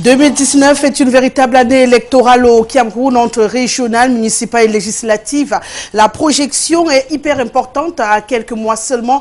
2019 est une véritable année électorale au Cameroun entre régionales, municipales et législatives. La projection est hyper importante à quelques mois seulement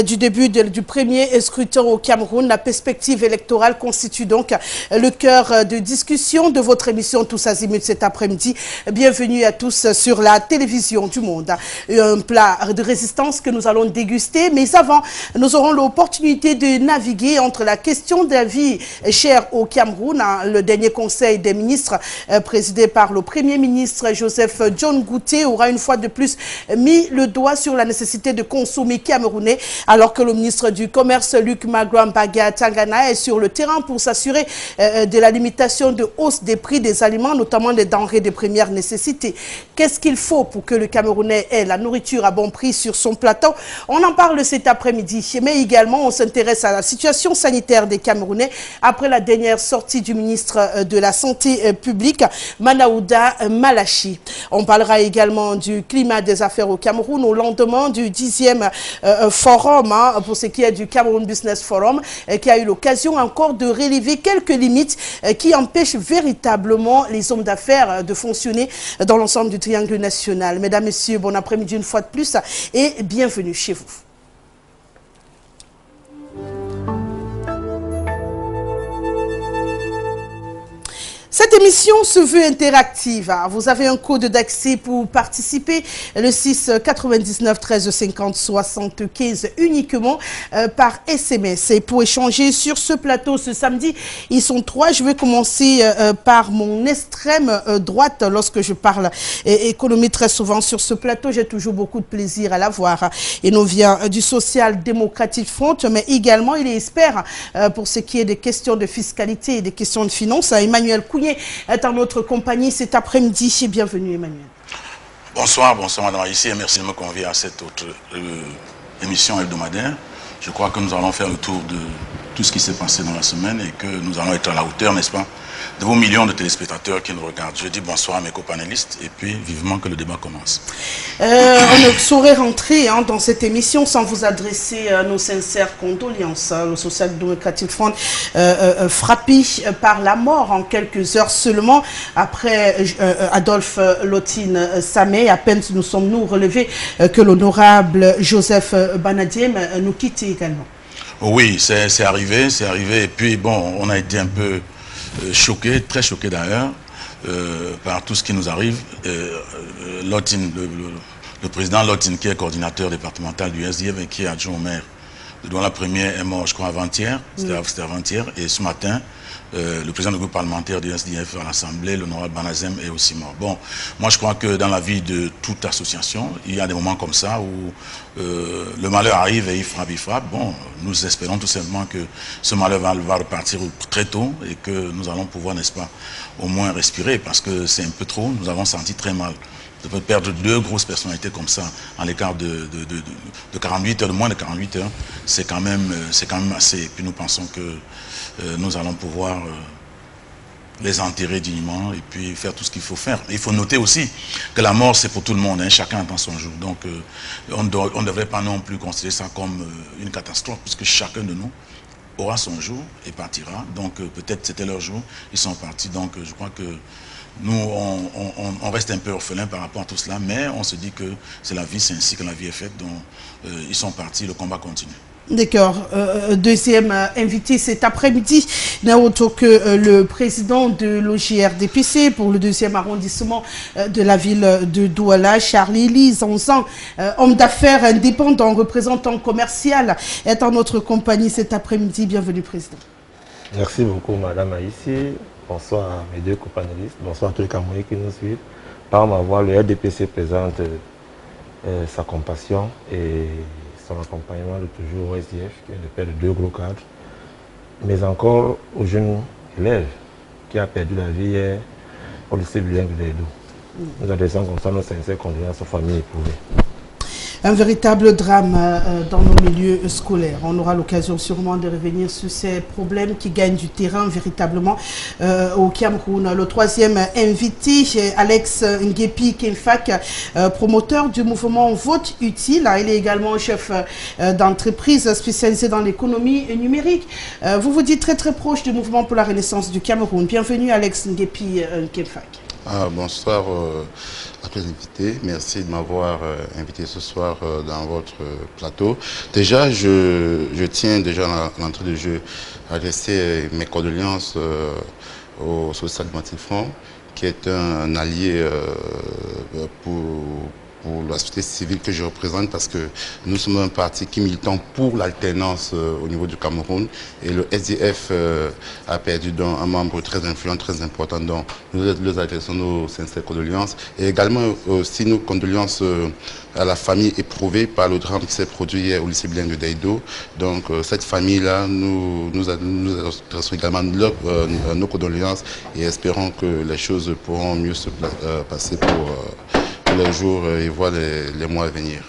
du début du premier scrutin au Cameroun. La perspective électorale constitue donc le cœur de discussion de votre émission Tous Azimuts cet après-midi. Bienvenue à tous sur la télévision du monde. Un plat de résistance que nous allons déguster, mais avant, nous aurons l'opportunité de naviguer entre la question de la vie chère au Cameroun. Le dernier conseil des ministres présidé par le Premier ministre Joseph John Gouté aura une fois de plus mis le doigt sur la nécessité de consommer camerounais, alors que le ministre du Commerce Luc Maguam-Baga Tangana est sur le terrain pour s'assurer de la limitation de hausse des prix des aliments, notamment des denrées de première nécessité. Qu'est-ce qu'il faut pour que le Camerounais ait la nourriture à bon prix sur son plateau? On en parle cet après-midi, mais également on s'intéresse à la situation sanitaire des Camerounais après la dernière sortie du ministre de la Santé publique, Manaouda Malachi. On parlera également du climat des affaires au Cameroun au lendemain du 10e forum, pour ce qui est du Cameroun Business Forum, qui a eu l'occasion encore de relever quelques limites qui empêchent véritablement les hommes d'affaires de fonctionner dans l'ensemble du triangle national. Mesdames, Messieurs, bon après-midi une fois de plus et bienvenue chez vous. Cette émission se veut interactive. Vous avez un code d'accès pour participer, le 6 99 13 50 75 uniquement par SMS. Et pour échanger sur ce plateau ce samedi, ils sont trois. Je vais commencer par mon extrême droite. Lorsque je parle économie très souvent sur ce plateau, j'ai toujours beaucoup de plaisir à la voir. Il nous vient du Social Democratic Front, mais également il est expert pour ce qui est des questions de fiscalité et des questions de finances. Emmanuel Kounié est en notre compagnie cet après-midi. Bienvenue Emmanuel. Bonsoir madame Aïssi et merci de me convier à cette autre émission hebdomadaire. Je crois que nous allons faire le tour de tout ce qui s'est passé dans la semaine et que nous allons être à la hauteur, n'est-ce pas, de vos millions de téléspectateurs qui nous regardent. Je dis bonsoir à mes copanélistes et puis vivement que le débat commence. On ne saurait rentrer dans cette émission sans vous adresser nos sincères condoléances. Le Social Democratic Front frappé par la mort en quelques heures seulement après Adolphe Lotine Samé. À peine nous sommes-nous relevés que l'honorable Joseph Banadiem nous quitte également. Oui, c'est arrivé et puis bon, on a été un peu choqués, très choqués d'ailleurs, par tout ce qui nous arrive. Lotine, le président Lotine, qui est coordinateur départemental du SDF et qui est adjoint au maire, dont la première est mort, je crois, avant-hier, c'était avant-hier, et ce matin, le président du groupe parlementaire du SDF à l'Assemblée, l'honorable Banazem, est aussi mort. Bon, moi je crois que dans la vie de toute association, il y a des moments comme ça où le malheur arrive et il frappe. Bon, nous espérons tout simplement que ce malheur va repartir très tôt et que nous allons pouvoir, n'est-ce pas, au moins respirer parce que c'est un peu trop, nous avons senti très mal. De perdre deux grosses personnalités comme ça en l'écart de 48 heures, de moins de 48 heures, c'est quand même assez. Et puis nous pensons que nous allons pouvoir les enterrer dignement et puis faire tout ce qu'il faut faire. Mais il faut noter aussi que la mort, c'est pour tout le monde, chacun attend son jour. Donc on ne devrait pas non plus considérer ça comme une catastrophe, puisque chacun de nous aura son jour et partira. Donc peut-être c'était leur jour, ils sont partis. Donc je crois que nous, on reste un peu orphelin par rapport à tout cela, mais on se dit que c'est la vie, c'est ainsi que la vie est faite. Donc ils sont partis, le combat continue. D'accord. Deuxième invité cet après-midi, n'est autre que le président de l'OJRDPC pour le 2e arrondissement de la ville de Douala, Charlie Zanzan, homme d'affaires indépendant, représentant commercial, est en notre compagnie cet après-midi. Bienvenue, président. Merci beaucoup, madame Aïssi. Bonsoir à mes deux copanélistes. Bonsoir à tous les Camerounais qui nous suivent. Par ma voix, le RDPC présente sa compassion et son accompagnement de toujours au SDF, qui est le père de deux gros cadres, mais encore aux jeunes élèves qui a perdu la vie hier au lycée bilingue de Edo. Nous adressons comme ça nos sincères condoléances aux familles éprouvées. Un véritable drame dans nos milieux scolaires. On aura l'occasion sûrement de revenir sur ces problèmes qui gagnent du terrain véritablement au Cameroun. Le troisième invité, Alex Ngepi Kenfak, promoteur du mouvement Vote Utile. Il est également chef d'entreprise spécialisé dans l'économie numérique. Vous vous dites très proche du mouvement pour la renaissance du Cameroun. Bienvenue Alex Ngepi Kenfak. Bonsoir à tous les invités. Merci de m'avoir invité ce soir dans votre plateau. Déjà, je tiens déjà à l'entrée du jeu à adresser mes condoléances au Social Democratic Front, qui est un allié pour la société civile que je représente, parce que nous sommes un parti qui militons pour l'alternance au niveau du Cameroun, et le SDF a perdu un membre très influent, très important, donc nous adressons nos sincères condoléances, et également aussi nos condoléances à la famille éprouvée par le drame qui s'est produit hier au lycée bilingue de Daïdo. Donc cette famille-là, nous adressons également nos condoléances et espérons que les choses pourront mieux se passer pour les jours et voir les mois à venir.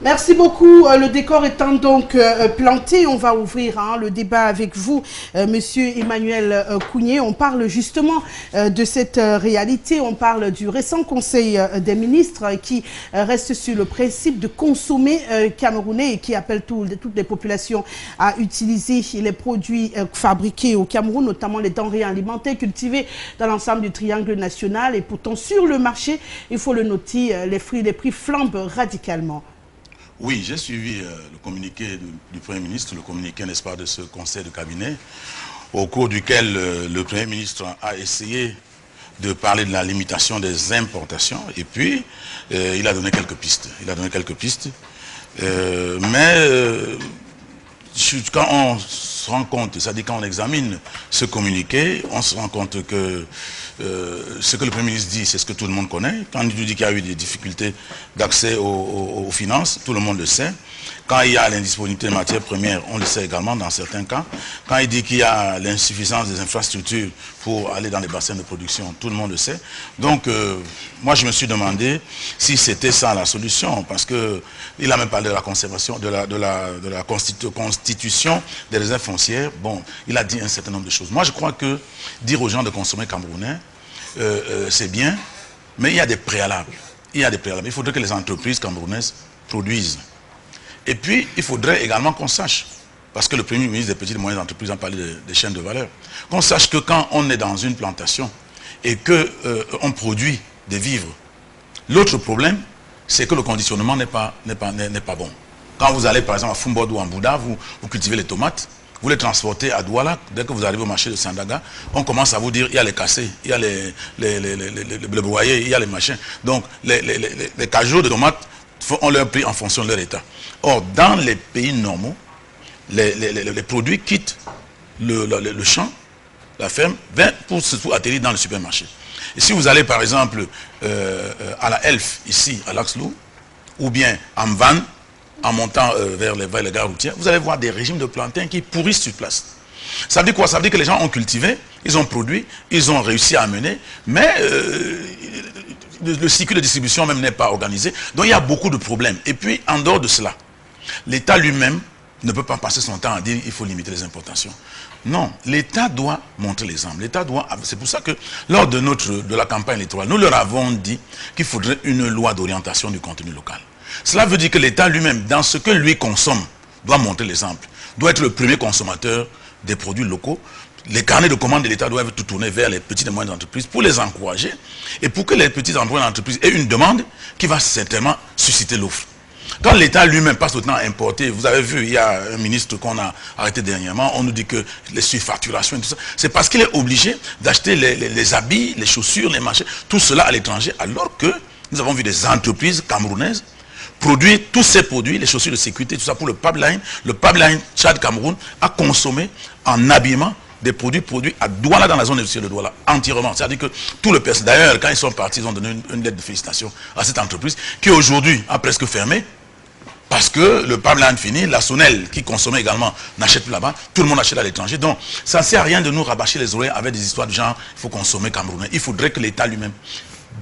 Merci beaucoup. Le décor étant donc planté, on va ouvrir le débat avec vous, Monsieur Emmanuel Kounié. On parle justement de cette réalité. On parle du récent Conseil des ministres qui reste sur le principe de consommer camerounais et qui appelle toutes les populations à utiliser les produits fabriqués au Cameroun, notamment les denrées alimentaires cultivées dans l'ensemble du triangle national. Et pourtant, sur le marché, il faut le noter, les prix flambent radicalement. Oui, j'ai suivi le communiqué du Premier ministre, le communiqué, n'est-ce pas, de ce conseil de cabinet, au cours duquel le Premier ministre a essayé de parler de la limitation des importations, et puis il a donné quelques pistes. Quand on se rend compte, c'est-à-dire quand on examine ce communiqué, on se rend compte que ce que le Premier ministre dit, c'est ce que tout le monde connaît. Quand il dit qu'il y a eu des difficultés d'accès aux finances, tout le monde le sait. Quand il y a l'indisponibilité de matières premières, on le sait également dans certains cas. Quand il dit qu'il y a l'insuffisance des infrastructures pour aller dans les bassins de production, tout le monde le sait. Donc, moi, je me suis demandé si c'était ça la solution, parce qu'il a même parlé de la conservation, de la constitution des réserves foncières. Bon, il a dit un certain nombre de choses. Moi, je crois que dire aux gens de consommer camerounais, c'est bien, mais il y a des préalables. Il faudrait que les entreprises camerounaises produisent. Et puis, il faudrait également qu'on sache, parce que le Premier ministre des petites et moyennes entreprises a parlé des chaînes de valeur, qu'on sache que quand on est dans une plantation et qu'on produit des vivres, l'autre problème, c'est que le conditionnement n'est pas bon. Quand vous allez par exemple à Fumbod ou en Bouddha, vous cultivez les tomates, vous les transportez à Douala, dès que vous arrivez au marché de Sandaga, on commence à vous dire il y a les cassés, il y a les broyés, il y a les machins. Donc les cajots de tomates ont leur prix en fonction de leur état. Or, dans les pays normaux, les produits quittent le champ, la ferme, pour atterrir dans le supermarché. Et si vous allez par exemple à la Elf, ici à Laxlou, ou bien en van, en montant vers les gares routières, vous allez voir des régimes de plantains qui pourrissent sur place. Ça veut dire quoi? Ça veut dire que les gens ont cultivé, ils ont produit, ils ont réussi à amener, mais le cycle de distribution même n'est pas organisé. Donc il y a beaucoup de problèmes. Et puis, en dehors de cela, l'État lui-même ne peut pas passer son temps à dire qu'il faut limiter les importations. Non, l'État doit montrer l'exemple. C'est pour ça que lors de la campagne électorale, nous leur avons dit qu'il faudrait une loi d'orientation du contenu local. Cela veut dire que l'État lui-même, dans ce que lui consomme, doit montrer l'exemple. Doit être le premier consommateur des produits locaux. Les carnets de commandes de l'État doivent être tournés vers les petites et moyennes entreprises pour les encourager et pour que les petites et moyennes entreprises aient une demande qui va certainement susciter l'offre. Quand l'État lui-même passe le temps à importer, vous avez vu, il y a un ministre qu'on a arrêté dernièrement, on nous dit que les surfacturations et tout ça, c'est parce qu'il est obligé d'acheter les habits, les chaussures, les marchés, tout cela à l'étranger, alors que nous avons vu des entreprises camerounaises produire tous ces produits, les chaussures de sécurité, tout ça pour le pipeline. Le pipeline Tchad-Cameroun a consommé en habillement des produits produits à Douala, dans la zone industrielle de Douala, entièrement. C'est-à-dire que tout le personnel, d'ailleurs, quand ils sont partis, ils ont donné une lettre de félicitations à cette entreprise qui aujourd'hui a presque fermé parce que le pipeline fini, la Sonel qui consommait également n'achète plus là-bas, tout le monde achète à l'étranger. Donc ça ne sert à rien de nous rabâcher les oreilles avec des histoires de genre, il faut consommer camerounais. Il faudrait que l'État lui-même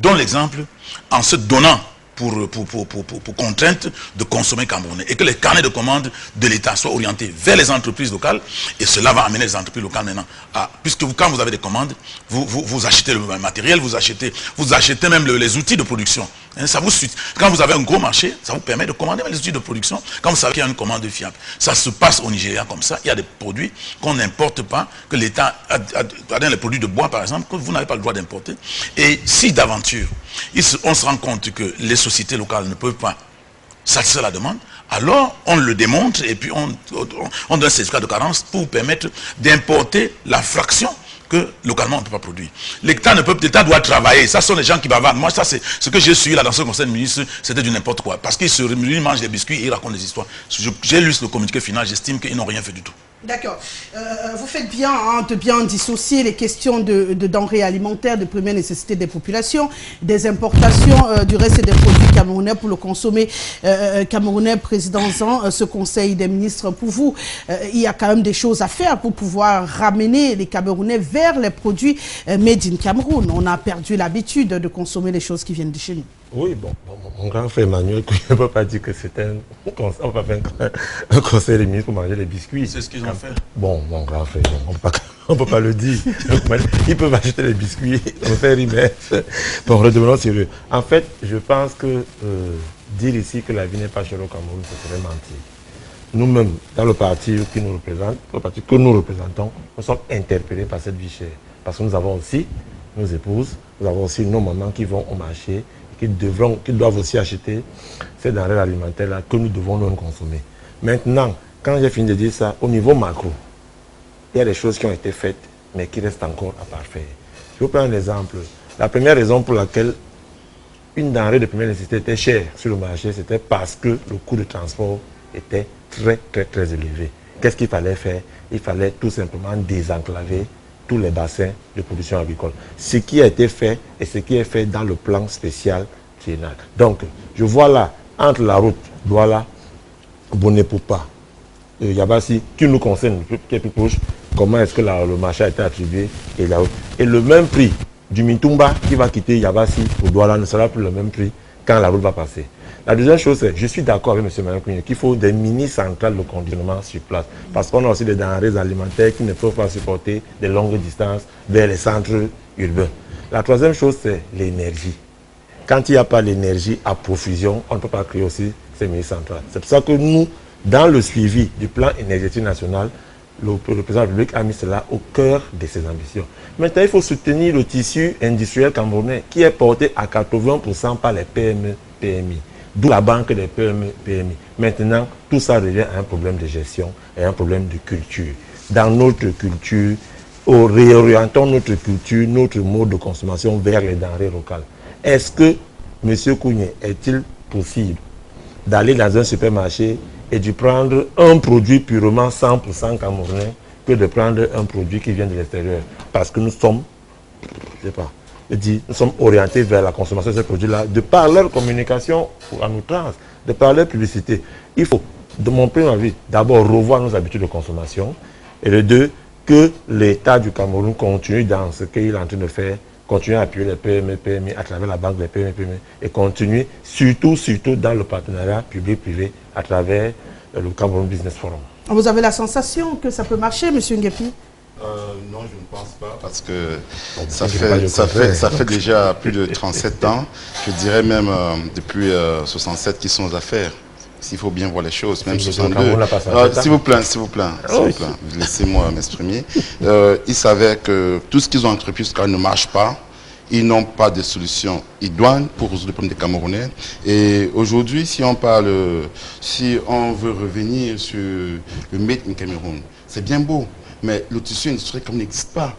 donne l'exemple en se donnant pour contrainte de consommer camerounais et que les carnets de commandes de l'État soient orientés vers les entreprises locales et cela va amener les entreprises locales maintenant à, puisque quand vous avez des commandes, vous achetez le matériel, vous achetez même les outils de production. Hein, ça vous suit. Quand vous avez un gros marché, ça vous permet de commander les outils de production quand vous savez qu'il y a une commande fiable. Ça se passe au Nigeria comme ça. Il y a des produits qu'on n'importe pas, que l'État a les produits de bois par exemple, que vous n'avez pas le droit d'importer. Et si d'aventure, on se rend compte que les sociétés locales ne peuvent pas satisfaire la demande, alors on le démontre et puis on donne un certificat de carence pour permettre d'importer la fraction que localement on ne peut pas produire. L'État doit travailler. Ça sont les gens qui bavardent. Moi, ça c'est ce que j'ai suivi là dans ce conseil de ministres, c'était du n'importe quoi. Parce qu'ils mangent des biscuits et ils racontent des histoires. J'ai lu le communiqué final, j'estime qu'ils n'ont rien fait du tout. D'accord. Vous faites bien de bien dissocier les questions de denrées alimentaires de première nécessité des populations, des importations du reste des produits camerounais pour le consommer camerounais. Président-en, ce conseil des ministres, pour vous, il y a quand même des choses à faire pour pouvoir ramener les Camerounais vers les produits made in Cameroun. On a perdu l'habitude de consommer les choses qui viennent de chez nous. Oui, bon, mon grand frère Emmanuel, je ne peux pas dire que c'est un conseil des ministres pour manger les biscuits. C'est ce qu'ils ont fait. Bon, mon grand frère, on ne peut pas le dire. Ils peuvent acheter les biscuits, on fait remettre. Bon, redevenons sérieux. En fait, je pense que dire ici que la vie n'est pas chère au Cameroun, ce serait mentir. Nous-mêmes, dans le parti qui nous représente, le parti que nous représentons, nous sommes interpellés par cette vie chère. Parce que nous avons aussi nos épouses, nous avons aussi nos mamans qui vont au marché, qui doivent aussi acheter ces denrées alimentaires-là que nous devons nous consommer. Maintenant, quand j'ai fini de dire ça, au niveau macro, il y a des choses qui ont été faites, mais qui restent encore à parfaire. Je vous prends un exemple. La première raison pour laquelle une denrée de première nécessité était chère sur le marché, c'était parce que le coût de transport était très élevé. Qu'est-ce qu'il fallait faire? Il fallait tout simplement désenclaver tous les bassins de production agricole. Ce qui a été fait et ce qui est fait dans le plan spécial triennal. Donc, je vois là, entre la route Douala, Bonnet-Poupa, Yabassi, qui nous concerne, qui est plus proche, comment est-ce que le marché a été attribué et la route. Et le même prix du Mitumba qui va quitter Yabassi au Douala ne sera plus le même prix quand la route va passer. La deuxième chose, c'est, je suis d'accord avec M. Manuel qu'il faut des mini-centrales de conditionnement sur place. Parce qu'on a aussi des denrées alimentaires qui ne peuvent pas supporter des longues distances vers les centres urbains. La troisième chose, c'est l'énergie. Quand il n'y a pas l'énergie à profusion, on ne peut pas créer aussi ces mini-centrales. C'est pour ça que nous, dans le suivi du plan énergétique national, le président de la République a mis cela au cœur de ses ambitions. Maintenant, il faut soutenir le tissu industriel camerounais qui est porté à 80% par les PME, PMI. D'où la banque des PME, PMI. Maintenant, tout ça devient un problème de gestion et un problème de culture. Dans notre culture, réorientons notre culture, notre mode de consommation vers les denrées locales. Est-ce que, M. Kougné, est-il possible d'aller dans un supermarché et de prendre un produit purement 100% camerounais que de prendre un produit qui vient de l'extérieur? Parce que nous sommes, je ne sais pas, nous sommes orientés vers la consommation de ces produits-là, de par leur communication à outrance, de par leur publicité. Il faut, de mon point de vue, d'abord revoir nos habitudes de consommation, et le deux, que l'État du Cameroun continue dans ce qu'il est en train de faire, continue à appuyer les PME, PMI à travers la banque des PME, PMI, et continue surtout dans le partenariat public-privé à travers le Cameroun Business Forum. Vous avez la sensation que ça peut marcher, M. Nguepi? Non, je ne pense pas, parce que ça fait déjà plus de 37 ans, je dirais même depuis 67 qu'ils sont aux affaires. S'il faut bien voir les choses, même 62. S'il vous plaît, laissez-moi m'exprimer. Ils savaient que tout ce qu'ils ont entrepris jusqu'à ne marche pas. Ils n'ont pas de solution idoine pour résoudre le problème des Camerounais. Et aujourd'hui, si on veut revenir sur le Made in Cameroun, c'est bien beau. Mais le tissu industriel comme n'existe pas.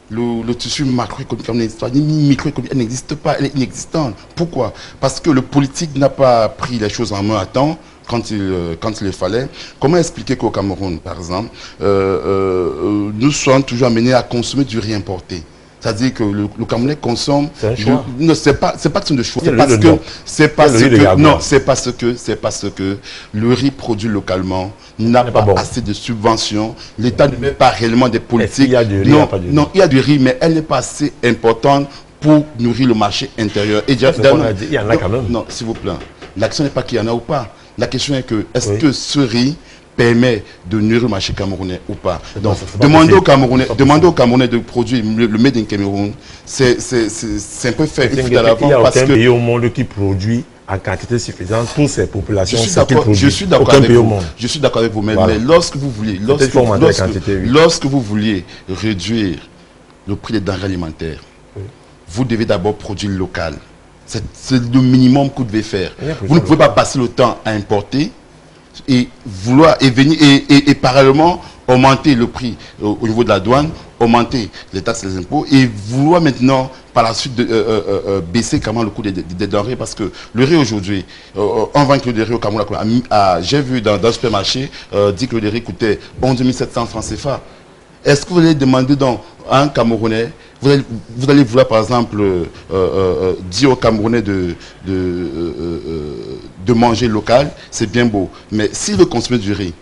Le tissu macroéconomique comme n'existe pas. Ni microéconomique, elle n'existe pas, elle est inexistante. Pourquoi? Parce que le politique n'a pas pris les choses en main à temps quand il le fallait. Comment expliquer qu'au Cameroun, par exemple, nous sommes toujours amenés à consommer du riz importé? C'est-à-dire que le Camerounais consomme. C'est un choix. Non, c'est pas question de choix. C'est parce que le riz produit localement n'a pas assez de subventions. L'État ne met pas réellement des politiques. Il y a du riz, il y a du riz, mais elle n'est pas assez importante pour nourrir le marché intérieur. Et il y en a quand même. Non, s'il vous plaît. La question n'est pas qu'il y en a ou pas. La question est que, est-ce que ce riz permet de nourrir le marché camerounais ou pas? Donc, demander aux Camerounais de produire le Made in Cameroun, c'est un peu fait. Il n'y a aucun pays au monde qui produit en quantité suffisante pour ces populations. Je suis d'accord avec vous, mais lorsque vous vouliez, lorsque vous vouliez réduire le prix des denrées alimentaires, vous devez d'abord produire local. C'est le minimum que vous devez faire. Vous ne pouvez pas passer le temps à importer et vouloir et parallèlement augmenter le prix au niveau de la douane, augmenter les taxes et les impôts et vouloir maintenant par la suite baisser carrément le coût des denrées, parce que le riz aujourd'hui, on vend un kilo de riz au Cameroun, j'ai vu dans un supermarché 10 kilos de riz coûtait 11 700 francs CFA. Est-ce que vous allez demander donc à un Camerounais, vous allez vouloir par exemple dire aux Camerounais de manger local, c'est bien beau, mais s'il veut consommer du riz,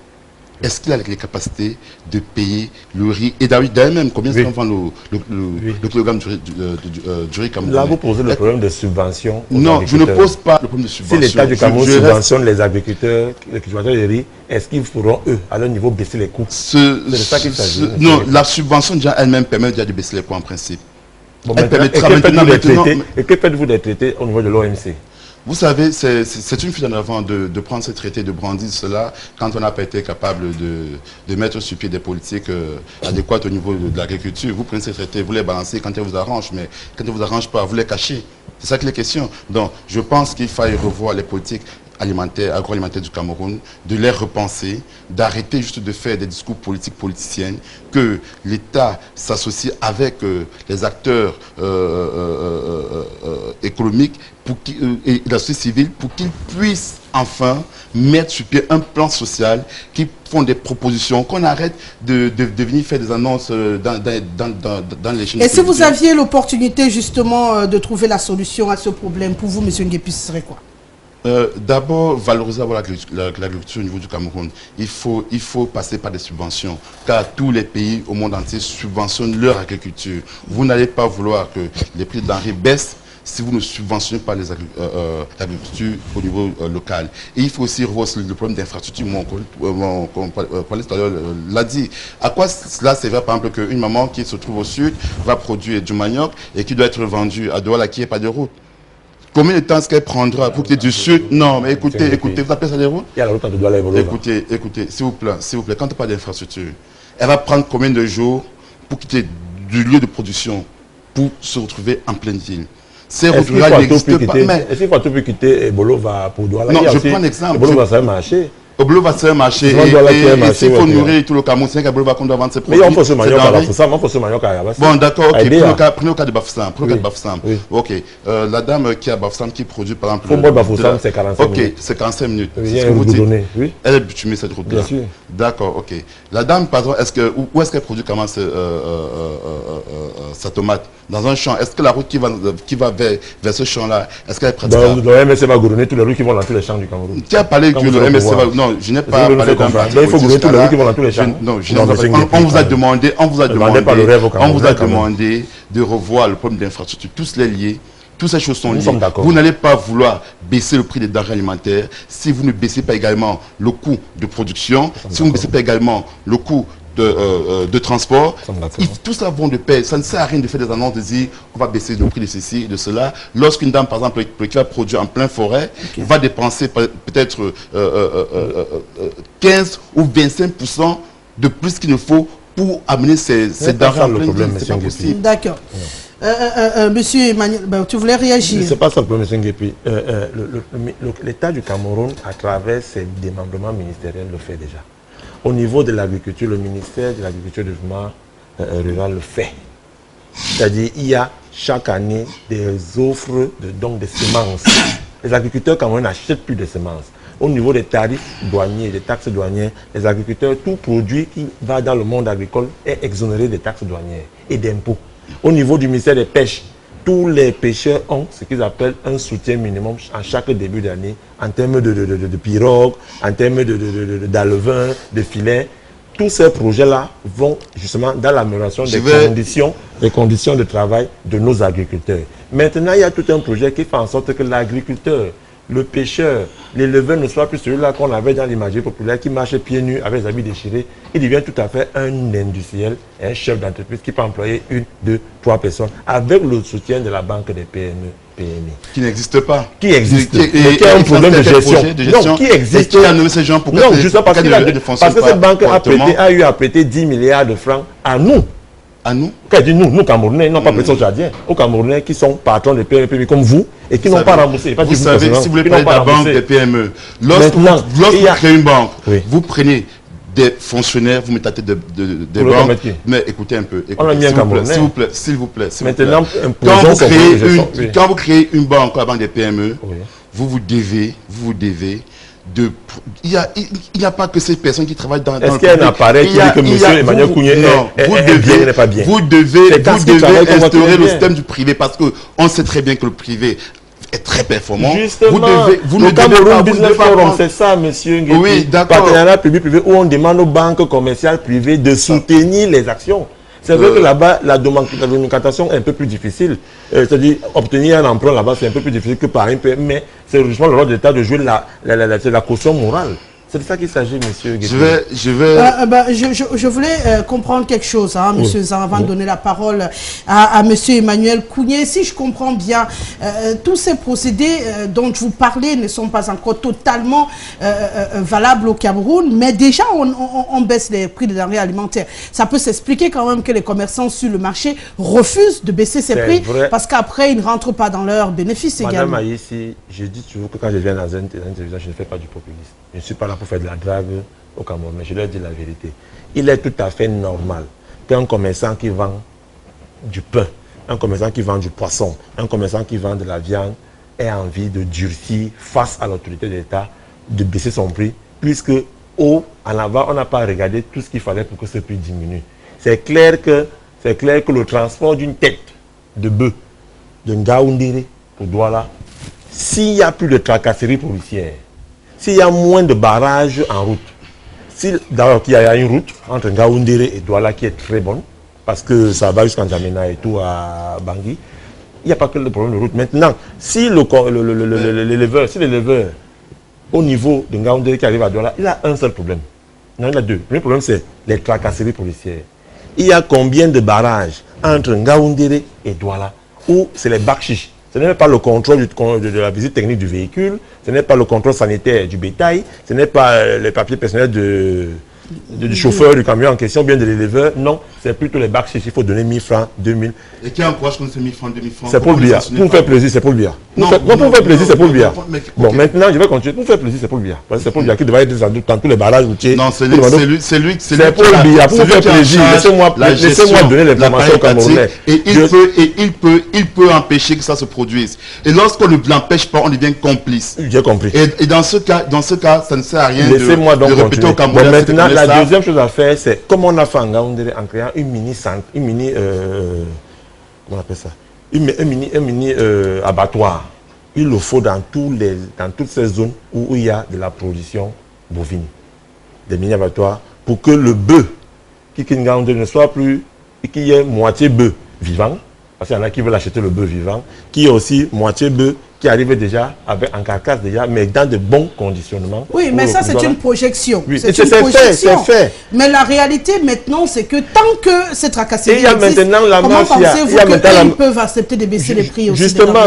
est-ce qu'il a les capacités de payer le riz? Et d'ailleurs même, combien ça vend le kilogramme du riz camerounais? Là, vous posez le problème de subvention. Non, je ne pose pas le problème de subvention. Si l'État du Cameroun subventionne les agriculteurs, les cultivateurs de riz, est-ce qu'ils pourront, eux, à leur niveau, baisser les coûts? C'est de ça qu'il s'agit. Non, la subvention déjà elle-même permet déjà de baisser les coûts en principe. Bon, et que faites-vous des traités au niveau de l'OMC? Vous savez, c'est une fuite en avant de prendre ces traités, de brandir cela, quand on n'a pas été capable de mettre sur pied des politiques adéquates au niveau de l'agriculture. Vous prenez ces traités, vous les balancez quand ils vous arrangent, mais quand ils ne vous arrangent pas, vous les cachez. C'est ça qui est la question. Donc, je pense qu'il faille revoir les politiques alimentaires, agroalimentaires du Cameroun, de les repenser, d'arrêter juste de faire des discours politiques politiciennes, que l'État s'associe avec les acteurs économiques et la société civile pour qu'ils puissent enfin mettre sur pied un plan social qui font des propositions, qu'on arrête de venir faire des annonces dans les chaînes. Et si vous aviez l'opportunité justement de trouver la solution à ce problème, pour vous, M. Nguépi, ce serait quoi? D'abord, valoriser l'agriculture au niveau du Cameroun. Il faut passer par des subventions, car tous les pays au monde entier subventionnent leur agriculture. Vous n'allez pas vouloir que les prix de denrées baissent si vous ne subventionnez pas l'agriculture au niveau local. Et il faut aussi revoir le problème d'infrastructure. Mon collègue tout à l'heure l'a dit. À quoi cela servira, par exemple, qu'une maman qui se trouve au sud va produire du manioc et qui doit être vendu à Douala, qui n'est pas de route? Combien de temps est-ce qu'elle prendra pour quitter du sud? Non, mais écoutez, vous appelez ça des routes? Il y a la route de Douala et Bolo. Écoutez, s'il vous plaît, quand on parle d'infrastructure, elle va prendre combien de jours pour quitter du lieu de production pour se retrouver en pleine ville? Ces routes rurales n'existent pas. Est-ce qu'il faut tout quitter et Bolo va pour Douala? Non, je prends un exemple. Bolo va faire marcher. Oblo va se faire marcher et s'il faut nourrir tout le Cameroun, c'est qu'Oblo va qu'on doit vendre ses produits. Mais on peut se manioc à Bafoussam, on peut se manioc à Yabassi. Bon, d'accord, ok, prenez le cas de Bafoussam. Ok, la dame qui est à Bafoussam qui produit par exemple... Pour moi, Bafoussam, c'est 45 minutes. Ok, c'est 45 minutes. C'est ce que vous dites. Elle est bitumée cette route-là. Bien sûr. D'accord, ok. La dame, pardon, où est-ce qu'elle produit comment sa tomate? Dans un champ. Est-ce que la route qui va vers ce champ-là, est-ce qu'elle est praticable? Le MSC va goudronner tous les rues qui vont dans tous les champs du Cameroun. Qui a parlé que le MSC va... Non, je n'ai pas parlé d'un parti. Il faut goudronner tous les rues qui vont dans tous les champs. Non, on vous a demandé de revoir le problème d'infrastructure. Tous les liés. Toutes ces choses sont liées. Vous n'allez pas vouloir baisser le prix des denrées alimentaires si vous ne baissez pas également le coût de production, si vous ne baissez pas également le coût de transport. Tout ça vont de pair. Ça ne sert à rien de faire des annonces, de dire on va baisser le prix de ceci et de cela. Lorsqu'une dame, par exemple, qui va produire en plein forêt, va dépenser peut-être 15 ou 25% de plus qu'il ne faut pour amener ces denrées en plein ville. C'est pas possible. D'accord. Monsieur Emmanuel, tu voulais réagir? C'est pas ça le problème, M. Nguépi. L'État du Cameroun, à travers ses démembrements ministériels, le fait déjà. Au niveau de l'agriculture, le ministère de l'Agriculture et du Développement rural le fait. C'est-à-dire il y a chaque année des offres de semences. Les agriculteurs camerounais n'achètent plus de semences. Au niveau des tarifs douaniers, des taxes douanières, les agriculteurs, tout produit qui va dans le monde agricole est exonéré des taxes douanières et d'impôts. Au niveau du ministère des Pêches, tous les pêcheurs ont ce qu'ils appellent un soutien minimum à chaque début d'année en termes de pirogues, en termes d'alevins, de filets. tous ces projets-là vont justement dans l'amélioration des conditions de travail de nos agriculteurs. Maintenant, il y a tout un projet qui fait en sorte que l'agriculteur, le pêcheur, l'éleveur ne soit plus celui-là qu'on avait dans l'imagerie populaire qui marche pieds nus avec les habits déchirés. Il devient tout à fait un industriel, un chef d'entreprise qui peut employer 1, 2, 3 personnes avec le soutien de la banque des PME. PME. Qui n'existe pas. Qui existe. Mais qui a un problème de gestion. Non, qui existe. Qui a nommé ces gens pour non, justement parce que cette banque a eu à prêter 10 milliards de francs à nous. À nous? Nous Camerounais, non pas prêté aux Tchadiens, aux Camerounais qui sont patrons des PME comme vous et qui n'ont pas remboursé. Vous savez, si vous voulez parler de la banque des PME, lorsque vous créez une banque, vous prenez des fonctionnaires, vous mettez à tête des banques. Mais écoutez un peu. S'il vous plaît. Maintenant, quand vous créez une banque, la banque des PME, vous devez il n'y a pas que ces personnes qui travaillent dans est-ce qu'il y a un appareil qui dit que M. Emmanuel Kounié n'est pas bien? Vous devez instaurer le système du privé parce qu'on sait très bien que le privé est très performant. Justement, le Cameroun Business Forum, c'est ça, monsieur Nguetti. Oui, d'accord. Partenariat public-privé où on demande aux banques commerciales privées de soutenir les actions. C'est vrai que là-bas, la documentation est un peu plus difficile. C'est-à-dire, obtenir un emprunt là-bas, c'est un peu plus difficile que par un peu, mais c'est justement le rôle de l'État de jouer la caution morale. C'est de ça qu'il s'agit, monsieur Guetti. Je voulais comprendre quelque chose, hein, monsieur Zan, avant de donner la parole à monsieur Emmanuel Kounié. Si je comprends bien, tous ces procédés dont vous parlez ne sont pas encore totalement valables au Cameroun, mais déjà on baisse les prix des denrées alimentaires. Ça peut s'expliquer quand même que les commerçants sur le marché refusent de baisser ces prix parce qu'après ils ne rentrent pas dans leurs bénéfices également. Madame Aïssi, je dis toujours que quand je viens dans une télévision, je ne fais pas du populisme. Je ne suis pas là pour faire de la drague au Cameroun, mais je leur dis la vérité. Il est tout à fait normal qu'un commerçant qui vend du pain, un commerçant qui vend du poisson, un commerçant qui vend de la viande ait envie de durcir face à l'autorité de l'État, de baisser son prix, puisque en avant, on n'a pas regardé tout ce qu'il fallait pour que ce prix diminue. C'est clair que le transport d'une tête de bœuf de Ngaoundéré pour Douala, s'il n'y a plus de tracasserie policière, s'il y a moins de barrages en route, d'abord qu'il y a une route entre Ngaoundéré et Douala qui est très bonne, parce que ça va jusqu'à N'Djamena et tout à Bangui, il n'y a pas que le problème de route. Maintenant, si l'éleveur, au niveau de Ngaoundéré qui arrive à Douala, il a un seul problème. Non, il a deux. Le premier problème, c'est les tracasseries policières. Il y a combien de barrages entre Ngaoundéré et Douala où c'est les bacs-chiches? Ce n'est pas le contrôle de la visite technique du véhicule, ce n'est pas le contrôle sanitaire du bétail, ce n'est pas les papiers personnels du chauffeur du camion en question, bien de l'éleveur. Non, c'est plutôt les bacs chiches. Il faut donner 1000 francs, 2000. Et qui encourage qu'on se 1000 francs, 2000 francs? C'est pour le billard. Pour me faire plaisir, c'est pour le billard. Pour me faire plaisir, c'est pour le billard. Bon, maintenant, je vais continuer. Pour me faire plaisir, c'est pour le billard. C'est pour le billard qui devrait être dans tous les barrages routiers. Non, c'est lui. C'est pour le billard. Pour me faire plaisir, laissez-moi donner l'information au Camerounais. Et il peut empêcher que ça se produise. Et lorsqu'on ne l'empêche pas, on devient complice. J'ai compris. Et dans ce cas, ça ne sert à rien de répéter au Camerounais. Maintenant, la deuxième chose à faire, c'est comme on a fait en Ngaoundéré en créant une mini comment on appelle ça, un mini abattoir. Il le faut dans toutes ces zones où il y a de la production bovine, des mini abattoirs, pour que le bœuf qui Ngaoundéré ne soit plus, qu'il y ait moitié bœuf vivant, parce qu'il y en a qui veulent acheter le bœuf vivant, qui est aussi moitié bœuf qui arrive déjà en carcasse déjà, mais dans de bons conditionnements. Oui, mais ça c'est une projection. Oui. C'est fait. Mais la réalité maintenant, c'est que tant que cette tracasserie existe, comment pensez-vous qu'ils peuvent accepter de baisser les prix aussi? Justement,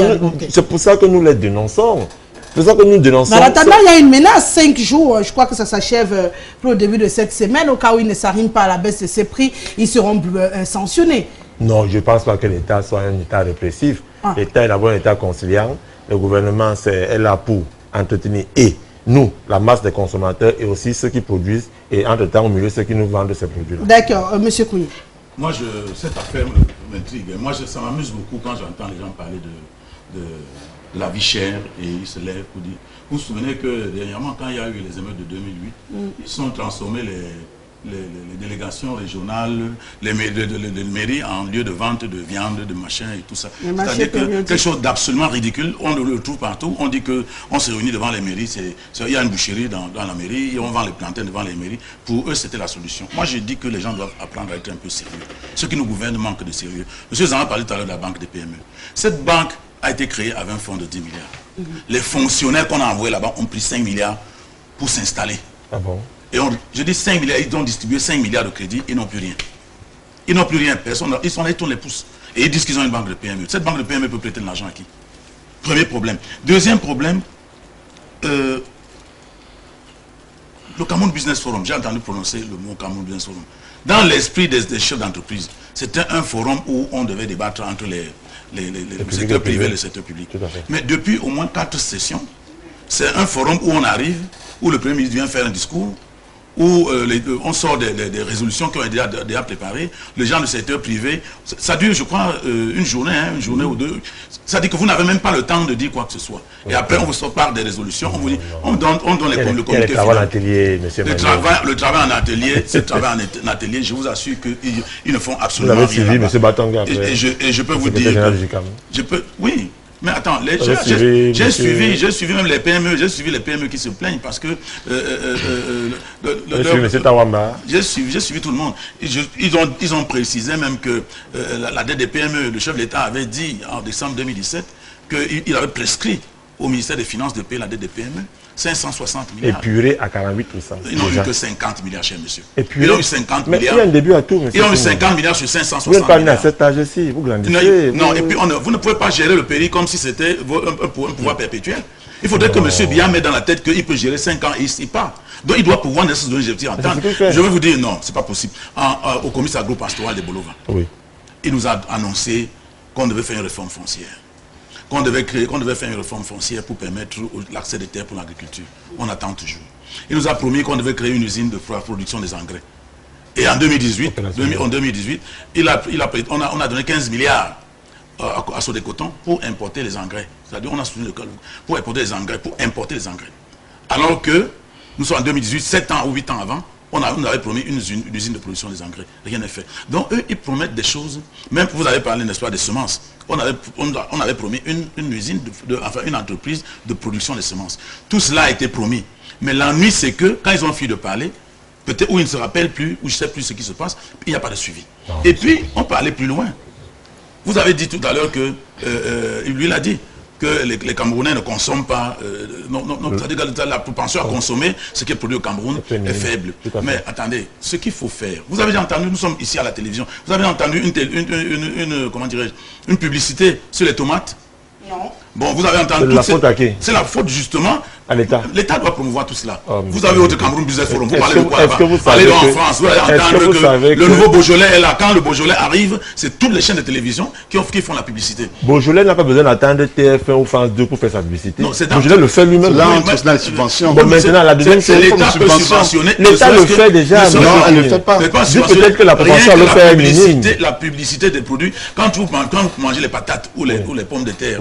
c'est pour ça que nous les dénonçons. C'est ça que nous dénonçons. Mais en attendant, il y a une menace, 5 jours, je crois que ça s'achève pour le début de cette semaine. Au cas où ils ne s'arriment pas à la baisse de ces prix, ils seront sanctionnés. Non, je ne pense pas que l'État soit un État répressif. L'État est d'abord un État conciliant. Le gouvernement est là pour entretenir et nous, la masse des consommateurs et aussi ceux qui produisent et entre-temps au milieu ceux qui nous vendent ces produits-là. D'accord, monsieur Kounié. Moi, cette affaire m'intrigue. Moi, ça m'amuse beaucoup quand j'entends les gens parler de la vie chère et ils se lèvent pour dire. Vous vous souvenez que dernièrement, quand il y a eu les émeutes de 2008, ils ont transformé délégations régionales, les mairies en lieu de vente de viande, de machin et tout ça. C'est-à-dire que quelque chose d'absolument ridicule, on le retrouve partout. On dit qu'on se réunit devant les mairies, il y a une boucherie dans la mairie, et on vend les plantains devant les mairies. Pour eux, c'était la solution. Moi, je dis que les gens doivent apprendre à être un peu sérieux. Ceux qui nous gouvernent manquent de sérieux. Monsieur Zan a parlé tout à l'heure de la banque des PME. Cette banque a été créée avec un fonds de 10 milliards. Les fonctionnaires qu'on a envoyés là-bas ont pris 5 milliards pour s'installer. Ah bon? Et je dis 5 milliards, ils ont distribué 5 milliards de crédits, ils n'ont plus rien. Ils n'ont plus rien, personne, ils sont là, ils tournent les pouces. Et ils disent qu'ils ont une banque de PME. Cette banque de PME peut prêter de l'argent à qui? Premier problème. Deuxième problème, le Cameroun Business Forum, j'ai entendu prononcer le mot Cameroun Business Forum. Dans l'esprit des chefs d'entreprise, c'était un forum où on devait débattre entre le secteur privé et le secteur public. Mais depuis au moins 4 sessions, c'est un forum où on arrive, où le Premier ministre vient faire un discours, où on sort des résolutions qui ont été déjà préparées, les gens du secteur privé, ça dure, je crois, une journée ou deux. Ça dit que vous n'avez même pas le temps de dire quoi que ce soit. Et après, on vous sort par des résolutions, on vous dit, on donne le communiqué final. Le travail en atelier, ce travail en atelier, je vous assure qu'ils ne font absolument rien. Vous avez suivi M. Batanga. Et je peux vous dire que, oui. Mais attends, j'ai suivi même les PME, j'ai suivi les PME qui se plaignent parce que j'ai suivi tout le monde. Ils ont précisé même que la dette des PME, le chef de l'État avait dit en décembre 2017 qu'il avait prescrit au ministère des Finances de payer la dette des PME. 560 milliards. Épuré à 48%. Ils n'ont eu que 50 milliards, cher monsieur. Épuré. Ils ont eu 50 milliards. Mais il y a un début à tout, monsieur. Ils ont eu 50 milliards sur 560 milliards. Vous n'êtes pas à cet âge-ci, vous grandissez. Non, et puis vous ne pouvez pas gérer le pays comme si c'était un pouvoir perpétuel. Il faudrait que monsieur Biya mette dans la tête qu'il peut gérer 5 ans et il part. Donc il doit pouvoir se donner des entendre. Je vais vous dire, non, c'est pas possible. Au commissariat agro-pastoral de Bolova, il nous a annoncé qu'on devait faire une réforme foncière. Qu'on devait faire une réforme foncière pour permettre l'accès des terres pour l'agriculture. On attend toujours. Il nous a promis qu'on devait créer une usine de production des engrais. Et en 2018, on a donné 15 milliards à Sodécoton pour importer les engrais. C'est-à-dire on a soutenu le cas pour importer les engrais, pour importer les engrais. Alors que nous sommes en 2018, 7 ans ou 8 ans avant, on avait promis une usine de production des engrais. Rien n'est fait. Donc eux, ils promettent des choses. Même vous avez parlé, n'est-ce pas, des semences. On avait promis une usine, enfin une entreprise de production des semences. Tout cela a été promis. Mais l'ennui, c'est que quand ils ont fini de parler, peut-être où ils ne se rappellent plus, ou je ne sais plus ce qui se passe, il n'y a pas de suivi. Et puis, on peut aller plus loin. Vous avez dit tout à l'heure que, lui il a dit, que les Camerounais ne consomment pas, c'est-à-dire que la propension à consommer ce qui est produit au Cameroun est faible. Mais attendez, ce qu'il faut faire, vous avez entendu, nous sommes ici à la télévision, vous avez entendu une publicité sur les tomates? Non. Bon, vous avez entendu... C'est la faute justement à l'État. L'État doit promouvoir tout cela. Vous avez au Cameroun Business Forum, vous parlez de quoi là-bas? Vous parlez en France, vous allez entendre que le nouveau Beaujolais est là. Quand le Beaujolais arrive, c'est toutes les chaînes de télévision qui font la publicité. Beaujolais n'a pas besoin d'attendre TF1 ou France 2 pour faire sa publicité. Beaujolais le fait lui-même. Là, on touche la subvention. Bon, maintenant, la deuxième, c'est l'État peut subventionner. L'État le fait déjà. Non, elle ne le fait pas. Peut-être que la proportion le fait minime. La publicité des produits, quand vous mangez les patates ou les pommes de terre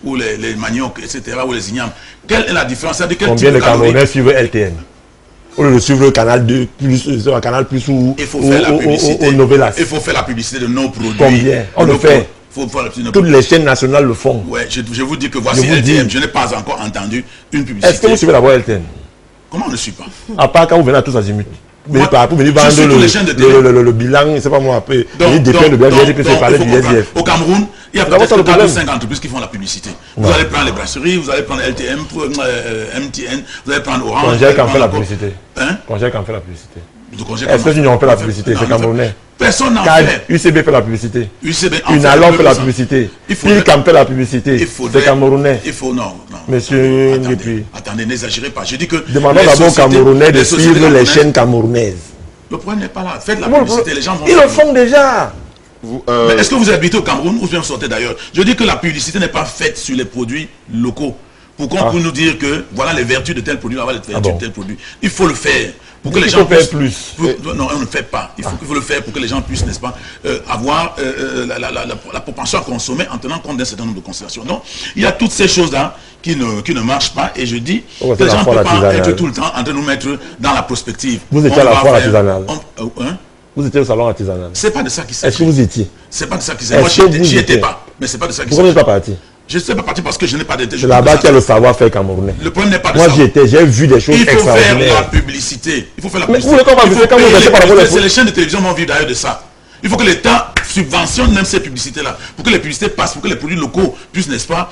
ou les maniocs, etc., ou les ignames, quelle est la différence? Combien de Camerounais suivent LTN? Ou le suivre le canal 2 plus, un canal plus ou Novelas? Il faut faire la publicité de nos produits. Combien? On le fait. Toutes les chaînes nationales le font. Ouais, je vous dis que voici LTN. Je n'ai pas encore entendu une publicité. Est-ce que vous suivez d'abord LTN? Comment on ne suit pas? À part quand vous venez à tous azimuts. Mais pour venir vendre le bilan, c'est pas moi après. Il dépend de BGDP, c'est parler du SDF. Au Cameroun, il y a peut-être 4 ou 5 entreprises qui font la publicité. Vous allez prendre les brasseries, vous allez prendre LTM, MTN, vous allez prendre Orange. Congé quand fait la publicité. Congé quand fait la publicité. Est-ce que nous n'avons pas la publicité? C'est Camerounais. Personne n'en fait. UCB fait la publicité. Unalon fait la publicité. Pilcam fait la publicité. C'est Camerounais. Il faut, non. Monsieur Ngépi. Attendez, n'exagérez pas. Je dis que. Demandons d'abord aux Camerounais de suivre les chaînes camerounaises. Le problème n'est pas là. Faites la publicité, les gens vont. Ils le font déjà. Mais est-ce que vous habitez au Cameroun ou bien vous sortez d'ailleurs? Je dis que la publicité n'est pas faite sur les produits locaux. pour nous dire que voilà les vertus de tel produit, voilà les vertus de tel produit. Il faut le faire. Pour que les gens puissent faire plus. Non, on ne fait pas. Il faut le faire pour que les gens puissent, n'est-ce pas, avoir la propension à consommer en tenant compte d'un certain nombre de considérations. Donc, il y a toutes ces choses-là qui ne marchent pas. Et je dis que les gens ne peuvent pas être tout le temps en train de nous mettre dans la prospective. Vous étiez à la foire artisanale. Vous étiez au salon artisanal. C'est pas de ça qu'il s'agit. Est-ce que vous étiez? C'est pas de ça qu'il s'agit. Moi, j'y étais pas. Mais c'est pas de ça qu'il s'agit. Pourquoi vous n'êtes pas parti? Je ne suis pas parti parce que je n'ai pas d'été. C'est là-bas qu'il y a le savoir-faire camerounais. Le problème n'est pas de ça. Moi, j'y étais, j'ai vu des choses extraordinaires. Il faut faire la publicité. Il faut faire la publicité. Mais vous voulez qu'on va c'est les chaînes de télévision vont vivre d'ailleurs de ça. Il faut que l'État subventionne même ces publicités-là, pour que les publicités passent, pour que les produits locaux puissent, n'est-ce pas,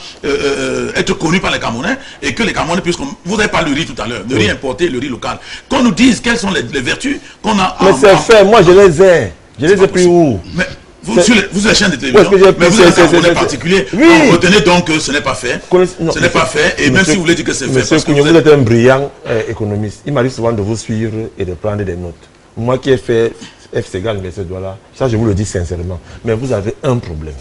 être connus par les Camerounais, et que les Camerounais puissent... Vous avez parlé du riz tout à l'heure, le riz importé, le riz local. Qu'on nous dise quelles sont les vertus qu'on a... Mais c'est fait, moi je les ai. Je les ai pris où? Mais vous êtes la chaîne de télévision, mais vous êtes un Camerounais particulier. Retenez donc que ce n'est pas fait. Ce n'est pas fait, et même si vous voulez dire que c'est fait... Monsieur Kougnon, vous êtes un brillant économiste. Il m'arrive souvent de vous suivre et de prendre des notes. Moi qui ai fait... F égale l'université de Douala, ça je vous le dis sincèrement. Mais vous avez un problème.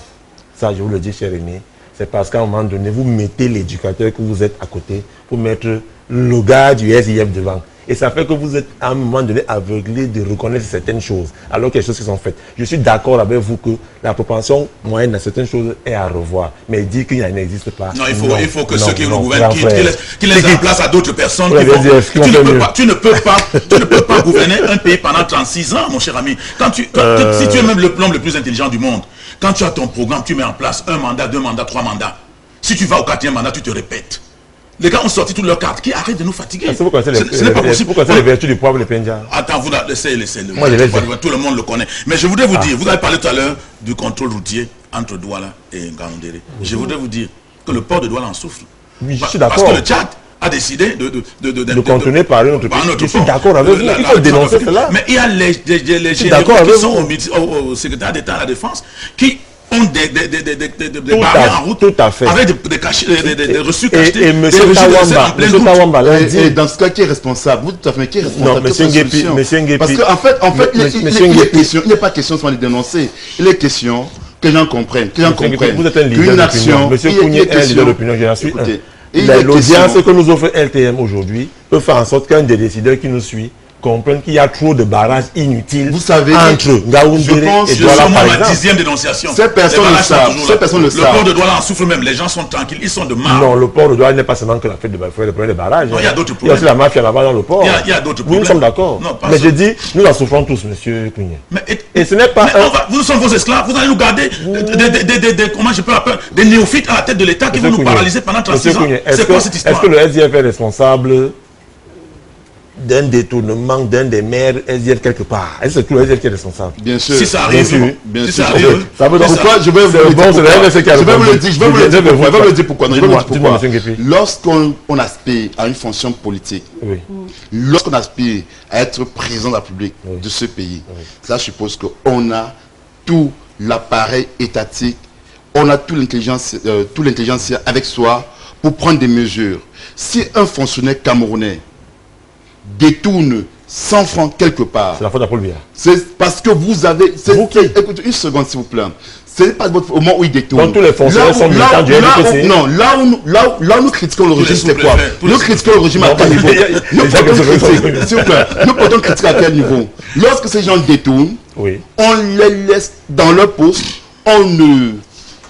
Ça je vous le dis, cher Aimé. C'est parce qu'à un moment donné, vous mettez l'éducateur que vous êtes à côté pour mettre le gars du SIF devant. Et ça fait que vous êtes à un moment donné aveuglé de reconnaître certaines choses, alors qu'il y a des choses qui sont faites. Je suis d'accord avec vous que la propension moyenne à certaines choses est à revoir. Mais dire qu'il n'existe pas. Non, il faut que ceux qui nous gouvernent, qui laissent la place à d'autres personnes. Tu ne peux pas gouverner un pays pendant 36 ans, mon cher ami. Si tu es même l'homme le plus intelligent du monde, quand tu as ton programme, tu mets en place 1 mandat, 2 mandats, 3 mandats. Si tu vas au 4e mandat, tu te répètes. Les gars ont sorti toutes leurs cartes. Qui arrête de nous fatiguer? Ce n'est pas possible. Pourquoi c'est les vertus du poivre et le penja? Attends, vous laissez-le. Tout le monde le connaît. Mais je voudrais vous dire, vous avez parlé tout à l'heure du contrôle routier entre Douala et Ngaoundéré. Je voudrais vous dire que le port de Douala en souffre. Oui, je suis d'accord. Parce que le Tchad a décidé de contourner par un autre pays. Je suis d'accord avec vous. Il faut dénoncer cela. Mais il y a les généraux qui sont au secrétaire d'État à la Défense qui ont des barrières en route avec des reçus cachetés. Et M. Tawamba l'a dit. Et dans ce cas, qui est responsable? Vous, tout à fait, qui est responsable? Non, M. Nguépi. Parce qu'en fait, il n'est pas question de dénoncer. Il est question que les gens comprennent. Vous êtes un leader d'opinion. M. Kougnon est un leader d'opinion. Je suis l'audience que nous offre LTM aujourd'hui peut faire en sorte qu'un des décideurs qui nous suit comprennent qu'il y a trop de barrages inutiles. Vous savez, entre Ngaoundéré et Douala, par exemple. Ma 10e dénonciation. Ces personnes le savent. Le port de Douala en souffre même. Les gens sont tranquilles. Ils sont de marre. Non, le port de Douala n'est pas seulement que la fête de le problème des barrages. Non, il y a d'autres problèmes. Il y a aussi la mafia là-bas dans le port. Il y a d'autres problèmes. Nous sommes d'accord. Mais je dis, nous en souffrons tous, monsieur Kougnon. Et ce n'est pas. Vous sommes vos esclaves. Vous allez nous garder comment je peux appeler des néophytes à la tête de l'État qui vont nous paralyser pendant 36 ans. C'est quoi cette histoire? Est-ce que le SDF est responsable d'un détournement d'un des maires SDF quelque part? Est-ce que c'est tout le SDF qui est responsable? Bien sûr. Si ça arrive, bien sûr. Ça arrive. Pourquoi? Je vais vous le dire pourquoi. Lorsqu'on aspire à une fonction politique, lorsqu'on aspire à être président de la République de ce pays, cela suppose qu'on a tout l'appareil étatique, on a tout l'intelligence avec soi pour prendre des mesures. Si un fonctionnaire camerounais détourne 100 francs quelque part, c'est la faute à Paul Biya. C'est parce que vous avez... Écoutez, une seconde s'il vous plaît. C'est pas au moment où il détourne. Quand tous les fonctionnaires sont militants du RDPC. Non, là où nous critiquons le régime, c'est quoi? Nous critiquons le régime à quel niveau? Nous portons critique à quel niveau? Lorsque ces gens détournent, on les laisse dans leur poste, on ne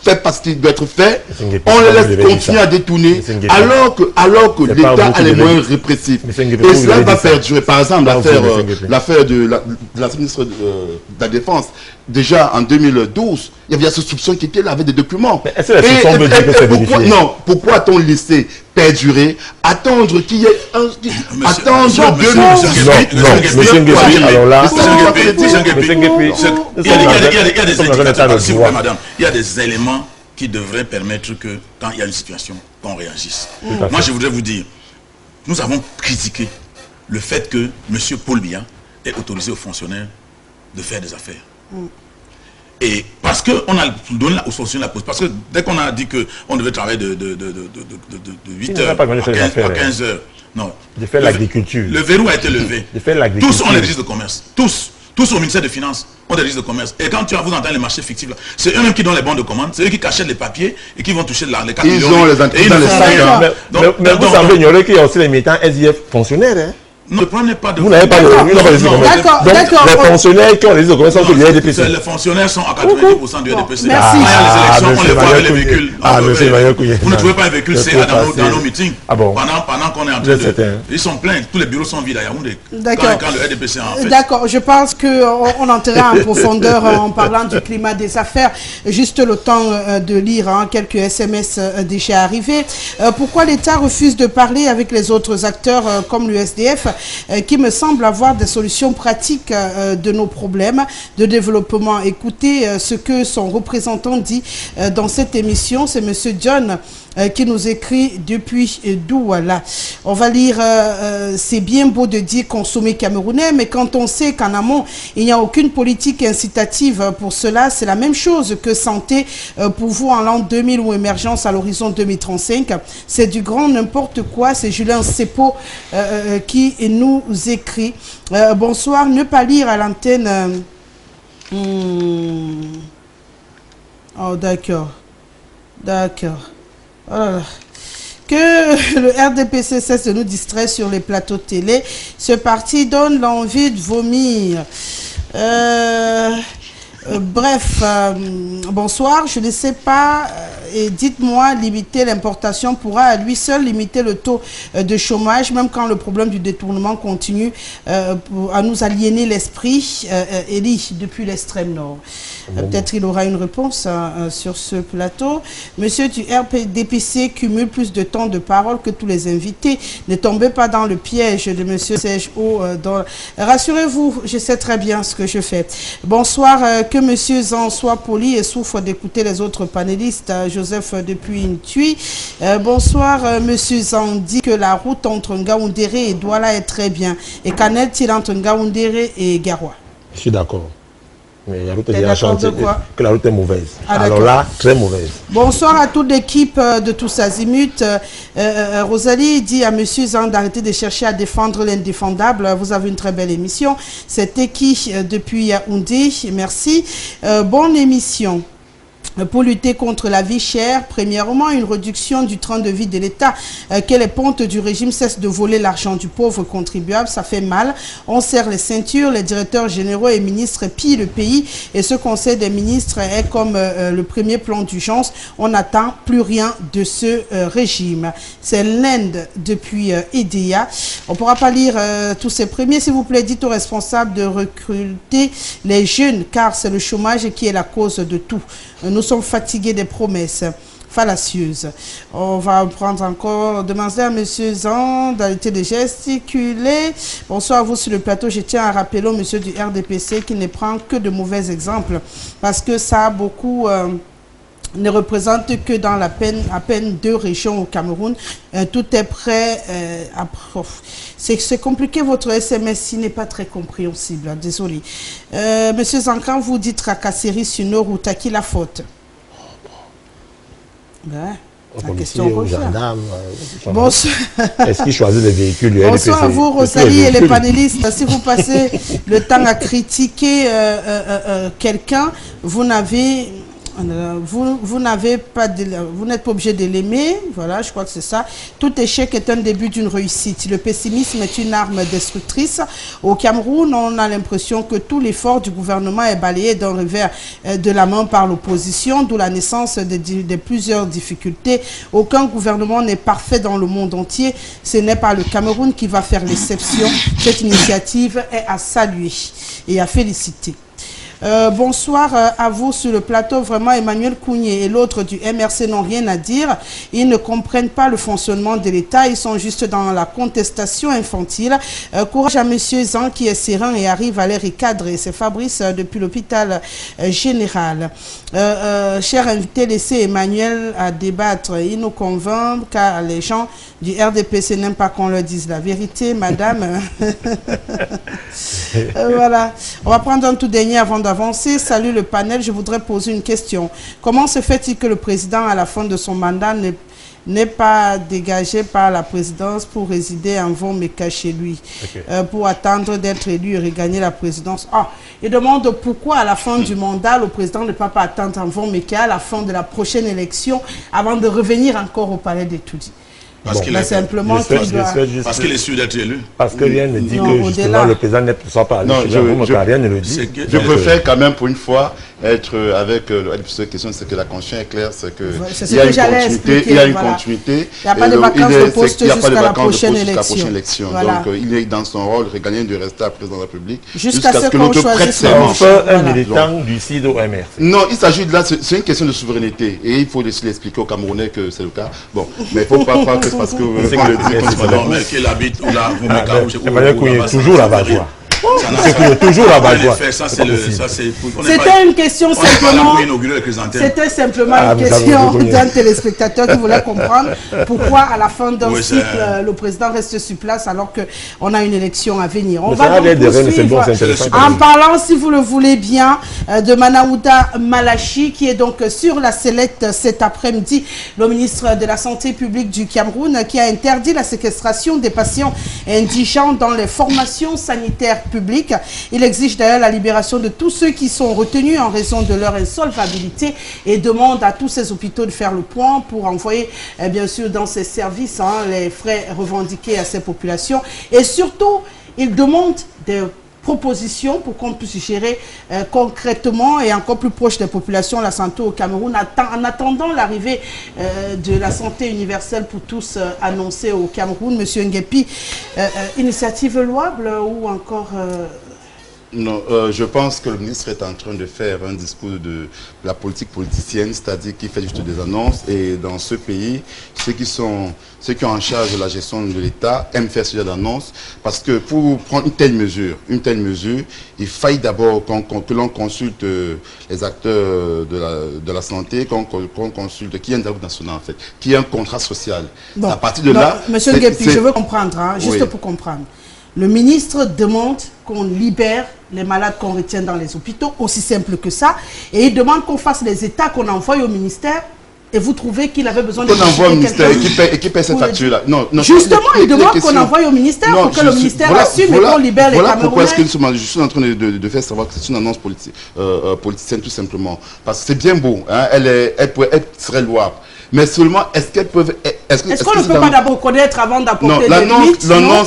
fait pas ce qui doit être fait, on les laisse continuer à détourner, alors que l'État a les moyens répressifs. Et cela va perdurer. Par exemple, l'affaire de la ministre de la Défense, déjà en 2012, il y avait ce soupçon qui était là avec des documents. Pourquoi a-t-on laissé perdurer, attendre qu'il y ait un... Attendre 2018. Il y a des éléments qui devraient permettre que, quand il y a une situation, qu'on réagisse. Moi, je voudrais vous dire, nous avons critiqué le fait que M. Paul Biya ait autorisé aux fonctionnaires de faire des affaires. Et parce qu'on a donné aux fonctionnaires la pause, parce que dès qu'on a dit qu'on devait travailler de 8h à 15h, non. De faire l'agriculture. Le verrou a été levé. Tous ont les registres de commerce. Tous Tous au ministère des Finances ont des registres de commerce. Et quand vous entendez les marchés fictifs, c'est eux-mêmes qui donnent les bons de commande, c'est eux qui cachent les papiers et qui vont toucher les 4 millions. Ils ont les entreprises dans les 5 ans. Mais vous semblez ignorer qu'il y a aussi les militants SDF fonctionnaires. Hein? Non, le problème n'est pas de... Vous n'avez pas de revenus dans les D'accord, d'accord. Les fonctionnaires qui ont les commerce sont sur le RDPC. Les fonctionnaires sont à 90% du RDPC. Merci. Quand il y a les élections, on les voit avec les véhicules. Monsieur Emmanuel Kouye. Vous ne trouvez pas un véhicule dans nos meetings. Ah bon? Pendant qu'on est en train de... Ils sont pleins, tous les bureaux sont vides à Yaoundé. D'accord. Quand le RDPC en fait. D'accord, je pense qu'on entrera en profondeur en parlant du climat des affaires. Juste le temps de lire quelques SMS déjà arrivés. Pourquoi l'État refuse de parler avec les autres acteurs comme l'USDF qui me semble avoir des solutions pratiques de nos problèmes de développement? Écoutez ce que son représentant dit dans cette émission. C'est M. John qui nous écrit depuis Douala. On va lire, c'est bien beau de dire consommer camerounais, mais quand on sait qu'en amont, il n'y a aucune politique incitative pour cela, c'est la même chose que santé pour vous en l'an 2000 ou émergence à l'horizon 2035. C'est du grand n'importe quoi. C'est Julien Sepo qui nous écrit. Bonsoir, ne pas lire à l'antenne... Oh, d'accord. D'accord. Oh là là. Que le RDPC cesse de nous distraire sur les plateaux télé. Ce parti donne l'envie de vomir. Bref, bonsoir, je ne sais pas, et dites-moi, limiter l'importation pourra à lui seul limiter le taux de chômage, même quand le problème du détournement continue à nous aliéner l'esprit, Elie, depuis l'extrême nord. Peut-être il aura une réponse sur ce plateau. Monsieur du RDPC cumule plus de temps de parole que tous les invités. Ne tombez pas dans le piège de monsieur Serge O. Rassurez-vous, je sais très bien ce que je fais. Bonsoir, que monsieur Zan soit poli et souffre d'écouter les autres panélistes. Joseph depuis Intui. Bonsoir, monsieur Zan dit que la route entre Ngaoundéré et Douala est très bien. Et qu'en est-il entre Ngaoundéré et Garoua? Je suis d'accord. Mais la route est déjà chantée, que la route est mauvaise. Alors là, très mauvaise. Bonsoir à toute l'équipe de Tous Azimuts. Rosalie dit à monsieur Zan d'arrêter de chercher à défendre l'indéfendable. Vous avez une très belle émission. C'était qui depuis Yaoundé? Merci. Bonne émission. Pour lutter contre la vie chère, premièrement, une réduction du train de vie de l'État, que les pontes du régime cessent de voler l'argent du pauvre contribuable, ça fait mal. On serre les ceintures, les directeurs généraux et ministres pillent le pays et ce conseil des ministres est comme le premier plan d'urgence. On n'attend plus rien de ce régime. C'est l'Inde depuis EDEA. On ne pourra pas lire tous ces premiers. S'il vous plaît, dites aux responsables de recruter les jeunes car c'est le chômage qui est la cause de tout. Nous sommes fatigués des promesses fallacieuses. On va prendre encore, demander à M. Zan d'arrêter de gesticuler. Bonsoir à vous sur le plateau. Je tiens à rappeler au monsieur du RDPC qu'il ne prend que de mauvais exemples parce que ça a beaucoup... ne représente que dans à peine 2 régions au Cameroun. Tout est prêt à... C'est compliqué, votre SMS n'est pas très compréhensible. Désolé. Monsieur Zankan, vous dites tracasserie sur nos routes. À qui la faute? La question revient. Est-ce qu'ils choisissent les véhicules du RDPC? Bonsoir à vous, Rosalie et les panélistes. Si vous passez le temps à critiquer quelqu'un, vous n'avez... Vous n'êtes pas obligé de l'aimer, voilà, je crois que c'est ça. Tout échec est un début d'une réussite. Le pessimisme est une arme destructrice. Au Cameroun, on a l'impression que tout l'effort du gouvernement est balayé d'un revers de la main par l'opposition, d'où la naissance de plusieurs difficultés. Aucun gouvernement n'est parfait dans le monde entier. Ce n'est pas le Cameroun qui va faire l'exception. Cette initiative est à saluer et à féliciter. Bonsoir à vous sur le plateau. Vraiment, Emmanuel Kouye et l'autre du MRC n'ont rien à dire. Ils ne comprennent pas le fonctionnement de l'État. Ils sont juste dans la contestation infantile. Courage à monsieur Zan qui est serein et arrive à les recadrer. C'est Fabrice depuis l'hôpital général. Cher invité, laissez Emmanuel à débattre. Il nous convainc car les gens du RDPC n'aiment pas qu'on leur dise la vérité, madame. Voilà. On va prendre un tout dernier avant d'avancer. Salut le panel. Je voudrais poser une question. Comment se fait-il que le président, à la fin de son mandat, n'est pas dégagé par la présidence pour résider en Vomeka chez lui, pour attendre d'être élu et regagner la présidence. Il demande pourquoi à la fin du mandat, le président ne peut pas attendre en Vomeka à la fin de la prochaine élection avant de revenir encore au palais d'Etoudi. Parce qu'il est simplement parce qu'il est sûr d'être élu. Parce que rien ne dit que justement le président ne soit pas allé. Rien ne le dit. Je préfère quand même pour une fois être avec cette question, c'est que la conscience est claire, c'est que il y a une continuité, il y a une continuité. Il n'y a pas de vacances de poste jusqu'à la prochaine élection. Donc il est dans son rôle régalien de rester à président de la République jusqu'à ce que l'autre prête serment. Un militant du CIDO-MRC. Non, il s'agit de là, c'est une question de souveraineté et il faut l'expliquer aux Camerounais que c'est le cas. Bon, mais il ne faut pas croire que parce que vous le dites qu'il habite ou là, vous me toujours là-bas. Toujours là-bas. C'était une question simplement. C'était simplement une question d'un téléspectateur qui voulait comprendre pourquoi à la fin d'un cycle le président reste sur place alors qu'on a une élection à venir. On va donc poursuivre en parlant, si vous le voulez bien, de Manaouda Malachi qui est donc sur la sellette cet après-midi, le ministre de la Santé publique du Cameroun qui a interdit la séquestration des patients indigents dans les formations sanitaires publiques. Il exige d'ailleurs la libération de tous ceux qui sont retenus en raison de leur insolvabilité et demande à tous ces hôpitaux de faire le point pour envoyer bien sûr dans ces services les frais revendiqués à ces populations. Et surtout, il demande des propositions pour qu'on puisse gérer concrètement et encore plus proche des populations la santé au Cameroun en attendant l'arrivée de la santé universelle pour tous annoncée au Cameroun. Monsieur Nguepi, initiative louable ou encore... Non, je pense que le ministre est en train de faire un discours de la politique politicienne, c'est-à-dire qu'il fait juste des annonces et dans ce pays, ceux qui ont en charge de la gestion de l'État aiment faire ce genre d'annonces parce que pour prendre une telle mesure, il faille d'abord que l'on consulte les acteurs de la santé, qu'on consulte qui est un dialogue national en fait, qui est un contrat social. Bon, à partir de là... Monsieur Nguepi, je veux comprendre, juste pour comprendre. Le ministre demande qu'on libère les malades qu'on retient dans les hôpitaux, aussi simple que ça. Et il demande qu'on fasse les états qu'on envoie au ministère. Et vous trouvez qu'il avait besoin de... Qu'on envoie au ministère et qui paie cette facture-là. Non, justement, il demande qu'on envoie au ministère pour que le ministère assume et qu'on libère les Camerounais. Voilà pourquoi je suis en train de faire savoir que c'est une annonce politicienne tout simplement. Parce que c'est bien beau, hein, elle serait louable. Mais seulement, est-ce qu'elles peuvent... Est-ce qu'on ne peut pas d'abord connaître avant d'apporter des limites?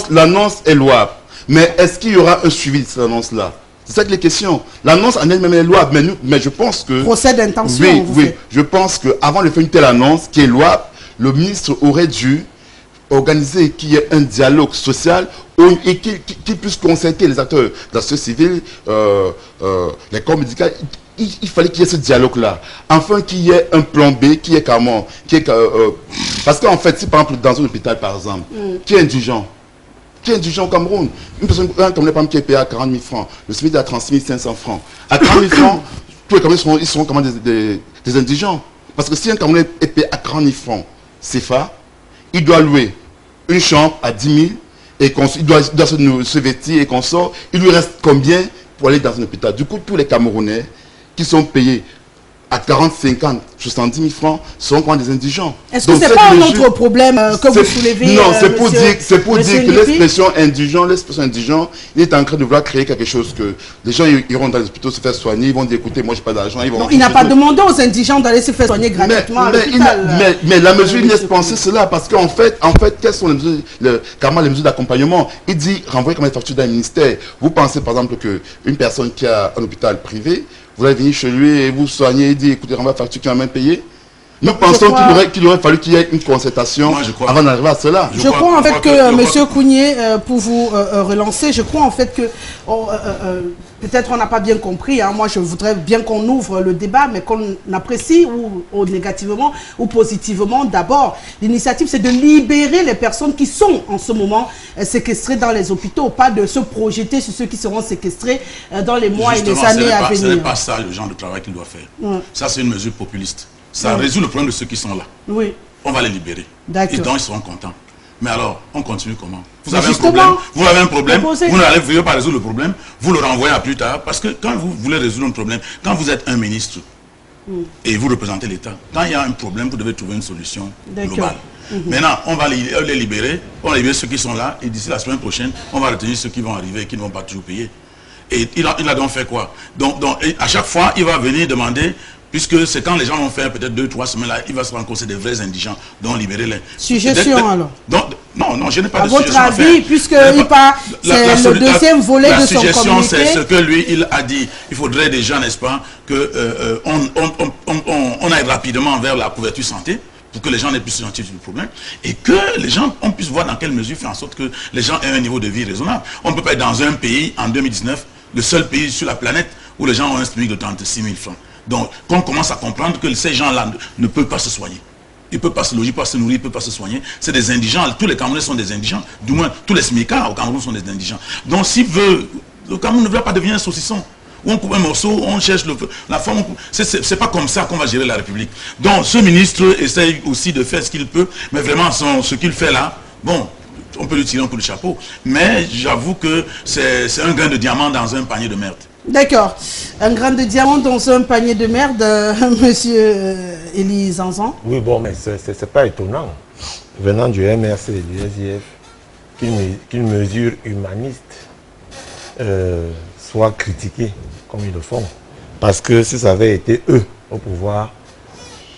L'annonce est louable. Mais est-ce qu'il y aura un suivi de cette annonce-là? C'est ça que les questions. L'annonce en elle-même est louable. Mais je pense que... Procès d'intention. Oui. Je pense qu'avant de faire une telle annonce qui est louable, le ministre aurait dû organiser qu'il y ait un dialogue social et qu'il puisse concerter les acteurs de la société civile, les corps médicaux. Il fallait qu'il y ait ce dialogue-là. Enfin, qu'il y ait un plan B, qui est comment parce qu'en fait, si par exemple, dans un hôpital, par exemple, qui est indigent au Cameroun, une personne qui est payée à 40 000 francs, le SMIC est à 36 500 francs. À 40 000 francs, tous les Camerounais ils seront comme des indigents. Parce que si un Camerounais est payé à 40 000 francs CFA, il doit louer une chambre à 10 000 et il doit se vêtir et qu'on sort. Il lui reste combien pour aller dans un hôpital? Du coup, tous les Camerounais qui sont payés à 40, 50, 70 000 francs seront quand des indigents. Est-ce que ce n'est pas un autre problème que vous soulevez? Non, c'est pour dire que l'expression indigent, il est en train de vouloir créer quelque chose que les gens iront dans les hôpitaux se faire soigner, ils vont dire écoutez, moi j'ai pas d'argent. Il n'a pas demandé aux indigents d'aller se faire soigner gratuitement à l'hôpital. Mais la mesure, il laisse penser cela parce qu'en fait, quelles sont les mesures d'accompagnement? Il dit renvoyer comme les factures d'un ministère. Vous pensez par exemple qu'une personne qui a un hôpital privé, vous allez venir chez lui et vous soigner et dire écoutez, renvoie la facture qui va même payer. Nous pensons qu'il aurait fallu qu'il y ait une concertation avant d'arriver à cela. Je crois en fait que M. Kounié, pour vous relancer, je crois en fait que peut-être on n'a pas bien compris. Hein, moi, je voudrais bien qu'on ouvre le débat, mais qu'on apprécie ou négativement ou positivement. D'abord, l'initiative, c'est de libérer les personnes qui sont en ce moment séquestrées dans les hôpitaux, pas de se projeter sur ceux qui seront séquestrés dans les mois et les années à venir. Ce n'est pas ça le genre de travail qu'il doit faire. Ça, c'est une mesure populiste. Ça résout le problème de ceux qui sont là. Oui. On va les libérer. D'accord. Et donc, ils seront contents. Mais alors, on continue comment? Vous avez un problème, vous n'allez pas résoudre le problème, vous le renvoyez à plus tard. Parce que quand vous voulez résoudre un problème, quand vous êtes un ministre, Et vous représentez l'État. Quand il y a un problème, vous devez trouver une solution globale. Maintenant, on va les libérer, on va libérer ceux qui sont là, et d'ici la semaine prochaine, on va retenir ceux qui vont arriver et qui ne vont pas toujours payer. Et il a donc fait quoi? Donc à chaque fois, il va venir demander, puisque c'est quand les gens vont faire peut-être 2-3 semaines là, il va se rendre compte que c'est des vrais indigents, donc libérez-les. Suggestion alors? Non, je n'ai pas de suggestion à faire. À votre avis, puisque c'est le deuxième volet de son communiqué. La suggestion, c'est ce que lui, il a dit. Il faudrait déjà, n'est-ce pas, qu'on aille rapidement vers la couverture santé, pour que les gens n'aient plus ce genre de problème, et que les gens puissent voir dans quelle mesure faire en sorte que les gens aient un niveau de vie raisonnable. On ne peut pas être dans un pays, en 2019, le seul pays sur la planète où les gens ont un SMIC de 36 000 francs. Donc, qu'on commence à comprendre que ces gens-là ne peuvent pas se soigner. Ils ne peuvent pas se loger, ils ne peuvent pas se nourrir, ils ne peuvent pas se soigner. C'est des indigents. Tous les Camerounais sont des indigents. Du moins, tous les SMICA au Cameroun sont des indigents. Donc, s'il veut, le Cameroun ne veut pas devenir un saucisson. Où on coupe un morceau, on cherche la forme. C'est pas comme ça qu'on va gérer la République. Donc, ce ministre essaye aussi de faire ce qu'il peut, mais vraiment, ce qu'il fait là, bon, on peut lui tirer un coup de chapeau. Mais j'avoue que c'est un grain de diamant dans un panier de merde. D'accord. Un grain de diamant dans un panier de merde, monsieur Élie Zanzan. Oui, bon, mais c'est pas étonnant. Venant du MRC et du SIF, qu'une mesure humaniste soit critiquée comme ils le font. Parce que si ça avait été eux au pouvoir,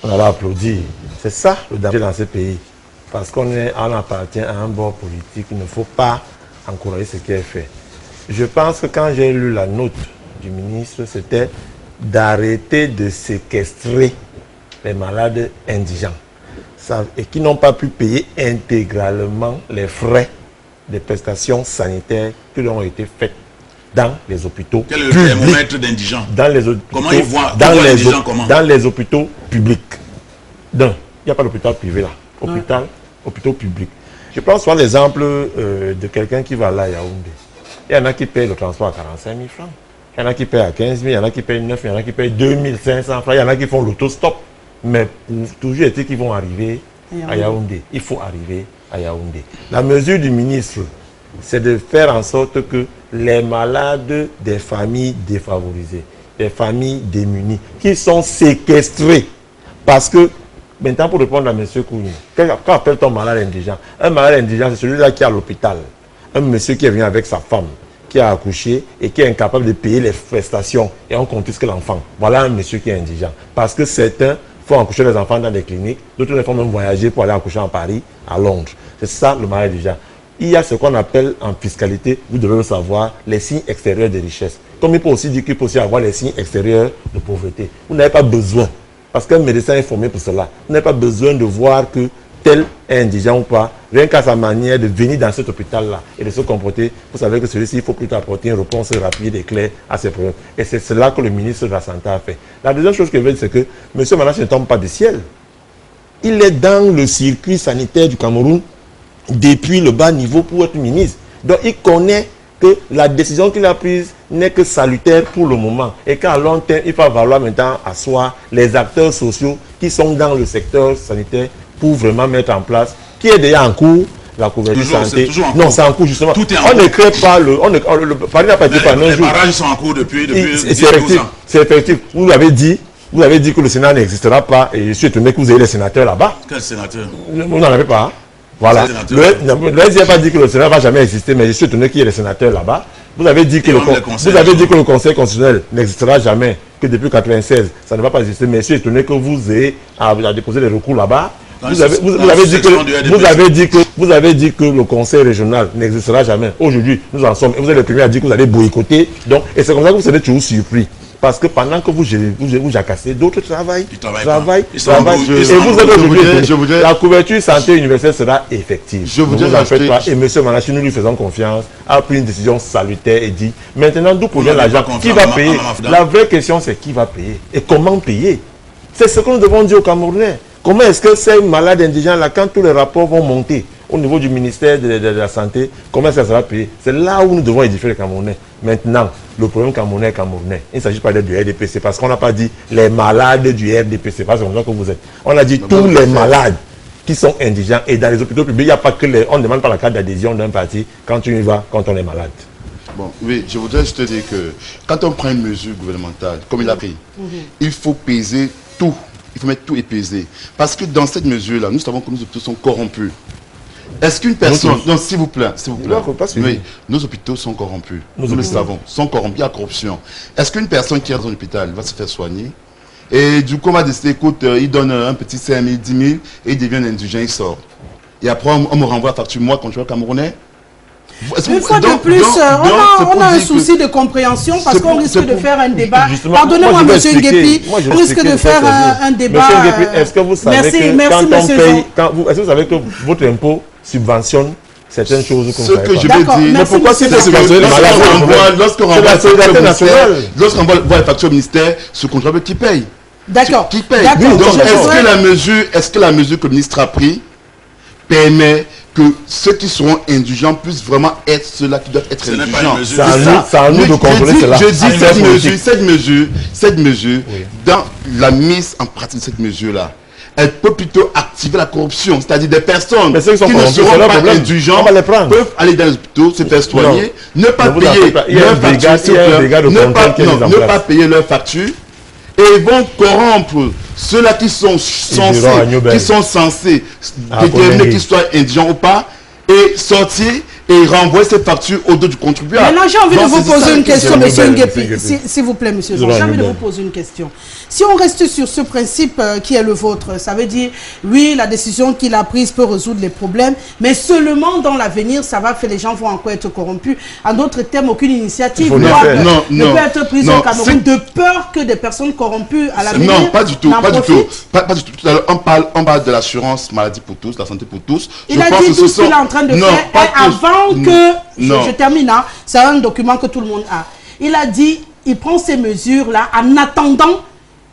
on allait applaudir. C'est ça le danger dans ce pays. Parce qu'on appartient à un bord politique, il ne faut pas encourager ce qui est fait. Je pense que quand j'ai lu la note du ministre, c'était d'arrêter de séquestrer les malades indigents et qui n'ont pas pu payer intégralement les frais des prestations sanitaires qui leur ont été faites dans les hôpitaux publics. Quel est le thermomètre d'indigents? Comment ils voient l'indigent comment? Dans les hôpitaux publics. Donc, il n'y a pas d'hôpital privé là. Hôpitaux publics. Je prends soit l'exemple de quelqu'un qui va là à Yaoundé. Il y en a qui payent le transport à 45 000 francs. Il y en a qui payent à 15 000, il y en a qui payent 9 000, il y en a qui payent 2 500 francs. Il y en a qui font l'autostop. Mais pour toujours été qu'ils vont arriver à Yaoundé. Il faut arriver à Yaoundé. La mesure du ministre, c'est de faire en sorte que les malades des familles défavorisées, des familles démunies, qui sont séquestrés. Parce que, maintenant pour répondre à M. Kouni, quand appelle-t-on malade indigent? Un malade indigent, c'est celui-là qui est à l'hôpital. Un monsieur qui est venu avec sa femme, qui a accouché et qui est incapable de payer les prestations et on confisque l'enfant. Voilà un monsieur qui est indigent. Parce que certains font accoucher les enfants dans des cliniques, d'autres les font même voyager pour aller accoucher en Paris, à Londres. C'est ça le malade indigent. Il y a ce qu'on appelle en fiscalité, vous devez le savoir, les signes extérieurs de richesse. Comme il peut aussi dire qu'il peut aussi avoir les signes extérieurs de pauvreté. Vous n'avez pas besoin, parce qu'un médecin est formé pour cela, vous n'avez pas besoin de voir que tel est indigent ou pas, rien qu'à sa manière de venir dans cet hôpital-là et de se comporter, vous savez que celui-ci, il faut plutôt apporter une réponse rapide et claire à ses problèmes. Et c'est cela que le ministre de la Santé a fait. La deuxième chose que je veux dire, c'est que M. Manache ne tombe pas du ciel. Il est dans le circuit sanitaire du Cameroun depuis le bas niveau pour être ministre. Donc il connaît que la décision qu'il a prise n'est que salutaire pour le moment. Et qu'à long terme, il va falloir maintenant asseoir les acteurs sociaux qui sont dans le secteur sanitaire pour vraiment mettre en place, qui est déjà en cours, la couverture santé. Non, c'est en cours justement. Tout est en cours. Ne crée pas le Paris n'a pas été par un jour. Les barrages sont en cours depuis 12 ans. C'est effectif. Vous avez dit que le Sénat n'existera pas et je suis étonné que vous ayez les sénateurs là-bas. Quel sénateur? Vous n'en avez pas. Hein? Voilà. Le n'a pas dit que le Sénat ne va jamais exister, mais je suis étonné qu'il y ait les sénateurs là-bas. Vous avez dit que le Conseil constitutionnel n'existera jamais, que depuis 1996, ça ne va pas exister, mais je suis étonné que vous ayez à déposer des recours là-bas. Vous avez dit que le Conseil régional n'existera jamais. Aujourd'hui, nous en sommes. Et vous êtes le premier à dire que vous allez boycotter. Donc, et c'est comme ça que vous serez toujours surpris. Parce que pendant que vous jacassez, d'autres travaillent. Et vous êtes aujourd'hui, la couverture santé universelle sera effective. Je vous en faites pas. Et M. Manachi, nous lui faisons confiance, a pris une décision salutaire et dit, maintenant d'où provient l'argent? Qui va payer? La vraie question, c'est qui va payer et comment payer. C'est ce que nous devons dire aux Camerounais. Comment est-ce que ces malades indigents-là, quand tous les rapports vont monter au niveau du ministère de la Santé, comment ça sera payé? C'est là où nous devons édifier les Camerounais. Maintenant, le problème camerounais est camerounais. Il ne s'agit pas d'être du RDPC, parce qu'on n'a pas dit les malades du RDPC, parce que c'est comme ça que vous êtes. On a dit tous les malades qui sont indigents. Et dans les hôpitaux publics, il n'y a pas que les... On ne demande pas la carte d'adhésion d'un parti quand tu y vas, quand on est malade. Bon, oui, je voudrais juste te dire que quand on prend une mesure gouvernementale, comme il a pris, il faut peser tout. Il faut mettre tout et peser. Parce que dans cette mesure-là, nous savons que nos hôpitaux sont corrompus. Est-ce qu'une personne... Non, s'il vous plaît, oui, nos hôpitaux sont corrompus. Nous le savons, sont corrompus, il y a corruption. Est-ce qu'une personne qui est dans un hôpital va se faire soigner et du coup, on va décider, écoute, il donne un petit 5 000, 10 000 et il devient indulgent, il sort. Et après, on me renvoie la facture, moi, quand je suis camerounais. Une fois de plus, on a un souci de compréhension parce qu'on risque de faire un débat. Pardonnez-moi, monsieur Nguépi, on risque de faire un débat. Monsieur Nguépi, est-ce que vous savez que quand on paye, est-ce que vous savez que votre impôt subventionne certaines choses qu'on ne savait pas? Ce que je veux dire, mais pourquoi c'est lorsqu'on voit les factures au ministère, ce contribuable qui paye. D'accord. Qui paye. Donc, est-ce que la mesure que le ministre a prise permet que ceux qui seront indulgents puissent vraiment être ceux-là qui doivent être indulgents? C'est à nous de contrôler cela. Je dis cette mesure, dans la mise en pratique de cette mesure-là, elle peut plutôt activer la corruption, c'est-à-dire des personnes qui ne seront pas indulgents peuvent aller dans les hôpitaux, se faire soigner, ne pas payer leur payer leurs factures, et vont corrompre ceux-là qui sont censés déterminer qu'ils soient indigents ou pas, et sortir et renvoyer ces factures au dos du contribuable. Maintenant, j'ai envie de vous poser une question, monsieur Nguépi. S'il vous plaît, monsieur. J'ai envie de vous poser une question. Si on reste sur ce principe qui est le vôtre, ça veut dire, oui, la décision qu'il a prise peut résoudre les problèmes, mais seulement dans l'avenir, ça va faire les gens vont encore être corrompus. En d'autres termes, aucune initiative ne peut être prise au Cameroun de peur que des personnes corrompues à l'avenir. Non, pas du tout. Pas du tout. Tout à l'heure, on parle de l'assurance maladie pour tous, la santé pour tous. Il a dit tout ce qu'il est en train de faire avant que, je termine, hein, c'est un document que tout le monde a. Il a dit, il prend ces mesures-là en attendant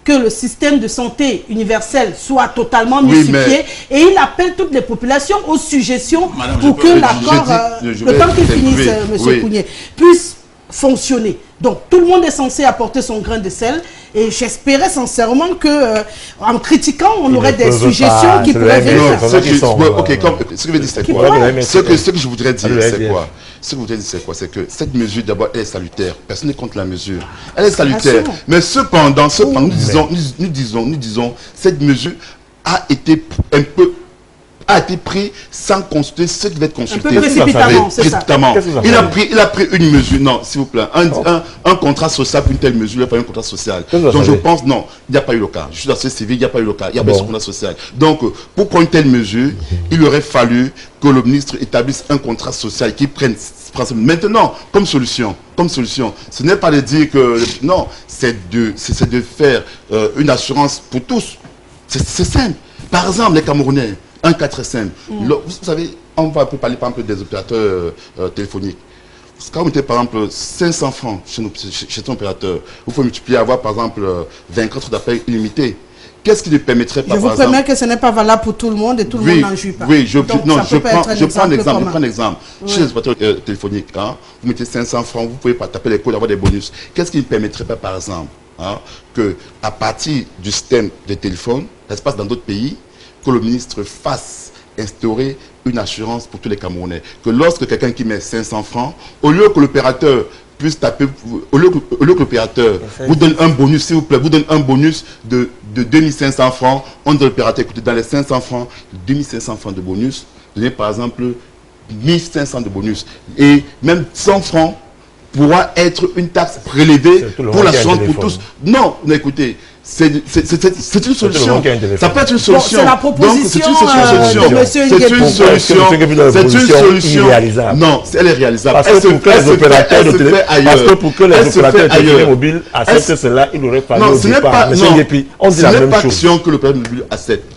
que le système de santé universel soit totalement multiplié et il appelle toutes les populations aux suggestions pour que l'accord, le temps qu'il finisse, monsieur Kounié, puisse fonctionner. Donc, tout le monde est censé apporter son grain de sel et j'espérais sincèrement que, en critiquant, on aurait des suggestions qui pourraient venir. Ce que je veux dire, c'est quoi? Ce que je voudrais dire, c'est quoi? Ce que je voudrais dire, c'est quoi? C'est que cette mesure, d'abord, elle est salutaire. Personne n'est contre la mesure. Elle est salutaire. Mais cependant, nous disons, cette mesure a été un peu pris sans consulter ceux qui devaient être consultés. Un peu précipitamment, c'est ça. Il a pris une mesure. Non, s'il vous plaît. Un contrat social pour une telle mesure, il n'y a pas eu un contrat social. Donc je pense, non, il n'y a pas eu le cas. Je suis dans ce civil, il n'y a pas eu le cas. Il n'y a pas eu ce contrat social. Donc, pour prendre une telle mesure, il aurait fallu que le ministre établisse un contrat social qui prenne maintenant comme solution. Ce n'est pas de dire que non, c'est de faire une assurance pour tous. C'est simple. Par exemple, les Camerounais, un cas très simple. Vous savez, on va un peu parler par exemple des opérateurs téléphoniques. Quand vous mettez par exemple 500 francs chez ton opérateur, vous pouvez multiplier avoir par exemple 24 d'appels illimités. Qu'est-ce qui lui permettrait pas, je vous promets que ce n'est pas valable pour tout le monde et tout le monde n'en jouit pas. Oui, je prends un exemple. Chez les opérateurs téléphoniques, vous mettez 500 francs, vous pouvez pas taper les codes, avoir des bonus. Qu'est-ce qui ne permettrait pas par exemple que à partir du système de téléphone, ça se passe dans d'autres pays, que le ministre fasse instaurer une assurance pour tous les Camerounais. Que lorsque quelqu'un qui met 500 francs, au lieu que l'opérateur puisse taper, au lieu que l'opérateur vous donne un bonus, s'il vous plaît, vous donne un bonus de 2500 francs, on doit l'opérateur, écoutez, dans les 500 francs, 2500 francs de bonus, donnez par exemple 1500 de bonus. Et même 100 francs pourra être une taxe prélevée pour l'assurance pour tous. Non, mais écoutez, c'est une solution. Ça peut être une solution. C'est la proposition de monsieur Nguépi. C'est une solution. Non, elle est réalisable. Parce que pour que les opérateurs de téléphonie mobile acceptent cela, il aurait fallu au départ. Monsieur Nguépi, on dit la même chose. Ce n'est pas question que l'opérateur mobile accepte.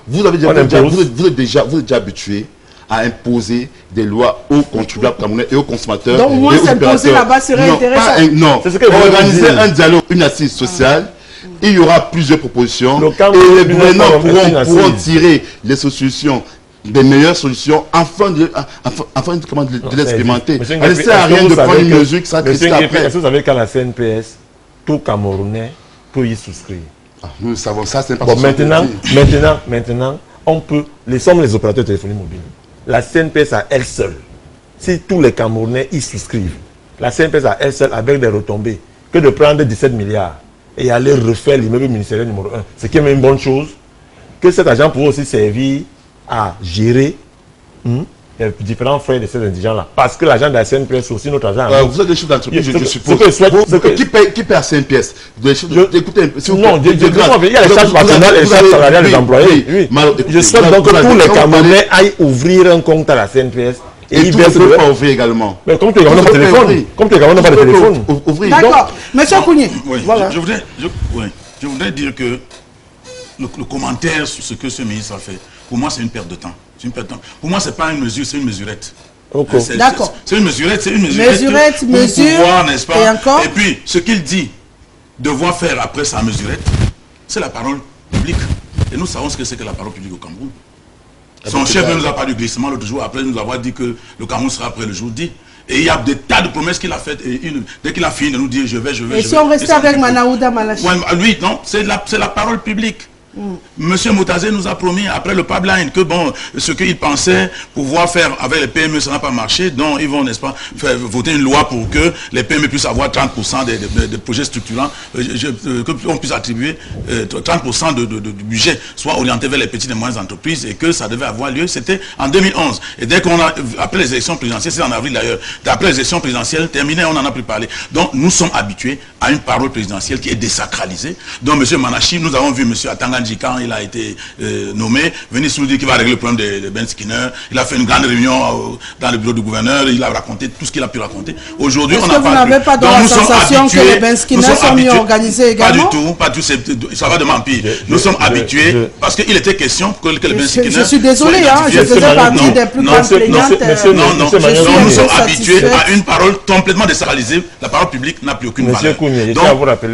Vous êtes déjà habitué à imposer des lois aux contribuables camerounais et aux consommateurs. Donc moi, s'imposer là-bas serait intéressant. Non, organiser un dialogue, une assise sociale, il y aura plusieurs propositions et les gouvernants pourront tirer les solutions, des meilleures solutions afin de l'expérimenter. Ça ne sert à rien de prendre une mesure qui sera critiquée après. Est-ce que vous savez qu'à la CNPS, tout Camerounais peut y souscrire? Nous savons ça, c'est pas maintenant, on peut, sommes les opérateurs de téléphonie mobile. La CNPS à elle seule, si tous les Camerounais y souscrivent, la CNPS à elle seule avec des retombées, que de prendre 17 milliards et aller refaire l'immeuble ministériel numéro 1. Ce qui est même une bonne chose, que cet argent pourrait aussi servir à gérer les différents frais de ces indigents-là. Parce que l'argent de la CNPS, c'est aussi notre argent. Vous êtes des chefs d'entreprise, je suppose. Qui paie à CNPS? Écoutez un peu. Non, il y a les charges patronales et les charges salariales des employés. Je souhaite donc que tous les Camerounais aillent ouvrir un compte à la CNPS. Et ils ne peuvent pas ouvrir également. Mais comme tu n'as pas de téléphone. Comme tu n'as pas de téléphone. D'accord. Monsieur Kouni. Voilà. Je voudrais dire que le commentaire sur ce que ce ministre a fait, pour moi, c'est une perte de temps. Pour moi, ce n'est pas une mesure, c'est une mesurette. D'accord. C'est une mesurette, Mesure, pouvoir, n'est-ce pas? Et encore? Et puis, ce qu'il dit devoir faire après sa mesurette, c'est la parole publique. Et nous savons ce que c'est que la parole publique au Cameroun. Son chef ne nous a pas du glissement l'autre jour, après nous avoir dit que le Cameroun sera après le jour dit. Et il y a des tas de promesses qu'il a faites. Et dès qu'il a fini de nous dire je vais. Et si on restait avec Manaouda Malachi? Lui, non, c'est la parole publique. Monsieur Moutazé nous a promis après le pipeline que bon, ce qu'il pensait pouvoir faire avec les PME, ça n'a pas marché, donc ils vont, n'est-ce pas, voter une loi pour que les PME puissent avoir 30% des projets structurants, qu'on puisse attribuer 30% du budget soit orienté vers les petites et moyennes entreprises et que ça devait avoir lieu, c'était en 2011. Et dès qu'on a, après les élections présidentielles, c'est en avril d'ailleurs, après les élections présidentielles terminées, on n'en a plus parlé. Donc nous sommes habitués à une parole présidentielle qui est désacralisée. Donc monsieur Manachi, nous avons vu monsieur Atanga quand il a été nommé, venir nous dire qu'il va régler le problème de Ben Skinner. Il a fait une grande réunion dans le bureau du gouverneur, il a raconté tout ce qu'il a pu raconter. Aujourd'hui, on n'a pas... Vous n'avez pas la sensation que les Ben Skinner sont mieux organisés également? Pas du tout, ça va de m'empire. Nous sommes habitués, parce qu'il était question que les Ben Skinner... Je suis désolé, je faisais partie des plus grandes plaignantes. Non, nous sommes habitués à une parole complètement désacralisée. La parole publique n'a plus aucune valeur. Donc,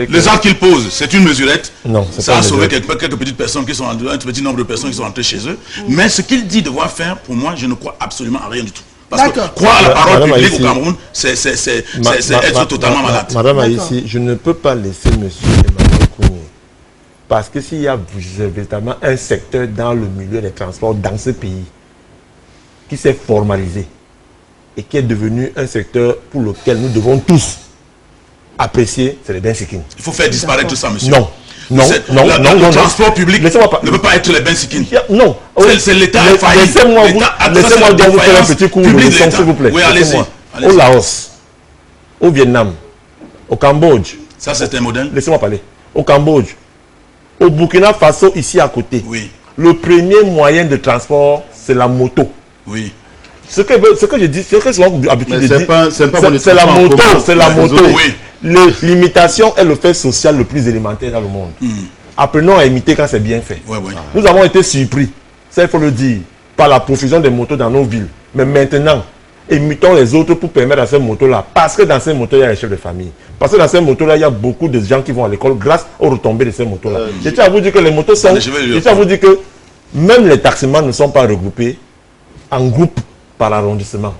les actes qu'il pose, c'est une mesurette. Ça a sauvé quelques petites personnes qui sont, un petit nombre de personnes qui sont entrées chez eux. Mais ce qu'il dit devoir faire, pour moi, je ne crois absolument à rien du tout. Parce que croire à la parole publique au Cameroun, c'est être totalement malade. Madame Aïssi, je ne peux pas laisser monsieur Emmanuel Kouni. Parce que s'il y a véritablement un secteur dans le milieu des transports dans ce pays qui s'est formalisé et qui est devenu un secteur pour lequel nous devons tous apprécier, c'est les bensikines. Il faut faire disparaître tout ça, monsieur. Non. Le transport public ne peut pas être les bensikines. Non. C'est l'État failli. Laissez-moi vous faire un petit cours de leçon, s'il vous plaît. Oui, allez-y. Au Laos, au Vietnam, au Cambodge. Ça, c'est un modèle. Laissez-moi parler. Au Cambodge, au Burkina Faso, ici à côté. Oui. Le premier moyen de transport, c'est la moto. Oui. Ce que je dis, ce que j'ai l'habitude de dire, c'est la moto. C'est la moto. L'imitation est le fait social le plus élémentaire dans le monde. Apprenons à imiter quand c'est bien fait. Nous avons été surpris, ça il faut le dire, par la profusion des motos dans nos villes. Mais maintenant, imitons les autres pour permettre à ces motos-là. Parce que dans ces motos, il y a les chefs de famille. Parce que dans ces motos-là, il y a beaucoup de gens qui vont à l'école grâce aux retombées de ces motos-là. Je tiens à vous dire que les motos sont... Je tiens à vous dire que même les taximans ne sont pas regroupés en groupe par arrondissement.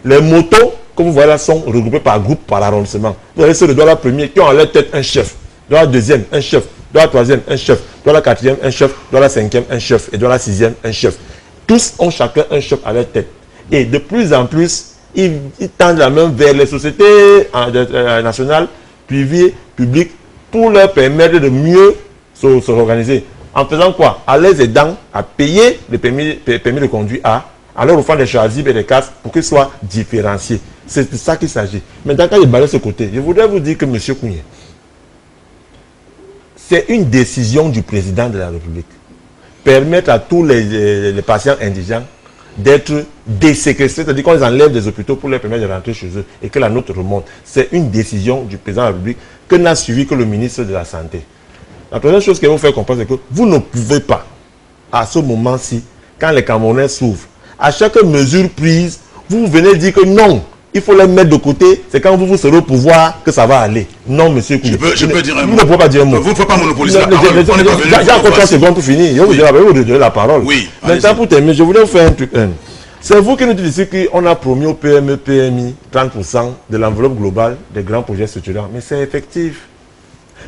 Les motos, comme vous voyez là, sont regroupées par groupe, par arrondissement. Vous avez ceux de la première qui ont à leur tête un chef, de la deuxième un chef, de la troisième un chef, de la quatrième un chef, de la cinquième un chef et de la sixième un chef. Tous ont chacun un chef à leur tête. Et de plus en plus, ils tendent la main vers les sociétés nationales, privées, publiques, pour leur permettre de mieux s'organiser. En faisant quoi? En les aidant à payer les permis de conduire à leur offrant des chassis et des casques pour qu'ils soient différenciés. C'est de ça qu'il s'agit. Maintenant, quand il balance ce côté, je voudrais vous dire que M. Kounié, c'est une décision du président de la République. Permettre à tous les patients indigents d'être déséquestrés, c'est-à-dire qu'on les enlève des hôpitaux pour leur permettre de rentrer chez eux et que la note remonte. C'est une décision du président de la République que n'a suivi que le ministre de la Santé. La première chose qu'il faut faire comprendre, c'est que vous ne pouvez pas, à ce moment-ci, quand les Camerounais souffrent, à chaque mesure prise, vous venez dire que non, il faut les mettre de côté, c'est quand vous serez au pouvoir que ça va aller. Non, monsieur Kounié. Je peux dire un mot. Vous ne pouvez pas dire un mot. Vous ne pouvez pas monopoliser la parole. J'ai encore 3 secondes pour finir. Je vais vous donner la parole. Oui. Maintenant, pour terminer, je voulais vous faire un truc. C'est vous qui nous dites ici qu'on a promis au PME, PMI 30% de l'enveloppe globale des grands projets structurants. Mais c'est effectif.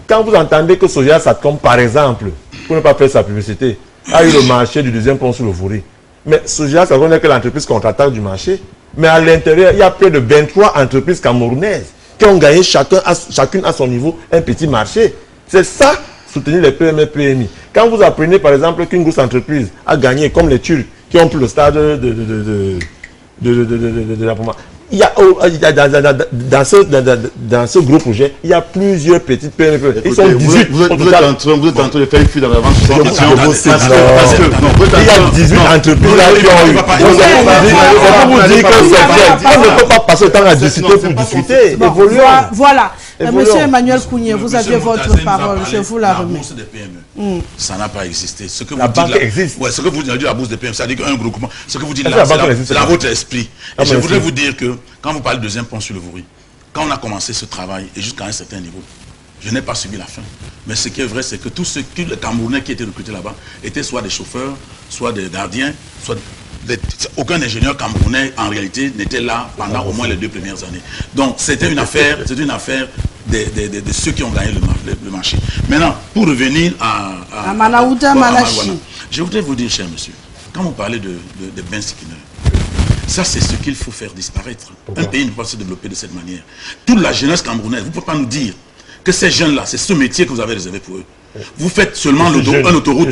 Quand vous entendez que Soja Satcom, par exemple, pour ne pas faire sa publicité, a eu le marché du deuxième pont sur le Vouri. Mais Soja Satcom n'est que l'entreprise contre-attaque du marché. Mais à l'intérieur, il y a près de 23 entreprises camerounaises qui ont gagné chacune à son niveau un petit marché. C'est ça, soutenir les PME, PMI. Quand vous apprenez par exemple qu'une grosse entreprise a gagné, comme les Turcs, qui ont pris le stade de la Poma, il y a, dans ce gros projet, il y a plusieurs petites PME. Écoutez, ils sont 18. Vous êtes en train de faire une fuite dans l'avance sur cette question. Il y a 18 entreprises là qui ont eu. On vous dit que c'est bien. On ne peut pas passer le temps à discuter pour discuter. Voilà. Monsieur Emmanuel Kounié, vous aviez votre parole. Je vous la remets. La bourse des PME, ça n'a pas existé. Ce que La vous banque dites là, existe. ouais, ce que vous dites la bourse des PME, ça dit qu'un groupement. Ce que vous dites Est-ce là, que la banque existe, c'est dans ça? votre esprit. Ah, Et je bon, voudrais si. vous dire que quand vous parlez de deuxième pont sur le Vouri, quand on a commencé ce travail et jusqu'à un certain niveau, je n'ai pas suivi la fin. Mais ce qui est vrai, c'est que tous ceux les Camerounais qui étaient recrutés là-bas étaient soit des chauffeurs, soit des gardiens, soit aucun ingénieur camerounais en réalité n'était là pendant au moins les 2 premières années. Donc c'était une affaire, de ceux qui ont gagné le marché. Maintenant, pour revenir à Manaouda Malachi. Je voudrais vous dire, cher monsieur, quand vous parlez de Ben Sikiner, ça c'est ce qu'il faut faire disparaître. Un pays ne peut pas se développer de cette manière. Toute la jeunesse camerounaise, vous ne pouvez pas nous dire que ces jeunes-là, c'est ce métier que vous avez réservé pour eux. Vous faites seulement une autoroute.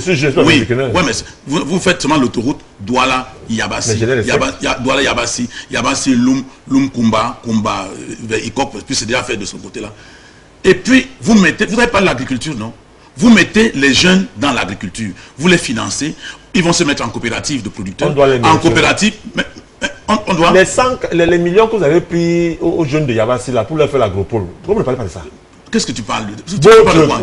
Oui, mais vous faites seulement l'autoroute Douala Yabassi, Douala Yabassi, Yabassi Loum Kumba vers Ikop, puis c'est déjà fait de ce côté-là. Et puis vous n'avez pas l'agriculture, non? Vous mettez les jeunes dans l'agriculture, vous les financez, ils vont se mettre en coopérative de producteurs, en coopérative. On doit... les millions que vous avez pris aux jeunes de Yabassi là pour leur faire l'agropole, pourquoi vous ne parlez pas de ça? Qu'est-ce que tu parles de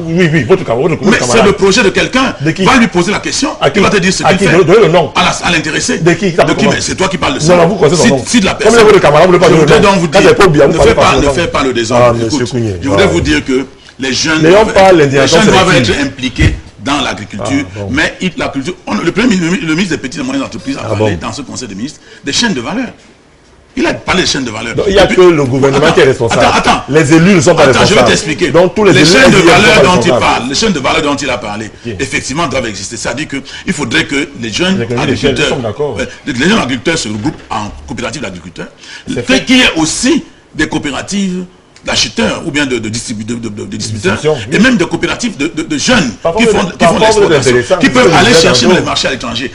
Oui, votre camarade. Mais c'est le projet de quelqu'un. Va lui poser la question. Il va te dire ce qu'il fait. Donnez le nom. À l'intéressé. De qui? C'est toi qui parles de ça. Non, vous connaissez son nom. Si de la personne. Comme votre camarade, vous ne parlez pas de nom. vous dire, ne faites pas le désordre. Je voudrais vous dire que les jeunes doivent être impliqués dans l'agriculture. Mais le ministre des petites et moyennes entreprises a parlé dans ce conseil des ministres des chaînes de valeur. Il a parlé de chaînes de valeur. Il n'y a que le gouvernement qui est responsable. Attends. Les élus ne sont pas responsables. Je vais t'expliquer. Les chaînes de valeur dont il parle, les chaînes de valeur dont il a parlé, effectivement doivent exister. C'est-à-dire qu'il faudrait que les jeunes agriculteurs se regroupent en coopératives d'agriculteurs, qu'il y ait aussi des coopératives d'acheteurs ou bien de distributeurs et même de coopératives de jeunes qui font l'exportation, qui peuvent aller chercher les marchés à l'étranger.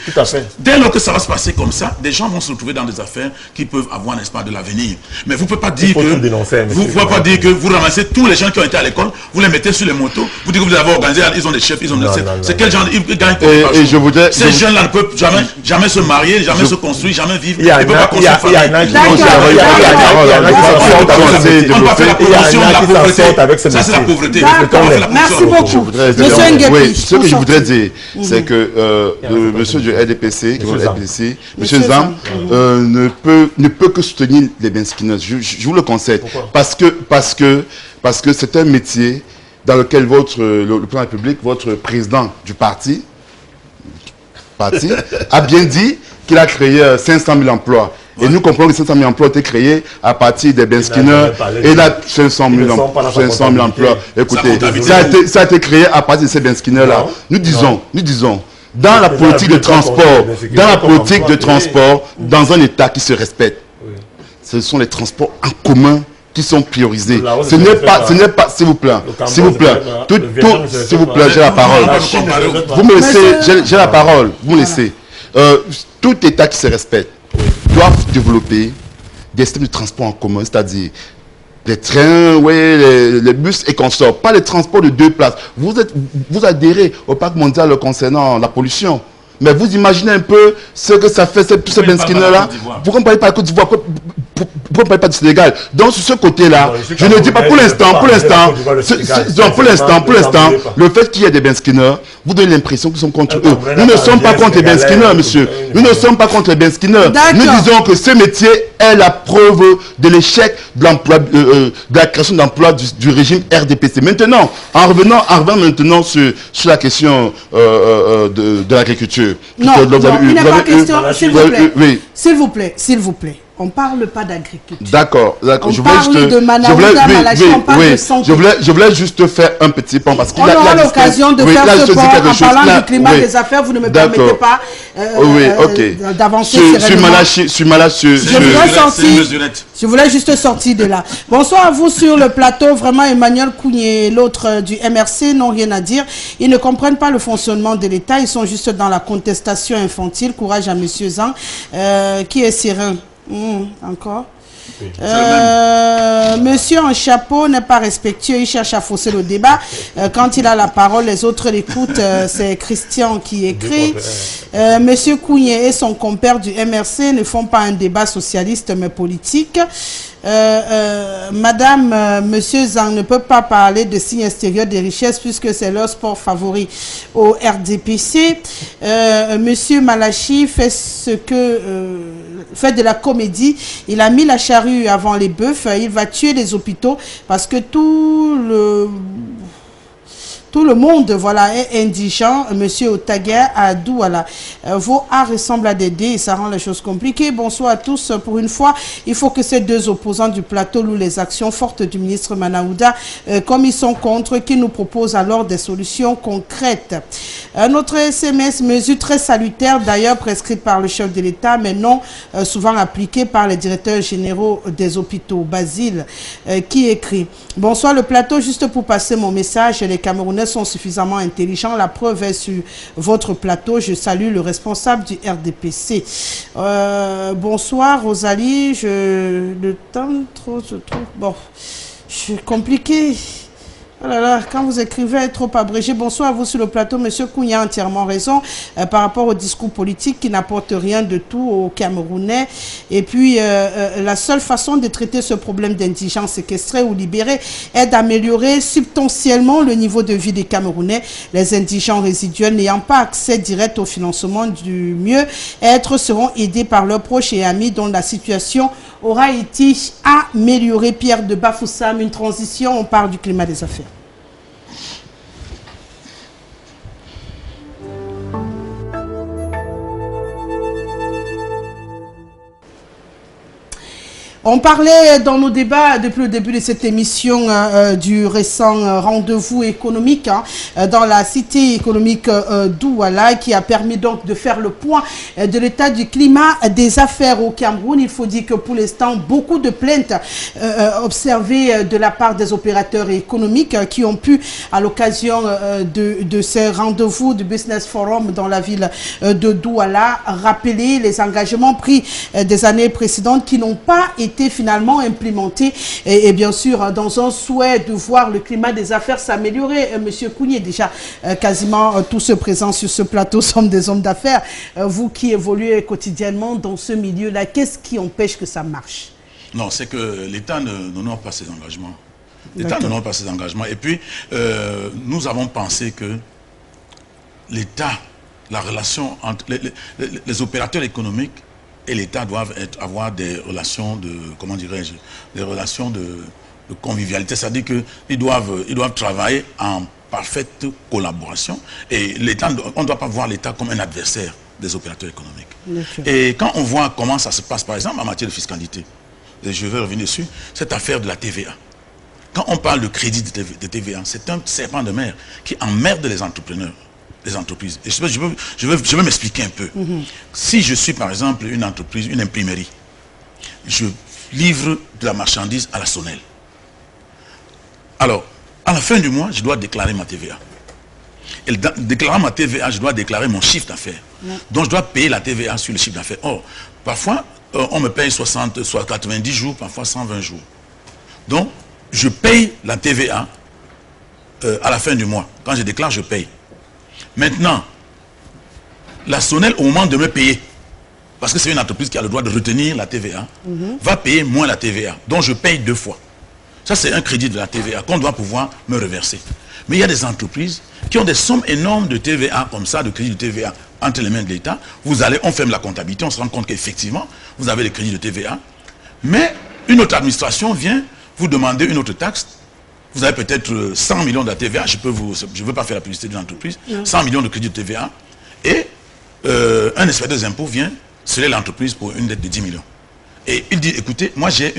Dès lors que ça va se passer comme ça, des gens vont se retrouver dans des affaires qui peuvent avoir, n'est-ce pas, de l'avenir. Mais vous ne pouvez pas dire que vous ramassez tous les gens qui ont été à l'école, vous les mettez sur les motos, vous dites que vous avez organisé, ils ont des chefs, ils ont des... C'est quel genre ils gagnent pour ces jeunes-là ne peuvent jamais se marier, jamais se construire, jamais vivre. Ils ne peuvent pas construire famille. Ça, c'est la pauvreté. Merci beaucoup. Ce que je voudrais dire, c'est que le monsieur du RDPC, monsieur Zam, ne peut que soutenir les Benskinas. Je vous le conseille. Parce que c'est un métier dans lequel le président de la République, votre président du parti a bien dit qu'il a créé 500 000 emplois. Et nous comprenons que 500 000 emplois ont été créés à partir des Benskinas et là 500 000 emplois. Écoutez, ça a été créé à partir de ces Benskinas-là. Nous disons, dans la politique de transport, dans un État qui se respecte, ce sont les transports en commun qui sont priorisés. Ce n'est pas, s'il vous plaît, j'ai la parole. Vous me laissez, j'ai la parole, vous me laissez. Tout État qui se respecte doivent développer des systèmes de transport en commun, c'est-à-dire les trains, les bus et consorts, pas les transports de 2 places. Vous adhérez au pacte mondial concernant la pollution. Mais vous imaginez un peu ce que ça fait, tous ces Benskinas-là. Pourquoi on ne parle pas de Côte d'Ivoire? Pourquoi on ne parle pas du Sénégal? Donc, sur ce côté-là, je ne dis pas pour l'instant, le fait qu'il y ait des Benskinas, vous donnez l'impression qu'ils sont contre eux. Nous ne sommes pas contre les Benskinas, monsieur. Nous ne sommes pas contre les Benskinas. Nous disons que ce métier est la preuve de l'échec de l'emploi, de la création d'emplois du régime RDPC. Maintenant, en revenant maintenant sur la question de l'agriculture. Non, il n'est pas question, s'il vous plaît. On ne parle pas d'agriculture. D'accord. On parle de Manaouda Malachi, on parle de santé. Je voulais juste faire un petit point parce qu'il on aura l'occasion de faire ce point en parlant du climat des affaires. Vous ne me permettez pas d'avancer sereinement. Je voulais juste sortir de là. Bonsoir à vous sur le plateau. Vraiment, Emmanuel Kounié, l'autre du MRC, n'ont rien à dire. Ils ne comprennent pas le fonctionnement de l'État. Ils sont juste dans la contestation infantile. Courage à M. Zang, qui est serein. Encore. Oui. Monsieur en chapeau n'est pas respectueux, il cherche à fausser le débat. Quand il a la parole, les autres l'écoutent. C'est Christian qui écrit. Monsieur Kounié et son compère du MRC ne font pas un débat socialiste mais politique. Monsieur Zang ne peut pas parler de signes extérieurs des richesses puisque c'est leur sport favori au RDPC. Monsieur Malachi fait fait de la comédie. Il a mis la charrue avant les bœufs. Il va tuer les hôpitaux parce que tout le monde, voilà, est indigent. Monsieur Otaguer à Douala. Vos arts ressemblent à des dés et ça rend les choses compliquées. Bonsoir à tous. Pour une fois, il faut que ces deux opposants du plateau louent les actions fortes du ministre Manaouda. Comme ils sont contre, qu'ils nous proposent alors des solutions concrètes. Notre SMS, mesure très salutaire, d'ailleurs prescrite par le chef de l'État, mais non souvent appliquée par les directeurs généraux des hôpitaux. Basile, qui écrit: bonsoir le plateau, juste pour passer mon message, les Camerounais sont suffisamment intelligents. La preuve est sur votre plateau. Je salue le responsable du RDPC. Bonsoir Rosalie. Le temps trop se trouve. Bon, c'est compliqué. Oh là là, quand vous écrivez trop abrégé. Bonsoir à vous sur le plateau. Monsieur Kounia a entièrement raison par rapport au discours politique qui n'apporte rien de tout aux Camerounais. Et puis, la seule façon de traiter ce problème d'indigence séquestrée ou libérée est d'améliorer substantiellement le niveau de vie des Camerounais. Les indigents résiduels n'ayant pas accès direct au financement du mieux-être seront aidés par leurs proches et amis dont la situation aura été améliorée. Pierre de Bafoussam, une transition, on parle du climat des affaires. On parlait dans nos débats depuis le début de cette émission du récent rendez-vous économique dans la cité économique Douala qui a permis donc de faire le point de l'état du climat des affaires au Cameroun. Il faut dire que pour l'instant, beaucoup de plaintes observées de la part des opérateurs économiques qui ont pu, à l'occasion de ces rendez-vous du Business Forum dans la ville de Douala, rappeler les engagements pris des années précédentes qui n'ont pas été finalement implémenté et bien sûr dans un souhait de voir le climat des affaires s'améliorer. Monsieur Kounié, déjà quasiment tous ceux présents sur ce plateau sont des hommes d'affaires. Vous qui évoluez quotidiennement dans ce milieu-là, qu'est-ce qui empêche que ça marche? Non, c'est que l'État n'honore pas ses engagements. L'État n'honore pas ses engagements. Et puis, nous avons pensé que l'État, la relation entre les opérateurs économiques et l'État doivent avoir des relations de, comment dirais-je, des relations de convivialité. C'est-à-dire qu'ils doivent travailler en parfaite collaboration. Et l'État, on ne doit pas voir l'État comme un adversaire des opérateurs économiques. Et quand on voit comment ça se passe, par exemple, en matière de fiscalité, et je vais revenir dessus, cette affaire de la TVA. Quand on parle de crédit de TVA, c'est un serpent de mer qui emmerde les entrepreneurs. Les entreprises. Et je veux m'expliquer un peu. Si je suis par exemple une entreprise, une imprimerie, je livre de la marchandise à la Sonel. Alors, à la fin du mois, je dois déclarer ma TVA. Et déclarant ma TVA, je dois déclarer mon chiffre d'affaires. Donc je dois payer la TVA sur le chiffre d'affaires. Or, parfois, on me paye 60, soit 90 jours, parfois 120 jours. Donc, je paye la TVA à la fin du mois. Quand je déclare, je paye. Maintenant, la Sonel, au moment de me payer, parce que c'est une entreprise qui a le droit de retenir la TVA, va payer moins la TVA. Donc je paye 2 fois. Ça, c'est un crédit de la TVA qu'on doit pouvoir me reverser. Mais il y a des entreprises qui ont des sommes énormes de TVA, comme ça, de crédit de TVA entre les mains de l'État. Vous allez, on ferme la comptabilité, on se rend compte qu'effectivement, vous avez les crédits de TVA. Mais une autre administration vient vous demander une autre taxe. Vous avez peut-être 100 millions de TVA, je ne veux pas faire la publicité d'une entreprise, 100 millions de crédits de TVA, et un inspecteur des impôts vient sceller l'entreprise pour une dette de 10 millions. Et il dit, écoutez, moi j'ai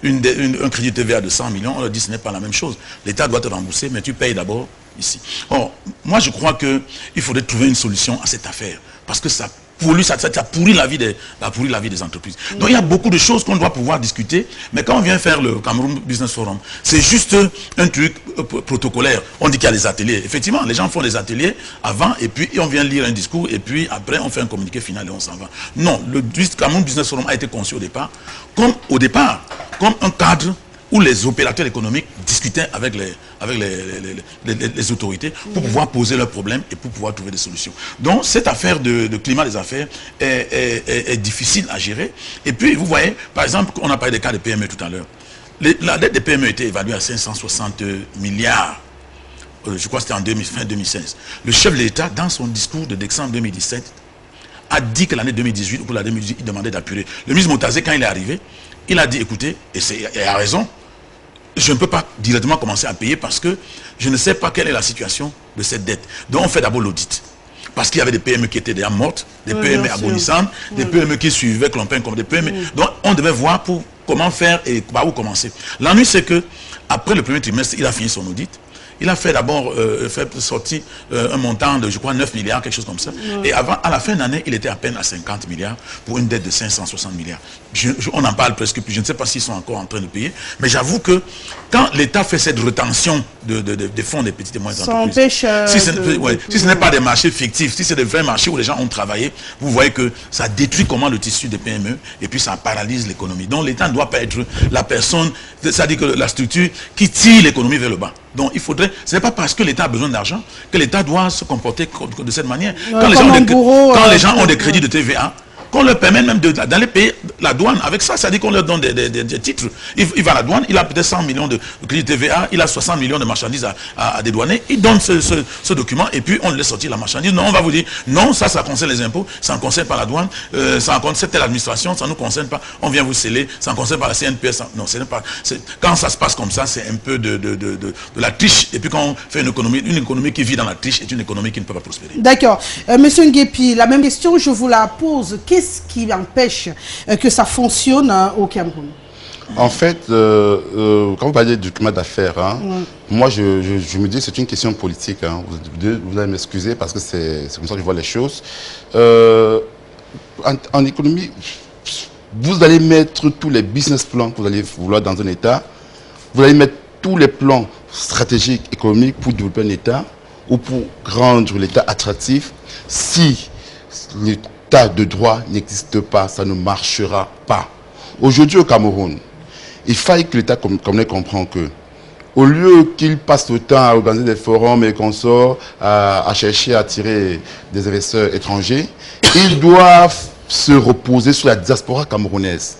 un crédit TVA de 100 millions, on leur dit ce n'est pas la même chose. L'État doit te rembourser, mais tu payes d'abord ici. Or, moi je crois qu'il faudrait trouver une solution à cette affaire, parce que ça pourrit la vie des entreprises. Donc il y a beaucoup de choses qu'on doit pouvoir discuter, mais quand on vient faire le Cameroun Business Forum, c'est juste un truc protocolaire. On dit qu'il y a des ateliers. Effectivement, les gens font des ateliers avant, et puis on vient lire un discours, et puis après on fait un communiqué final et on s'en va. Non, le Cameroun Business Forum a été conçu au départ comme un cadre où les opérateurs économiques discutaient avec les autorités pour pouvoir poser leurs problèmes et pour pouvoir trouver des solutions. Donc cette affaire de climat des affaires est difficile à gérer. Et puis vous voyez, par exemple, on a parlé des cas de PME tout à l'heure. La dette des PME était évaluée à 560 milliards. Je crois que c'était en fin 2016. Le chef de l'État, dans son discours de décembre 2017, a dit que l'année 2018, ou pour l'année 2018, il demandait d'apurer. Le ministre Moutazé, quand il est arrivé, il a dit, écoutez, et il a raison, je ne peux pas directement commencer à payer parce que je ne sais pas quelle est la situation de cette dette. Donc on fait d'abord l'audit. Parce qu'il y avait des PME qui étaient déjà mortes, des PME agonissantes, des PME qui suivaient Clompin comme des PME. Donc on devait voir pour comment faire et par où commencer. L'ennui c'est que après le premier trimestre, il a fini son audit. Il a fait d'abord sortir un montant de, je crois, 9 milliards, quelque chose comme ça. Et à la fin d'année, il était à peine à 50 milliards pour une dette de 560 milliards. On en parle presque plus. Je ne sais pas s'ils sont encore en train de payer. Mais j'avoue que quand l'État fait cette rétention des fonds des petites et moyennes entreprises, si ce n'est pas des marchés fictifs, si c'est des vrais marchés où les gens ont travaillé, vous voyez que ça détruit comment le tissu des PME et puis ça paralyse l'économie. Donc l'État ne doit pas être la personne, c'est-à-dire que la structure qui tire l'économie vers le bas. Donc il faudrait, ce n'est pas parce que l'État a besoin d'argent que l'État doit se comporter de cette manière. Quand les gens ont des crédits de TVA, qu'on leur permet même d'aller payer la douane avec ça, c'est-à-dire qu'on leur donne des titres. Il va à la douane, il a peut-être 100 millions de crédits de TVA, il a 60 millions de marchandises à dédouaner, il donne ce document et puis on laisse sortir la marchandise. Non, on va vous dire, non, ça concerne les impôts, ça ne concerne pas la douane, ça concerne telle administration, ça ne nous concerne pas, on vient vous sceller, ça ne concerne pas la CNPS. Non, ce n'est pas. Quand ça se passe comme ça, c'est un peu de la triche. Et puis quand on fait une économie qui vit dans la triche est une économie qui ne peut pas prospérer. D'accord. Monsieur Nguépi, la même question, je vous la pose. Qu'est-ce qui empêche que ça fonctionne au Cameroun? En fait, quand vous parlez du climat d'affaires, moi je me dis que c'est une question politique. Vous allez m'excuser parce que c'est comme ça que je vois les choses. En économie, vous allez mettre tous les business plans que vous allez vouloir dans un État. Vous allez mettre tous les plans stratégiques économiques pour développer un État ou pour rendre l'État attractif. Si l'État de droit n'existe pas, ça ne marchera pas. Aujourd'hui au Cameroun, il faille que l'État comprenne que, au lieu qu'il passe le temps à organiser des forums et consorts, à chercher à attirer des investisseurs étrangers, ils doivent se reposer sur la diaspora camerounaise.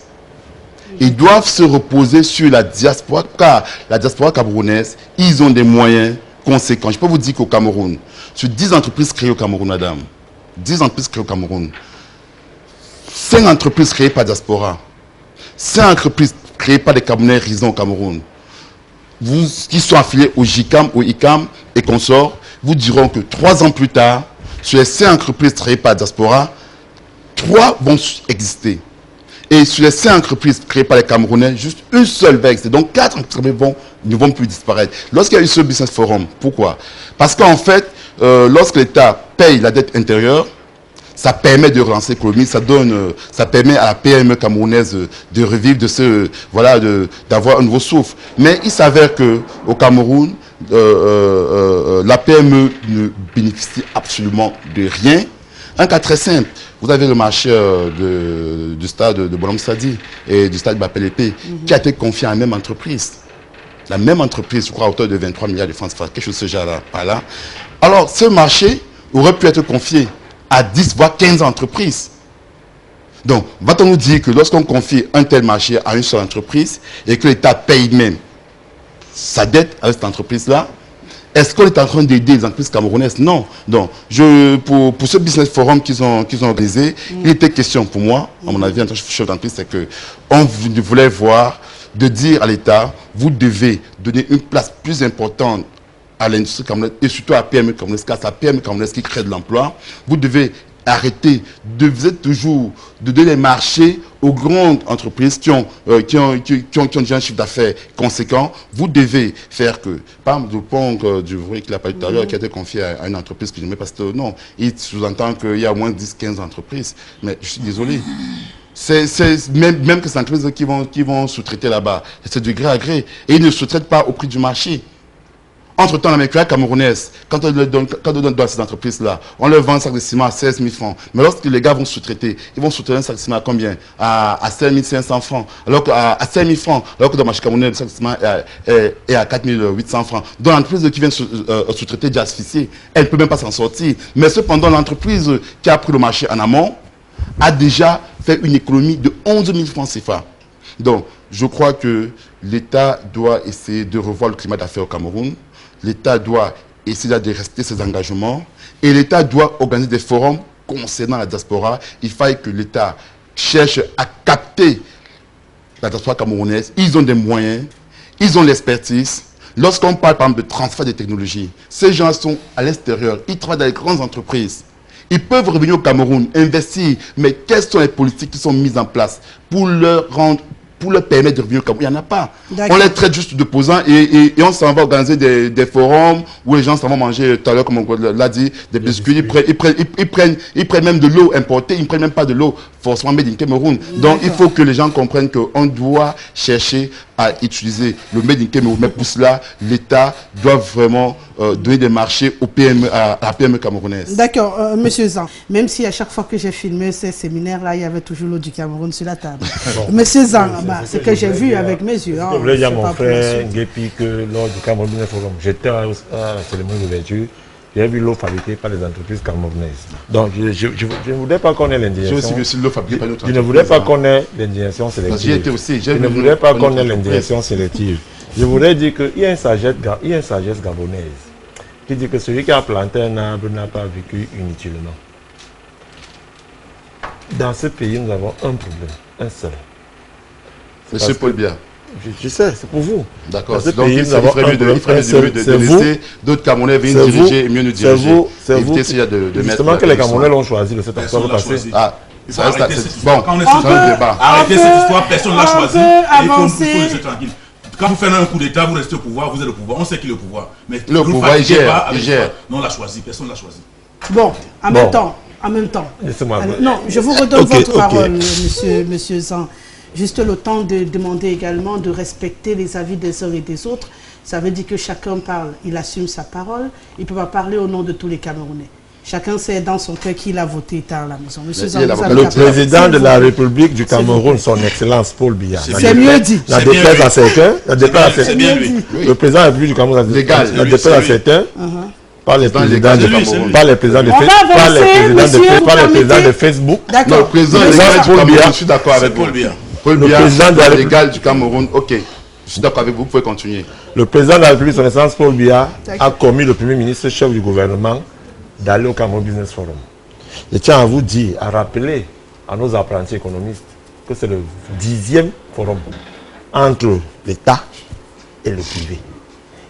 Ils doivent se reposer sur la diaspora, car la diaspora camerounaise, ils ont des moyens conséquents. Je peux vous dire qu'au Cameroun, sur 10 entreprises créées au Cameroun, madame, 10 entreprises créées au Cameroun, 5 entreprises créées par diaspora, 5 entreprises créées par des Camerounais résidant au Cameroun, vous qui sont affiliés au JICAM, au ICAM et consorts, vous diront que 3 ans plus tard, sur les 5 entreprises créées par diaspora, 3 vont exister. Et sur les 5 entreprises créées par les Camerounais, juste une seule va exister. Donc 4 entreprises ne vont plus disparaître. Lorsqu'il y a eu ce business forum, pourquoi? Parce qu'en fait, lorsque l'État paye la dette intérieure, ça permet de relancer l'économie, ça permet à la PME camerounaise de revivre, d'avoir un nouveau souffle. Mais il s'avère qu'au Cameroun, la PME ne bénéficie absolument de rien. Un cas très simple, vous avez le marché du stade de Bolom-Sadi et du stade de Bapelépé qui a été confié à la même entreprise. La même entreprise, je crois, à hauteur de 23 milliards de francs, quelque chose de ce genre-là, par là. Alors, ce marché aurait pu être confié à 10 voire 15 entreprises. Donc, va-t-on nous dire que lorsqu'on confie un tel marché à une seule entreprise et que l'État paye même sa dette avec cette entreprise-là, est-ce qu'on est en train d'aider les entreprises camerounaises? Non. Donc, pour ce business forum qu'ils ont organisé, il était question pour moi, à mon avis, en tant que chef d'entreprise, c'est qu'on voulait voir, de dire à l'État, vous devez donner une place plus importante à l'industrie camerounaise et surtout à la PME camerounaise, car c'est la PME camerounaise qui crée de l'emploi. Vous devez arrêter de toujours de donner les marchés aux grandes entreprises qui ont déjà un chiffre d'affaires conséquent. Vous devez faire que, par exemple, le pont du Vrai qu'il a parlé tout à l'heure, qui a été confié à une entreprise que je n'aimais pas citer le nom, il sous-entend qu'il y a au moins 10-15 entreprises. Mais je suis désolé. Même que ces entreprises qui vont sous-traiter là-bas, c'est de gré à gré. Et ils ne sous-traitent pas au prix du marché. Entre-temps, la mécanique camerounaise, quand on donne à ces entreprises-là, on leur vend un sac de ciment à 16 000 francs. Mais lorsque les gars vont sous-traiter, ils vont sous-traiter un sac de ciment à combien? À 5 500 francs. Alors qu'à 5 000 francs, alors que dans le marché camerounais, le sac de ciment est à 4 800 francs. Donc l'entreprise qui vient sous-traiter déjà asphyxiée, elle ne peut même pas s'en sortir. Mais cependant, l'entreprise qui a pris le marché en amont a déjà fait une économie de 11 000 francs CFA. Donc, je crois que l'État doit essayer de revoir le climat d'affaires au Cameroun. L'État doit essayer de respecter ses engagements et l'État doit organiser des forums concernant la diaspora. Il faille que l'État cherche à capter la diaspora camerounaise. Ils ont des moyens, ils ont l'expertise. Lorsqu'on parle par exemple de transfert des technologies, ces gens sont à l'extérieur, ils travaillent dans les grandes entreprises. Ils peuvent revenir au Cameroun, investir, mais quelles sont les politiques qui sont mises en place pour leur permettre de revenir au Cameroun? Il n'y en a pas. On les traite juste d'opposants et on s'en va organiser des forums où les gens s'en vont manger, tout à l'heure, comme on l'a dit, des biscuits. Ils prennent même de l'eau importée, ils ne prennent même pas de l'eau forcément made in Cameroun. Donc il faut que les gens comprennent qu'on doit chercher à utiliser le made in Cameroun. Mais pour cela, l'État doit vraiment donner des marchés aux PME, à la PME camerounaise. D'accord, Monsieur Zan, même si à chaque fois que j'ai filmé ces séminaires-là, il y avait toujours l'eau du Cameroun sur la table. Monsieur Zan, ce que j'ai vu avec mes yeux. Je voulais dire à mon frère Nguépi que lors du Cameroun Business Forum, j'étais à la cérémonie d'ouverture, j'ai vu l'eau fabriquée par les entreprises camerounaises. Donc je ne voulais pas qu'on ait l'indignation. Je ne voulais pas qu'on ait l'indignation sélective. Je ne voulais pas qu'on ait l'indignation sélective. Je voudrais dire qu'il y a une sagesse gabonaise qui dit que celui qui a planté un arbre n'a pas vécu inutilement. Dans ce pays, nous avons un problème, un seul. Monsieur Paul Biya. Je sais, c'est pour vous. D'accord. Donc il ferait mieux de laisser d'autres Camerounais venir diriger et mieux nous diriger. C'est vous. Justement que les Camerounais l'ont choisi le 7 octobre passé. Bon, on est sur un débat. Arrêtez cette histoire, personne ne l'a choisi. Il faut laisser tranquille. Quand vous faites un coup d'État, vous restez au pouvoir, vous êtes au pouvoir. On sait qui est le pouvoir. Mais le pouvoir, il gère. Non, on l'a choisi, personne ne l'a choisi. Bon, en même temps. Non, je vous redonne votre parole, monsieur Zan. Juste le temps de demander également de respecter les avis des uns et des autres. Ça veut dire que chacun parle, il assume sa parole. Il ne peut pas parler au nom de tous les Camerounais. Chacun sait dans son cœur qui l'a voté tard à la maison. Monsieur Zan, le président de la République du Cameroun, son Excellence Paul Biya. C'est mieux dit. La déplaise à certains. Le président de la République du Cameroun, la déplaise à certains. Par les présidents de Facebook. Non, le président Paul Biya, je suis d'accord avec Paul Biya. Le président légal du Cameroun, ok. Je suis d'accord avec vous, vous pouvez continuer. Le président de la République, son Excellence Paul Biya, a commis le Premier ministre, chef du gouvernement, d'aller au Cameroun Business Forum. Je tiens à vous dire, à rappeler à nos apprentis économistes que c'est le 10e forum entre l'État et le privé.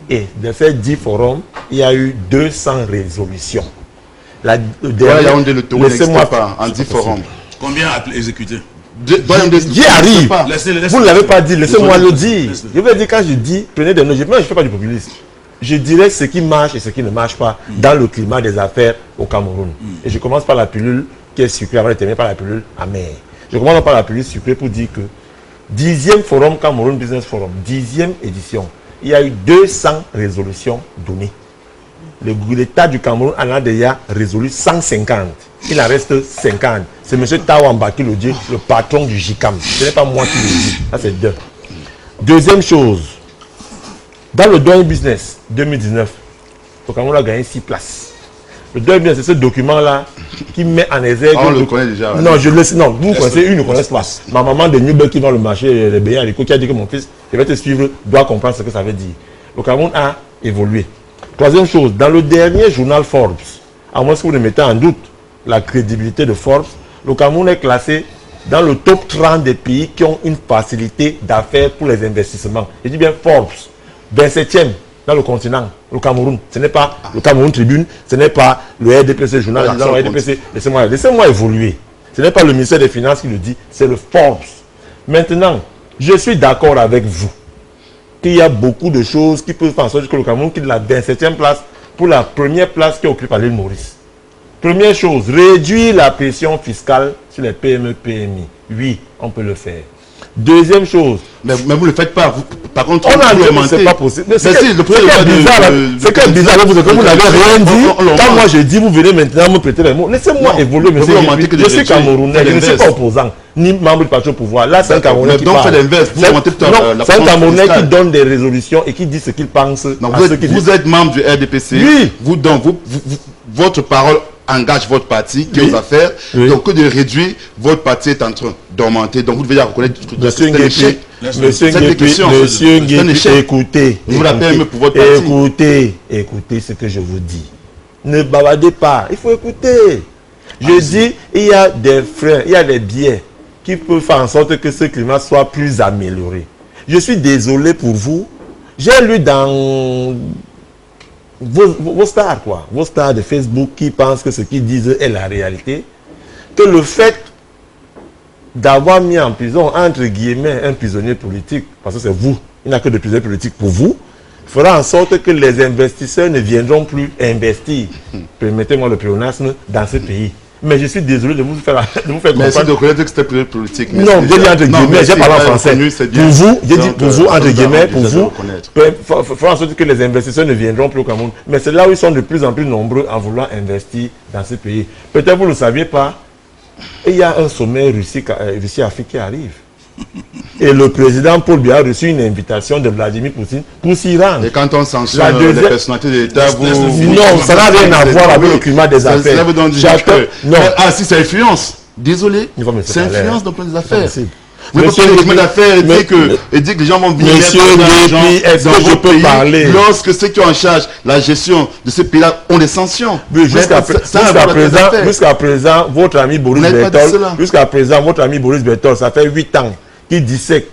Et de ces 10 forums, il y a eu 200 résolutions. Laissez-moi pas en 10 forums. Combien exécuté? J'y arrive. Vous ne l'avez pas dit, laissez-moi le dire. Je vais dire, quand je dis, prenez des notes, je ne fais pas du populisme. Je dirais ce qui marche et ce qui ne marche pas dans le climat des affaires au Cameroun. Et je commence par la pilule qui est sucrée avant de terminer par la pilule amère. Je commence par la pilule sucrée pour dire que 10e forum Cameroun Business Forum, 10e édition, il y a eu 200 résolutions données. L'État du Cameroun en a déjà résolu 150. Il en reste 50. C'est M. Tawamba qui le dit, le patron du JICAM. Ce n'est pas moi qui le dis. Ça, c'est deux. Deuxième chose, dans le Doing Business 2019, le Cameroun a gagné 6 places. Le Doing Business, c'est ce document-là qui met en exergue. On le connaît déjà. Non, je le sais. Non, vous connaissez, une ne connaissent pas. Ma maman de Newberg qui vend le marché des beignets à l'école, qui a dit que mon fils, je vais te suivre, doit comprendre ce que ça veut dire. Le Cameroun a évolué. Troisième chose, dans le dernier journal Forbes, à moins que vous ne mettez en doute la crédibilité de Forbes, le Cameroun est classé dans le top 30 des pays qui ont une facilité d'affaires pour les investissements. Je dis bien Forbes, 27e dans le continent, le Cameroun. Ce n'est pas le Cameroun Tribune, ce n'est pas le RDPC, journal d'Action, RDPC. Laissez-moi évoluer. Ce n'est pas le ministère des Finances qui le dit, c'est le Forbes. Maintenant, je suis d'accord avec vous qu'il y a beaucoup de choses qui peuvent faire en sorte que le Cameroun quitte la 27e place pour la première place qui est occupée par l'île Maurice. Première chose, réduire la pression fiscale sur les PME, PMI. Oui, on peut le faire. Deuxième chose. Mais vous ne le faites pas. Vous, par contre, on a dit que c'est pas possible. Mais c'est bizarre, vous n'avez rien dit. Quand moi je dis, vous venez maintenant me prêter les mots. Laissez-moi évoluer, monsieur. Je suis Camerounais, je ne suis pas opposant, ni membre du parti au pouvoir. Là, c'est un Camerounais qui parle. C'est un Camerounais qui donne des résolutions et qui dit ce qu'il pense. Vous êtes membre du RDPC. Oui. Votre parole engage votre parti qui aux affaires, donc que de réduire, votre parti est en train d'augmenter. Donc vous devez reconnaître que c'est un échec. Monsieur Nguépi, écoutez, écoutez ce que je vous dis. Ne bavardez pas, il faut écouter. Je dis, il y a des freins, il y a des biais qui peuvent faire en sorte que ce climat soit plus amélioré. Je suis désolé pour vous. J'ai lu dans vos stars, quoi. Vos stars de Facebook qui pensent que ce qu'ils disent est la réalité. Que le fait d'avoir mis en prison, entre guillemets, un prisonnier politique, parce que c'est vous, il n'y a que de prisonniers politiques pour vous, fera en sorte que les investisseurs ne viendront plus investir, permettez-moi le pléonasme, dans ce pays. Mais je suis désolé de vous faire comprendre. Merci de reconnaître que c'était prisonnier politique. Non, j'ai dit entre guillemets, j'ai parlé en français. Pour vous, j'ai dit pour vous, entre guillemets, pour vous, fera en sorte que les investisseurs ne viendront plus au Cameroun. Mais c'est là où ils sont de plus en plus nombreux à vouloir investir dans ce pays. Peut-être vous ne le saviez pas, il y a un sommet Russie-Afrique qui arrive. Et le président Paul Biya a reçu une invitation de Vladimir Poutine pour s'y rendre. Et quand on sanctionne les personnalités de l'État, vous... Non, ça n'a rien à voir avec le climat des affaires. Ça veut donc dire que... Non. Ah, si, c'est influence. Désolé, c'est influence dans plein des affaires. Vous pouvez parler de climat d'affaires et dire que les gens vont venir... Monsieur Nguépi, est-ce que je peux parler? Lorsque ceux qui ont en charge la gestion de ce pays-là ont des sanctions. Jusqu'à présent, votre ami Boris Bertol, ça fait 8 ans qu'il dissèque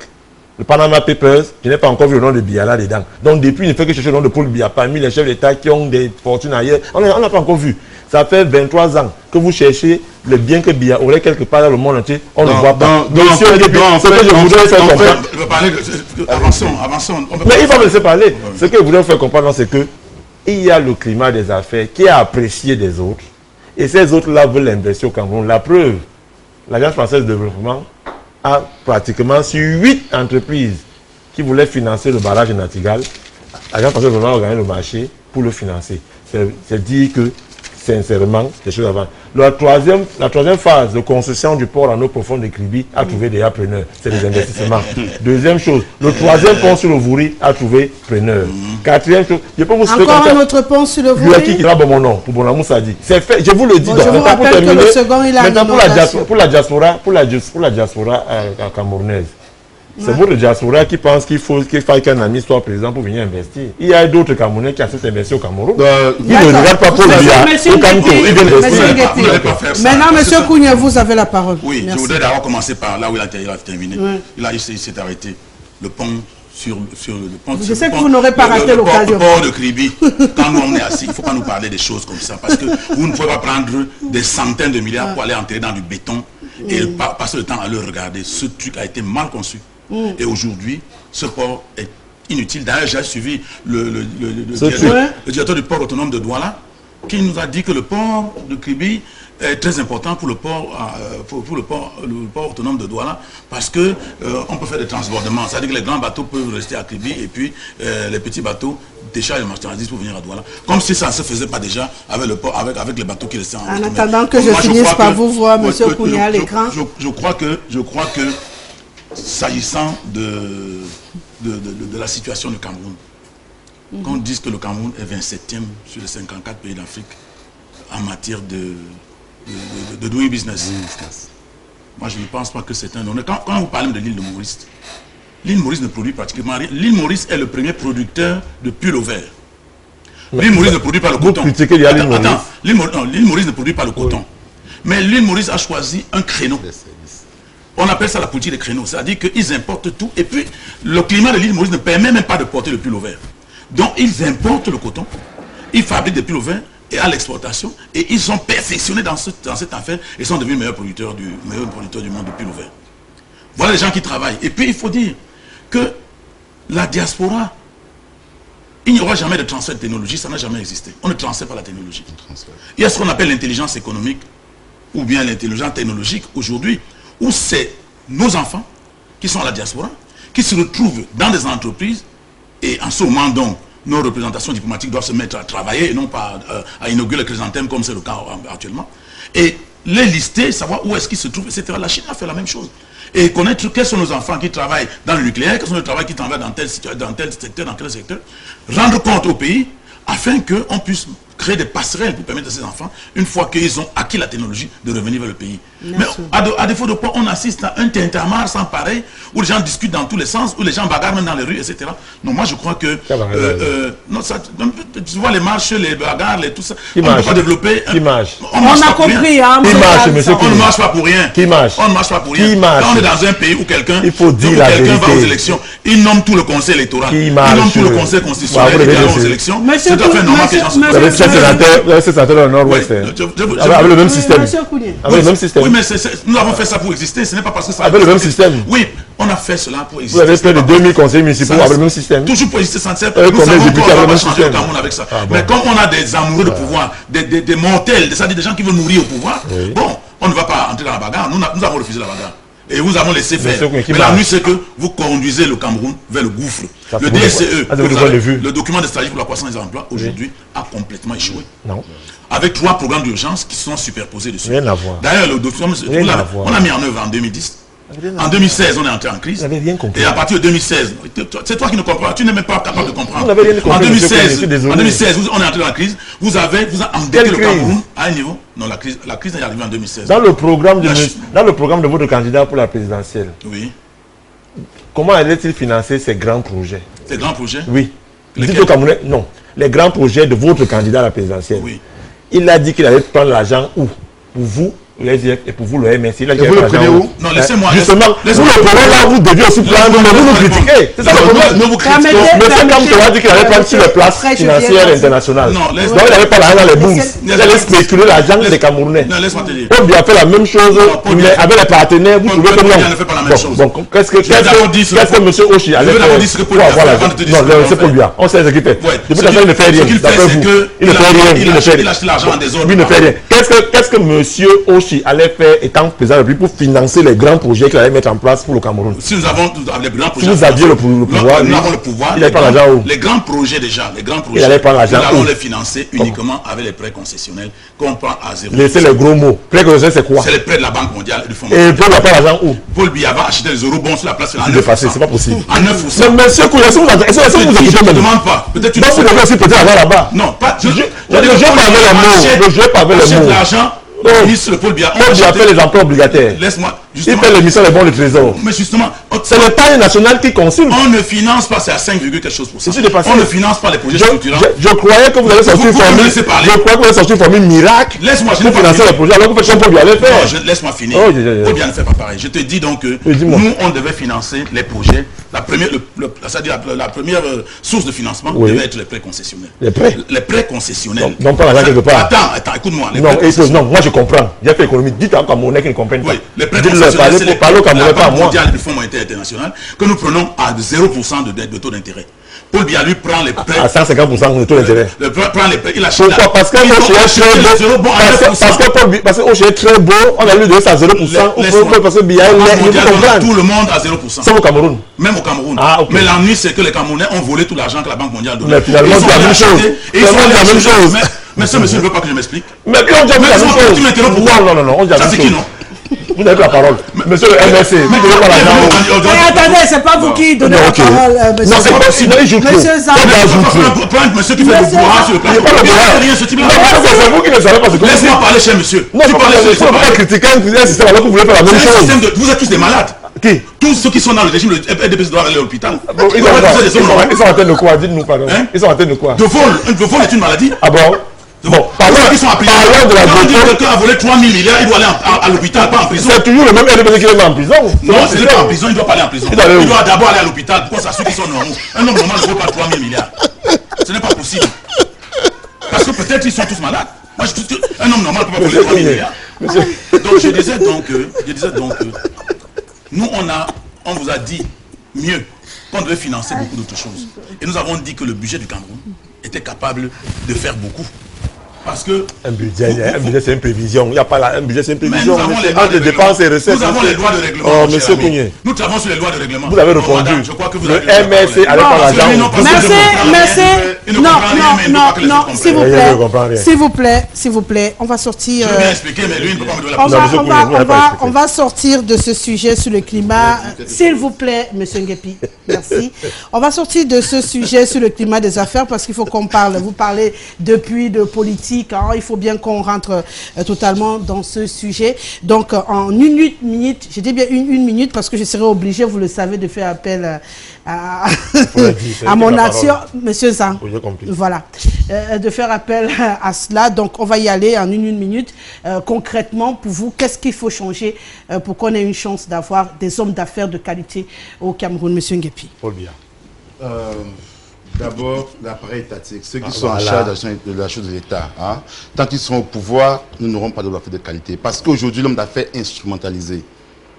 le Panama Papers. Je n'ai pas encore vu le nom de Biya là-dedans. Donc depuis, il ne fait que chercher le nom de Paul Biya parmi les chefs d'État qui ont des fortunes ailleurs. On n'a pas encore vu. Ça fait 23 ans que vous cherchez le bien que Biya aurait quelque part dans le monde entier. On ne voit pas. Monsieur Nguépi, ce que je voudrais faire comprendre... Avançons. Mais il va me laisser parler. Ce que je voudrais faire comprendre, c'est que il y a le climat des affaires qui est apprécié des autres. Et ces autres-là veulent investir au Cameroun. La preuve, l'Agence française de développement a pratiquement sur 8 entreprises qui voulaient financer le barrage de Natigal. L'Agence française de développement a gagné le marché pour le financer. C'est dire que, sincèrement, des choses avant. La troisième phase de construction du port en eau profonde de Kribi a trouvé des preneurs. C'est des investissements. Deuxième chose, le troisième pont sur le Vouri a trouvé preneur. Quatrième chose, je peux vous citer encore un autre pont sur le Vouri. Qui ira mon nom, pour Bonamou Sadi. C'est fait, je vous le dis. Bon, je vous rappelle que le second, il a maintenant pour la diaspora camerounaise. C'est votre diaspora qui pense qu'il faut qu'un ami soit présent pour venir investir. Il y a d'autres Camerounais qui acceptent d'investir au Cameroun. Ils ne regardent pas pour le Maintenant, M. Kounia, vous avez la parole. Oui, je voudrais d'abord commencer par là où il a terminé. Il s'est arrêté. Le pont sur le pont. Je sais que vous n'aurez pas raté l'occasion. Le port de Kribi, quand nous on est assis, il ne faut pas nous parler des choses comme ça. Parce que vous ne pouvez pas prendre des centaines de milliards pour aller entrer dans du béton et passer le temps à le regarder. Ce truc a été mal conçu. Et aujourd'hui, ce port est inutile. D'ailleurs, j'ai suivi le directeur du port autonome de Douala qui nous a dit que le port de Kribi est très important pour le port, le port autonome de Douala parce que on peut faire des transbordements. C'est-à-dire que les grands bateaux peuvent rester à Kribi et puis les petits bateaux déchargent les marchandises pour venir à Douala. Comme si ça ne se faisait pas déjà avec le port, avec les bateaux qui restaient en attendant que je finisse par vous voir, M. Kounia, à l'écran. Je crois que s'agissant de la situation du Cameroun, qu'on dise que le Cameroun est 27e sur les 54 pays d'Afrique en matière de doing business. Moi, je ne pense pas que c'est un honneur. Quand vous parlez de l'île de Maurice, l'île Maurice ne produit pratiquement rien. L'île Maurice est le premier producteur de pull au vert. L'île Maurice ne produit pas le coton. L'île Maurice ne produit pas le coton. Mais l'île Maurice a choisi un créneau. On appelle ça la politique des créneaux. C'est-à-dire qu'ils importent tout. Et puis, le climat de l'île Maurice ne permet même pas de porter le pull au vert. Donc ils importent le coton, ils fabriquent des pullovers et à l'exportation, et ils sont perfectionnés dans cette affaire et sont devenus meilleurs producteurs du monde de pullovers. Voilà les gens qui travaillent. Et puis il faut dire que la diaspora, il n'y aura jamais de transfert de technologie, ça n'a jamais existé. On ne transfère pas la technologie. Il y a ce qu'on appelle l'intelligence économique ou bien l'intelligence technologique aujourd'hui, où c'est nos enfants qui sont à la diaspora, qui se retrouvent dans des entreprises, et en ce moment donc, nos représentations diplomatiques doivent se mettre à travailler et non pas à inaugurer le chrysanthème comme c'est le cas actuellement. Et les lister, savoir où est-ce qu'ils se trouvent, etc. La Chine a fait la même chose. Et connaître quels sont nos enfants qui travaillent dans le nucléaire, quels sont les travailleurs qui travaillent dans tel secteur, dans quel secteur. Rendre compte au pays afin qu'on puisse créer des passerelles pour permettre à ces enfants, une fois qu'ils ont acquis la technologie, de revenir vers le pays. Mais à défaut de quoi, on assiste à un tintamarre sans pareil, où les gens discutent dans tous les sens, où les gens bagarrent même dans les rues, etc. Non, moi je crois que... non, ça, tu vois les marches, les bagarres, tout ça, on ne peut pas développer... On a compris, hein. On ne marche pas pour rien. Qui marche? On ne marche pas pour rien. Là, on est dans un pays où quelqu'un va aux élections. Il nomme tout le conseil électoral. Il nomme tout le conseil constitutionnel. Il va aux élections. C'est tout à fait normal que les gens se... C'est sénateur dans le Nord-Ouest. Avec le même système. Avec le même système. Oui, mais nous avons fait ça pour exister. Ce n'est pas parce que ça... Avec le même système. Oui, on a fait cela pour exister. Vous avez fait de 2000 conseillers municipaux avec le même système. Toujours pour exister, ça ne sert pas. Nous savons qu'on va changer le Cameroun avec ça. Mais comme on a des amoureux de pouvoir, des mortels, c'est-à-dire des gens qui veulent mourir au pouvoir, bon, on ne va pas entrer dans la bagarre. Nous avons refusé la bagarre. Et vous avons laissé faire. Mais la nuit, c'est que vous conduisez le Cameroun vers le gouffre. Le DSCE, le document de stratégie pour la croissance des emplois, aujourd'hui, a complètement échoué. Non. Avec 3 programmes d'urgence qui sont superposés dessus. Rien à voir. D'ailleurs, le document, on l'a mis en œuvre en 2010. En 2016, on est entré en crise. Vous n'avez rien compris. Et à partir de 2016, c'est toi qui ne comprends pas. Tu n'es même pas capable de comprendre. Vous n'avez rien compris. En 2016, on est entré dans la crise. Vous avez endetté le Cameroun à un niveau. Non, la crise est arrivée en 2016. Dans le programme de votre candidat pour la présidentielle, oui. Comment allait-il financer ces grands projets? Ces grands projets? Oui. Dites au Camerounais, non. Les grands projets de votre candidat à la présidentielle. Oui. Il a dit qu'il allait prendre l'argent où? Pour vous, les IF, et pour vous, le MSI. Il a dit vous le prenez où? Non, laissez-moi. Justement, vous le prenez là, vous deviez aussi prendre, mais vous nous critiquez. C'est ça le problème. Ne vous critiquez pas. M. Kamto a dit qu'il allait prendre sur les places financières internationales. Non, donc il n'avait pas l'argent dans les bourses. Il allait spéculer l'argent des Camerounais. Non, laisse-moi te dire. Paul Biya fait la même chose, mais avec les partenaires, vous trouvez que non. ne fait pas la même chose. Donc, qu'est-ce que M. Ochi allait faire? Non, c'est Paul Biya. On sait ce qu'il fait. Depuis la fin, il ne fait rien. Il ne fait rien. Il achète l'argent des autres. Il ne fait rien. Qu'est-ce que M. Ochi allait faire étant président de la République pour financer les grands projets qu'il allait mettre en place pour le Cameroun? Si nous avons les grands projets, si vous aviez le pouvoir, nous avons le pouvoir. Il allait prendre l'argent où? Les grands projets déjà, il allait prendre l'argent nous allons les financer uniquement avec les prêts concessionnels qu'on prend à zéro. Laissez les gros mots. Prêts concessionnels, c'est quoi? C'est les prêts de la Banque mondiale et du Fonds monétaire. Et Paul n'a pas l'argent où? Paul Biya va acheter les eurobonds sur la place à 9%. C'est pas possible. À 9%. Mais monsieur Kouya, est-ce que vous écoutez? Je ne te demande pas. Peut-être tu devez aussi peut-être avoir là-bas. Non, pas. Le jeu pas avec les mots. Le jeu pas avec les mots. L'argent. Ministre Paul Biya fait les emplois obligataires. Laisse-moi. Il fait l'émission des bons de trésor. Mais justement, c'est l'épargne nationale qui consulte. On ne finance pas, c'est à 5, quelque chose pour ça. On ne finance pas les projets structurants. Je croyais que vous allez sortir une formule. Je croyais que vous allez sortir une formule miracle. Laisse-moi financer les projets. Alors que vous faites Paul Biya allait faire. Non, laisse-moi finir. Paul Biya ne fait pas pareil. Je te dis donc que nous, on devait financer les projets. La première source de financement devait être les prêts concessionnels. Les prêts concessionnels. Non, pas l'argent quelque part. Attends, écoute-moi. Non, moi je comprends. J'ai fait économie. Dites à un Camerounais qui ne comprenne pas. Les prêts concessionnels, c'est les Banque mondiale du Fonds monétaire international que nous prenons à 0% de taux d'intérêt. Paul Biya lui prend les prêts. À 150% de taux d'intérêt. Prend les prêts. Il achète. Pourquoi? Parce que Ochi est très beau. On a lui donné ça à 0%. Parce que Biya est tout le monde à 0%. C'est au Cameroun. Même au Cameroun. Mais l'ennui, c'est que les Camerounais ont volé tout l'argent que la Banque mondiale donne. Mais finalement, c'est la même chose. Ils sont la même chose. Mais ce monsieur ne veut pas que je m'explique. Mais on dit la même chose. Tu m'interromps pourquoi? Non, on dit la même chose. Ça, c'est qui, non? Vous n'avez pas la parole. Monsieur le MSC, vous ne donnez pas l'argent. Mais attendez, c'est pas vous qui donnez la parole, monsieur. Non, c'est pas possible. Il joue trop. Monsieur Zan. Prends monsieur qui fait le bourrage sur le plateau. Il n'y a pas rien, ce type-là. C'est vous qui ne savez pas ce que vous dites. Laisse-moi parler, cher monsieur. Non, je ne peux pas critiquer un système alors que vous voulez faire la même chose. Vous êtes tous des malades. Qui? Tous ceux qui sont dans le régime de RDPC doivent aller à l'hôpital. Ils sont en train de quoi? Dites-nous, pardon. Ils sont en train de quoi? De vol. Le vol est une maladie. Ah bon? Bon, parlons de la quand on dit que quelqu'un a volé 3 000 milliards, il doit aller à l'hôpital, pas en prison. C'est toujours le même RDPC qui est en prison. Non, ce n'est pas en prison, il ne doit pas aller en prison. Il doit d'abord aller à l'hôpital pour qu'on s'assure qu'ils sont normaux. Un homme normal ne vaut pas 3 000 milliards. Ce n'est pas possible. Parce que peut-être ils sont tous malades. Moi, un homme normal ne peut pas voler 3 milliards. Donc, je disais donc que nous, on vous a dit mieux qu'on devait financer beaucoup d'autres choses. Et nous avons dit que le budget du Cameroun était capable de faire beaucoup. Parce que... Un budget c'est une prévision. Il n'y a pas là, un budget, c'est une prévision. Nous avons les lois de dépenses et recettes. Nous avons les lois de règlement. Oh, monsieur Kounié. Nous travaillons sur les lois de règlement. Vous avez répondu. Je crois que vous avez le MRC avec l'argent. Merci. Non, s'il vous plaît, on va sortir. Je vais bien expliquer, mais lui, il ne peut pas me donner la parole. On va sortir de ce sujet sur le climat. S'il vous plaît, monsieur Nguepi. Merci. On va sortir de ce sujet sur le climat des affaires parce qu'il faut qu'on parle. Vous parlez depuis de politique. Hein, il faut bien qu'on rentre totalement dans ce sujet. Donc, en une minute, je dis bien une minute parce que je serai obligé, vous le savez, de faire appel à mon action. Monsieur Zang, voilà. De faire appel à cela. Donc, on va y aller en une minute. Concrètement, pour vous, qu'est-ce qu'il faut changer pour qu'on ait une chance d'avoir des hommes d'affaires de qualité au Cameroun, monsieur Nguepi? Paul Biya. D'abord, l'appareil étatique, ceux qui sont en charge de la chose de l'État, hein, tant qu'ils seront au pouvoir, nous n'aurons pas d'homme d'affaires de qualité. Parce qu'aujourd'hui, l'homme d'affaires est instrumentalisé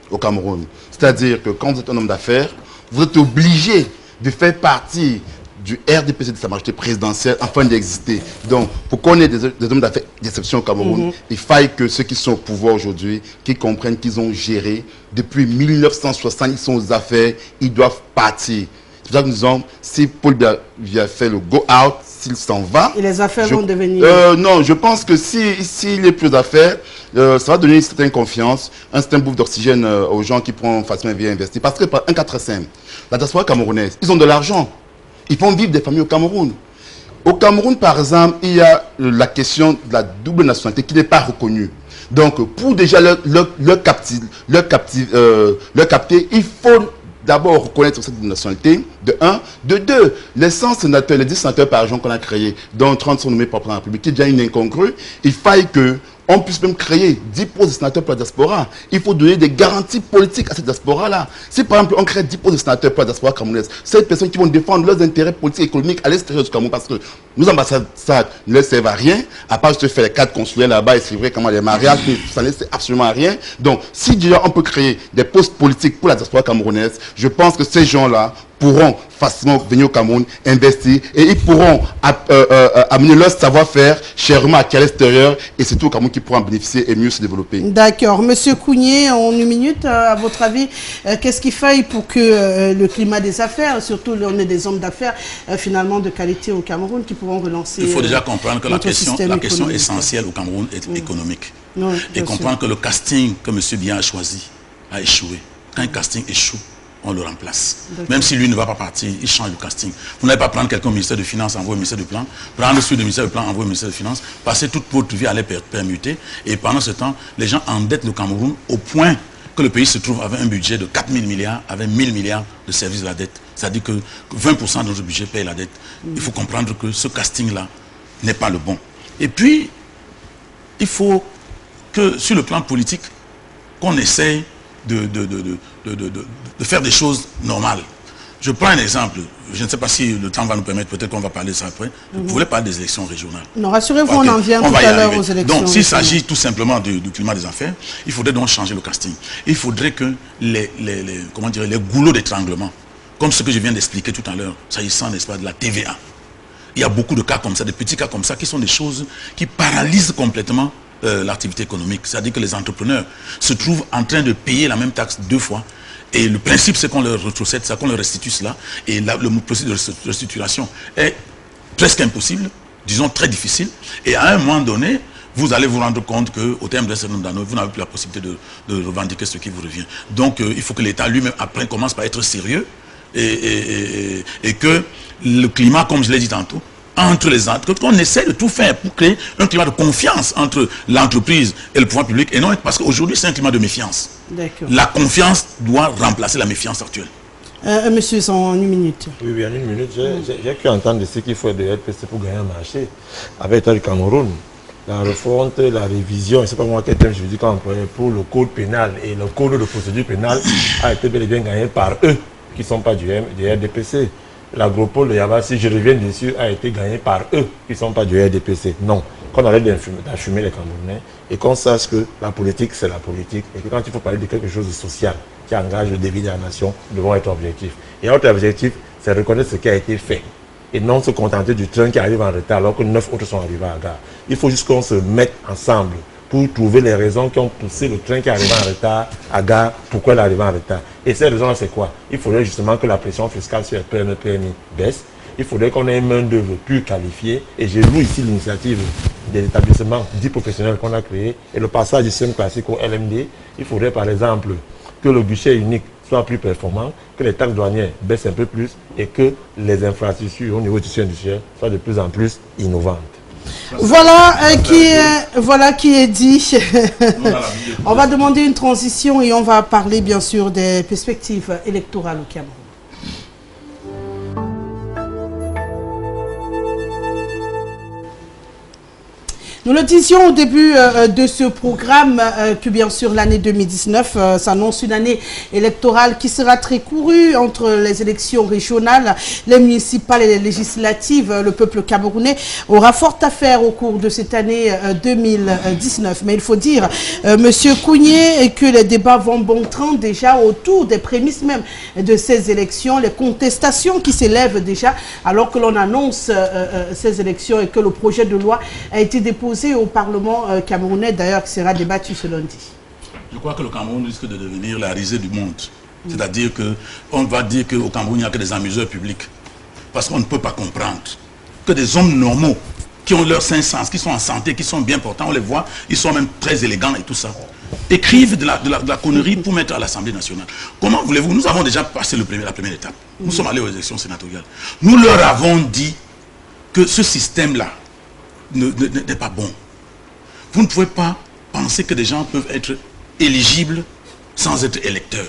au Cameroun. C'est-à-dire que quand vous êtes un homme d'affaires, vous êtes obligé de faire partie du RDPC de Sa Majesté présidentielle afin d'exister. Donc, pour qu'on ait des hommes d'affaires d'exception au Cameroun, il faille que ceux qui sont au pouvoir aujourd'hui, qui comprennent qu'ils ont géré, depuis 1960, ils sont aux affaires, ils doivent partir. C'est pour ça que nous disons, si Paul Biya fait le go-out, s'il s'en va... Et les affaires vont devenir... non, je pense que s'il est plus d'affaires, ça va donner une certaine confiance, un certain bouffe d'oxygène aux gens qui pourront facilement bien investir. Parce que, un cas très simple, la diaspora camerounaise, ils ont de l'argent. Ils font vivre des familles au Cameroun. Au Cameroun, par exemple, il y a la question de la double nationalité qui n'est pas reconnue. Donc, pour déjà leur capter, il faut d'abord reconnaître cette nationalité, de 1. De 2, les 100 sénateurs, les 10 sénateurs par région qu'on a créés, dont 30 sont nommés par le président de la République, qui est déjà une incongrue, il faille qu'on puisse même créer 10 postes de sénateurs pour la diaspora. Il faut donner des garanties politiques à cette diaspora-là. Si par exemple on crée 10 postes de sénateurs pour la diaspora camerounaise, c'est des personnes qui vont défendre leurs intérêts politiques et économiques à l'extérieur du Cameroun, parce que nos ambassades, ça ne leur servent à rien, à part juste faire les 4 consulaires là-bas et c'est vrai comment les mariages, ça ne sert absolument à rien. Donc, si déjà on peut créer des postes politiques pour la diaspora camerounaise, je pense que ces gens-là pourront facilement venir au Cameroun, investir, et ils pourront amener leur savoir-faire chèrement à l'extérieur, et c'est tout au Cameroun qui pourra en bénéficier et mieux se développer. D'accord. Monsieur Kounié, en une minute, à votre avis, qu'est-ce qu'il faille pour que le climat des affaires, surtout on est des hommes d'affaires finalement de qualité au Cameroun, qui pourront relancer... Il faut déjà comprendre que la question essentielle au Cameroun est économique. Oui, et comprendre que le casting que M. Biya a choisi a échoué. Quand un casting échoue, on le remplace. Même si lui ne va pas partir, il change de casting. Vous n'allez pas prendre quelqu'un au ministère de Finances, envoyer au ministère du Plan, prendre celui du ministère du Plan, envoyer au ministère de Finances, passer toute votre vie à les permuter, et pendant ce temps, les gens endettent le Cameroun au point que le pays se trouve avec un budget de 4 000 milliards, avec 1 000 milliards de services de la dette. C'est-à-dire que 20% de notre budget paye la dette. Il faut comprendre que ce casting-là n'est pas le bon. Et puis, il faut que sur le plan politique, qu'on essaye de faire des choses normales. Je prends un exemple. Je ne sais pas si le temps va nous permettre, peut-être qu'on va parler de ça après. Vous voulez parler des élections régionales? Non, rassurez-vous, on en vient tout à l'heure aux élections. Donc, s'il s'agit tout simplement du climat des affaires, il faudrait donc changer le casting. Il faudrait que les goulots d'étranglement, comme ce que je viens d'expliquer tout à l'heure, s'agissant, n'est-ce pas, de la TVA. Il y a beaucoup de cas comme ça, de petits cas comme ça, qui sont des choses qui paralysent complètement l'activité économique. C'est-à-dire que les entrepreneurs se trouvent en train de payer la même taxe 2 fois. Et le principe, c'est qu'on leur retrocède ça, qu'on leur restitue cela. Et le processus de restitution est presque impossible, disons très difficile. Et à un moment donné, vous allez vous rendre compte qu'au terme d'un certain nombre d'années, vous n'avez plus la possibilité de revendiquer ce qui vous revient. Donc, il faut que l'État lui-même, après, commence par être sérieux et que le climat, comme je l'ai dit tantôt, entre les entreprises, qu'on essaie de tout faire pour créer un climat de confiance entre l'entreprise et le pouvoir public, et non parce qu'aujourd'hui c'est un climat de méfiance. La confiance doit remplacer la méfiance actuelle. Monsieur, en une minute. Oui, en une minute, j'ai pu entendre de ce qu'il faut de RPC pour gagner un marché avec l'État du Cameroun. La refonte, la révision, je ne sais pas moi quel terme juridique employé pour le code pénal et le code de procédure pénale a été bel et bien gagné par eux qui ne sont pas du RDPC. l'agropole de Yaba, si je reviens dessus, a été gagné par eux qui ne sont pas du RDPC. Non. Qu'on arrête d'assumer les Camerounais et qu'on sache que la politique, c'est la politique. Et que quand il faut parler de quelque chose de social qui engage le débit de la nation, nous devons être objectifs. Et notre objectif, c'est reconnaître ce qui a été fait. Et non se contenter du train qui arrive en retard alors que 9 autres sont arrivés à gare. Il faut juste qu'on se mette ensemble pour trouver les raisons qui ont poussé le train qui arrive en retard à gare, pourquoi il arrive en retard. Et ces raisons-là, c'est quoi? Il faudrait justement que la pression fiscale sur les PMI baisse. Il faudrait qu'on ait une main-d'œuvre plus qualifiée. Et je loue ici l'initiative des établissements dits professionnels qu'on a créés. Et le passage du système classique au LMD. Il faudrait par exemple que le guichet unique soit plus performant, que les taxes douanières baissent un peu plus et que les infrastructures au niveau du système industriel soient de plus en plus innovantes. Voilà qui est dit. On va demander une transition et on va parler bien sûr des perspectives électorales au Cameroun. Nous le disions au début de ce programme que bien sûr l'année 2019 s'annonce une année électorale qui sera très courue entre les élections régionales, les municipales et les législatives. Le peuple camerounais aura fort à faire au cours de cette année 2019. Mais il faut dire, Monsieur Kounié, que les débats vont bon train déjà autour des prémices même de ces élections, les contestations qui s'élèvent déjà alors que l'on annonce ces élections et que le projet de loi a été déposé au Parlement camerounais, d'ailleurs, qui sera débattu ce lundi. Je crois que le Cameroun risque de devenir la risée du monde. C'est-à-dire qu'on va dire qu'au Cameroun, il n'y a que des amuseurs publics. Parce qu'on ne peut pas comprendre que des hommes normaux, qui ont leur sain sens, qui sont en santé, qui sont bien portants, on les voit, ils sont même très élégants et tout ça, écrivent de la connerie pour mettre à l'Assemblée nationale. Comment voulez-vous? Nous avons déjà passé la première étape. Nous sommes allés aux élections sénatoriales. Nous leur avons dit que ce système-là n'est pas bon. Vous ne pouvez pas penser que des gens peuvent être éligibles sans être électeurs.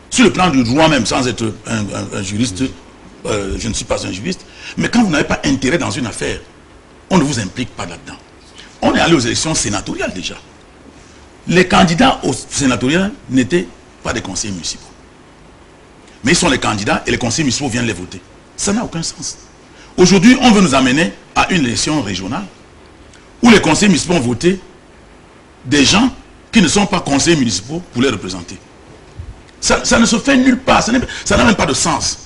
Sur le plan du droit même, sans être un juriste, je ne suis pas un juriste, mais quand vous n'avez pas intérêt dans une affaire, on ne vous implique pas là-dedans. On est allé aux élections sénatoriales déjà. Les candidats aux sénatoriales n'étaient pas des conseillers municipaux. Mais ils sont les candidats et les conseillers municipaux viennent les voter. Ça n'a aucun sens. Aujourd'hui, on veut nous amener à une élection régionale où les conseillers municipaux ont voté des gens qui ne sont pas conseillers municipaux pour les représenter. Ça ne se fait nulle part, ça n'a même pas de sens.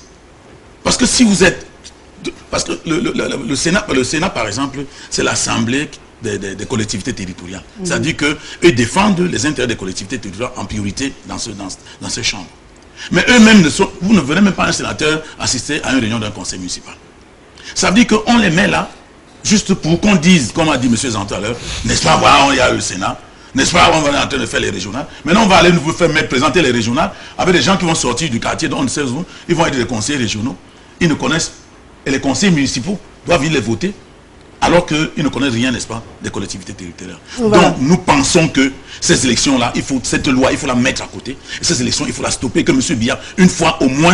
Parce que si vous êtes... Parce que le Sénat, par exemple, c'est l'Assemblée des collectivités territoriales. C'est-à-dire qu'eux défendent les intérêts des collectivités territoriales en priorité dans ces chambres. Mais eux-mêmes, vous ne verrez même pas un sénateur assister à une réunion d'un conseil municipal. Ça veut dire qu'on les met là, juste pour qu'on dise, comme a dit M. Zan tout à l'heure, n'est-ce pas, voilà, il y a le Sénat, n'est-ce pas, on va en train de faire les régionales. Maintenant, on va aller nous faire présenter les régionales avec des gens qui vont sortir du quartier, dont on ne sait où, ils vont être des conseillers régionaux. Ils ne connaissent, et les conseillers municipaux doivent venir les voter, alors qu'ils ne connaissent rien, n'est-ce pas, des collectivités territoriales. Voilà. Donc, nous pensons que ces élections-là, cette loi, il faut la mettre à côté. Et ces élections, il faut la stopper, que M. Biya, une fois au moins,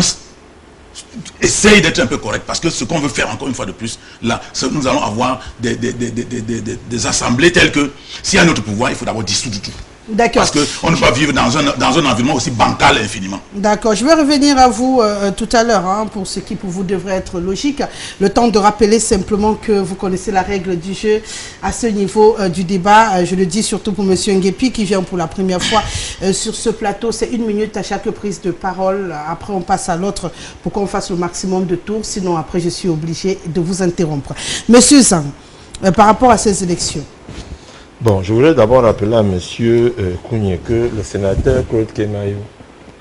essaye d'être un peu correct, parce que ce qu'on veut faire encore une fois de plus, là, nous allons avoir des assemblées telles que, s'il y a un autre pouvoir, il faut d'abord dissoudre tout. D'accord. Parce qu'on ne peut pas vivre dans un environnement aussi bancal infiniment. D'accord. Je vais revenir à vous tout à l'heure, hein, pour ce qui pour vous devrait être logique. Le temps de rappeler simplement que vous connaissez la règle du jeu à ce niveau du débat. Je le dis surtout pour M. Nguepi qui vient pour la première fois sur ce plateau. C'est 1 minute à chaque prise de parole. Après, on passe à l'autre pour qu'on fasse le maximum de tours. Sinon, après, je suis obligé de vous interrompre. Monsieur Zan, par rapport à ces élections. Bon, je voulais d'abord rappeler à M. Kounié que le sénateur Claude Kemayou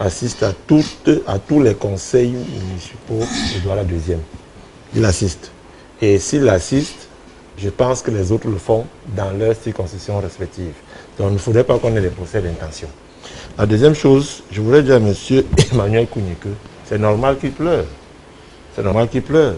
assiste à tous les conseils municipaux de Douala 2e. Il assiste. Et s'il assiste, je pense que les autres le font dans leurs circonscriptions respectives. Donc il ne faudrait pas qu'on ait des procès d'intention. La deuxième chose, je voulais dire à M. Emmanuel Kounié que c'est normal qu'il pleure. C'est normal qu'il pleure.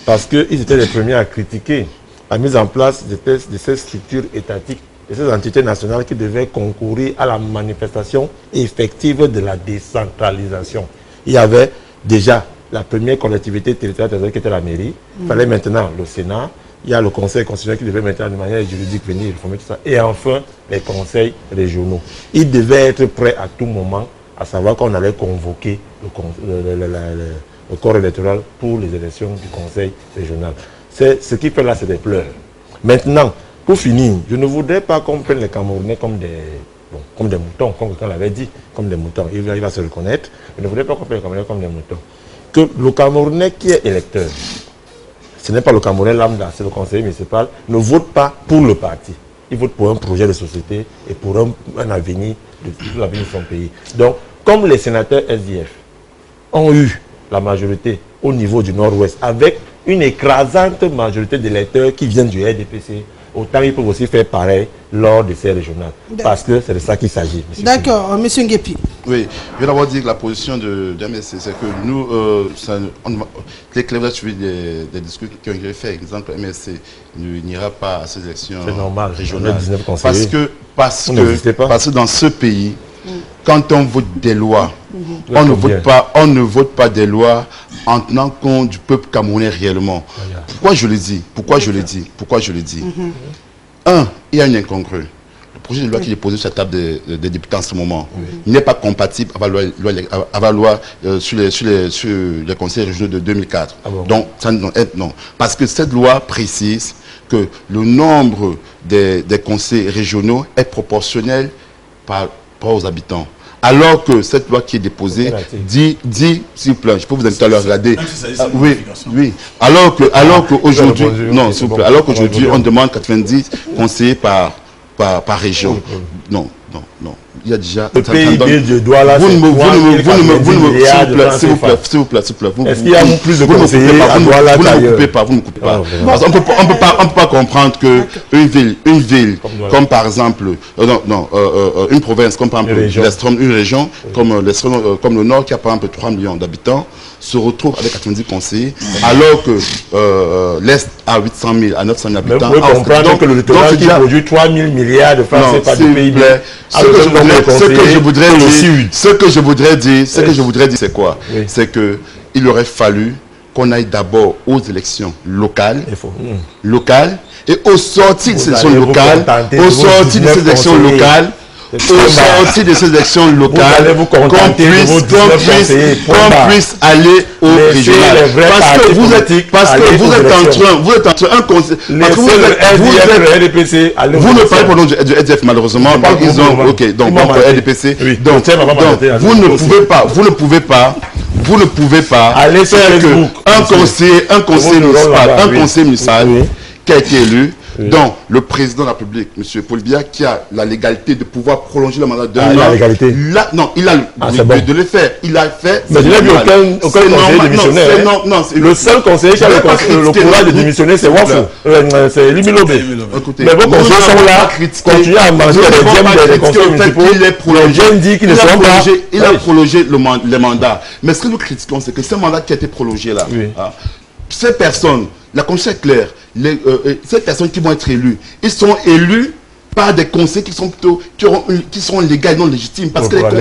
Parce qu'ils étaient les premiers à critiquer la mise en place de ces structures étatiques, de ces entités nationales qui devaient concourir à la manifestation effective de la décentralisation. Il y avait déjà la première collectivité territoriale qui était la mairie. Il fallait maintenant le Sénat. Il y a le conseil constitutionnel qui devait maintenant de manière juridique venir réformer tout ça. Et enfin, les conseils régionaux. Ils devaient être prêts à tout moment, à savoir qu'on allait convoquer le corps électoral pour les élections du conseil régional. Ce qui fait là, c'est des pleurs. Maintenant, pour finir, je ne voudrais pas qu'on prenne les Camerounais comme des moutons, comme quelqu'un l'avait dit, comme des moutons. Il va se reconnaître. Je ne voudrais pas qu'on prenne les Camerounais comme des moutons. Que le Camerounais qui est électeur, ce n'est pas le Camerounais lambda, c'est le conseiller municipal, ne vote pas pour le parti. Il vote pour un projet de société et pour un avenir, pour l'avenir de son pays. Donc, comme les sénateurs SDF ont eu la majorité au niveau du Nord-Ouest, avec une écrasante majorité d'électeurs qui viennent du RDPC, autant ils peuvent aussi faire pareil lors de ces régionales. Parce que c'est de ça qu'il s'agit. D'accord, M. Nguepi. Oui, je vais d'abord dire que la position de MSC, c'est que nous, les clés suivi des discours qui ont été faits, exemple, MSC n'ira pas à ces élections régionales. Parce que dans ce pays, quand on vote des lois, on ne vote pas des lois en tenant compte du peuple camerounais réellement. Pourquoi je le dis? Un, il y a une incongruence. Le projet de loi qui est posé sur la table des députés en ce moment n'est pas compatible avec la loi sur les conseils régionaux de 2004. Donc, ça, non. Parce que cette loi précise que le nombre des conseils régionaux est proportionnel par rapport aux habitants. Alors que cette loi qui est déposée dit, s'il vous plaît, je peux vous inviter à le regarder. Oui. Alors qu'aujourd'hui, non, s'il vous plaît, alors qu'aujourd'hui, on demande 90 conseillers par région. Non. Il y a déjà... Le PIB de Douala, c'est 3 s'il vous plaît. Est-ce qu'il y a plus de conseillers à Douala qu'ailleurs? Vous ne coupez pas. Parce qu'on ne peut pas comprendre qu'une ville, comme par exemple, une province, comme par exemple une région, comme le Nord, qui a par exemple 3 millions d'habitants, se retrouve avec 90 conseillers, alors que l'Est a 800 000 à 900 000 habitants. Vous pouvez comprendre que le littoral qui produit 3 000 milliards de francs, c'est pas du PIB. Ce que je voudrais dire, c'est quoi? C'est que il aurait fallu qu'on aille d'abord aux élections locales, et au sorti de ces élections locales, qu'on puisse aller au régional. Parce que vous êtes en train, vous ne parlez pas du SDF malheureusement, ils ont, donc RDPC, donc vous ne pouvez pas aller faire qu'un conseiller municipal qui a été élu, donc, le président de la République, M. Paul Biya, qui a la légalité de pouvoir prolonger le mandat d'un an. Il a la légalité. Non, il a de le faire. Il a fait. Mais je n'ai vu aucun conseiller démissionnaire. Le seul conseiller qui a le courage de démissionner, c'est Wafo. C'est Limilobe. Mais vos conseillers sont là, continuent à manger les conseillers municipaux. Il a prolongé le mandat. Mais ce que nous critiquons, c'est que ce mandat qui a été prolongé là, ces personnes, la conscience est claire, ces personnes qui vont être élues, ils sont élus par des conseils qui sont plutôt qui sont légaux et non légitimes, parce que le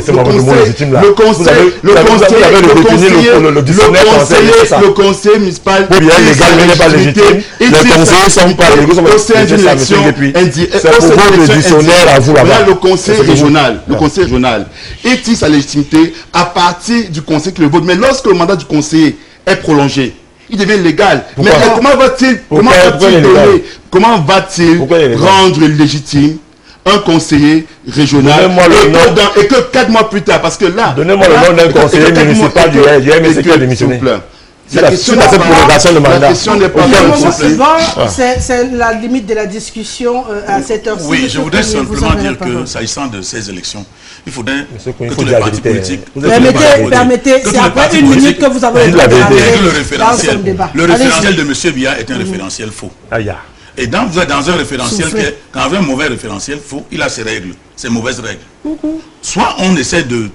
conseil municipal n'est pas légitime, les conseillers sont pas légaux, c'est le conseil régional et tire sa légitimité à partir du conseil qui le vote. Mais lorsque le mandat du conseiller est prolongé, il devient légal. Mais comment va-t-il rendre légitime un conseiller régional et que 4 mois plus tard, parce que là... Donnez-moi le nom d'un conseiller municipal du MSC qui a démissionné. La question n'est pas c'est la limite de la discussion à cette heure-ci. Oui, je voudrais simplement dire que, s'agissant de ces élections, il faudrait que tous les partis politiques... Permettez, c'est après une minute que vous avez le référentiel de M. Biya est un référentiel faux. Et quand vous êtes dans un référentiel, quand vous avez un mauvais référentiel faux, il a ses règles, ses mauvaises règles. Soit on essaie de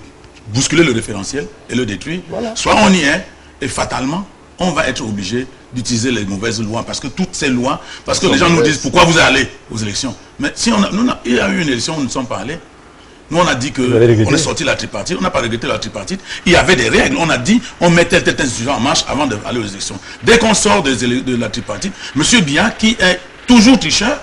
bousculer le référentiel et le détruire, soit on y est, et fatalement, on va être obligé d'utiliser les mauvaises lois, parce que toutes ces lois, parce que les gens nous disent pourquoi vous allez aux élections. Mais si il y a eu une élection, nous ne sommes pas allés. Nous, on a dit qu'on est sorti de la tripartite, on n'a pas regretté la tripartite. Il y avait des règles, on a dit on mettait telle institution en marche avant d'aller aux élections. Dès qu'on sort de la tripartite, M. Biya, qui est toujours tricheur,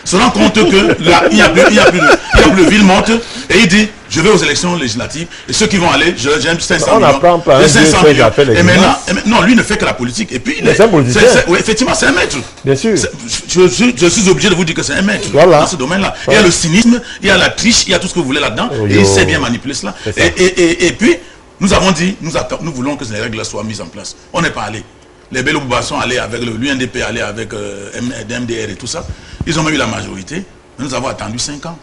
se rend compte que là, il n'y a plus de ville monte et il dit je vais aux élections législatives et ceux qui vont aller, j'aime 500 on millions. n'apprend pas un 500 Dieu millions. fait les Et maintenant, non, lui ne fait que la politique. Et puis, c'est un politicien. Oui, effectivement, c'est un maître. Bien sûr. Je suis obligé de vous dire que c'est un maître dans ce domaine-là. Il y a le cynisme, il y a la triche, il y a tout ce que vous voulez là-dedans. Et il sait bien manipuler cela. Et puis, nous avons dit, nous voulons que ces règles soient mises en place. On n'est pas allé. Les Bello Bouba sont allés avec l'UNDP, allés avec MDR et tout ça. Ils ont eu la majorité. Nous avons attendu 5 ans.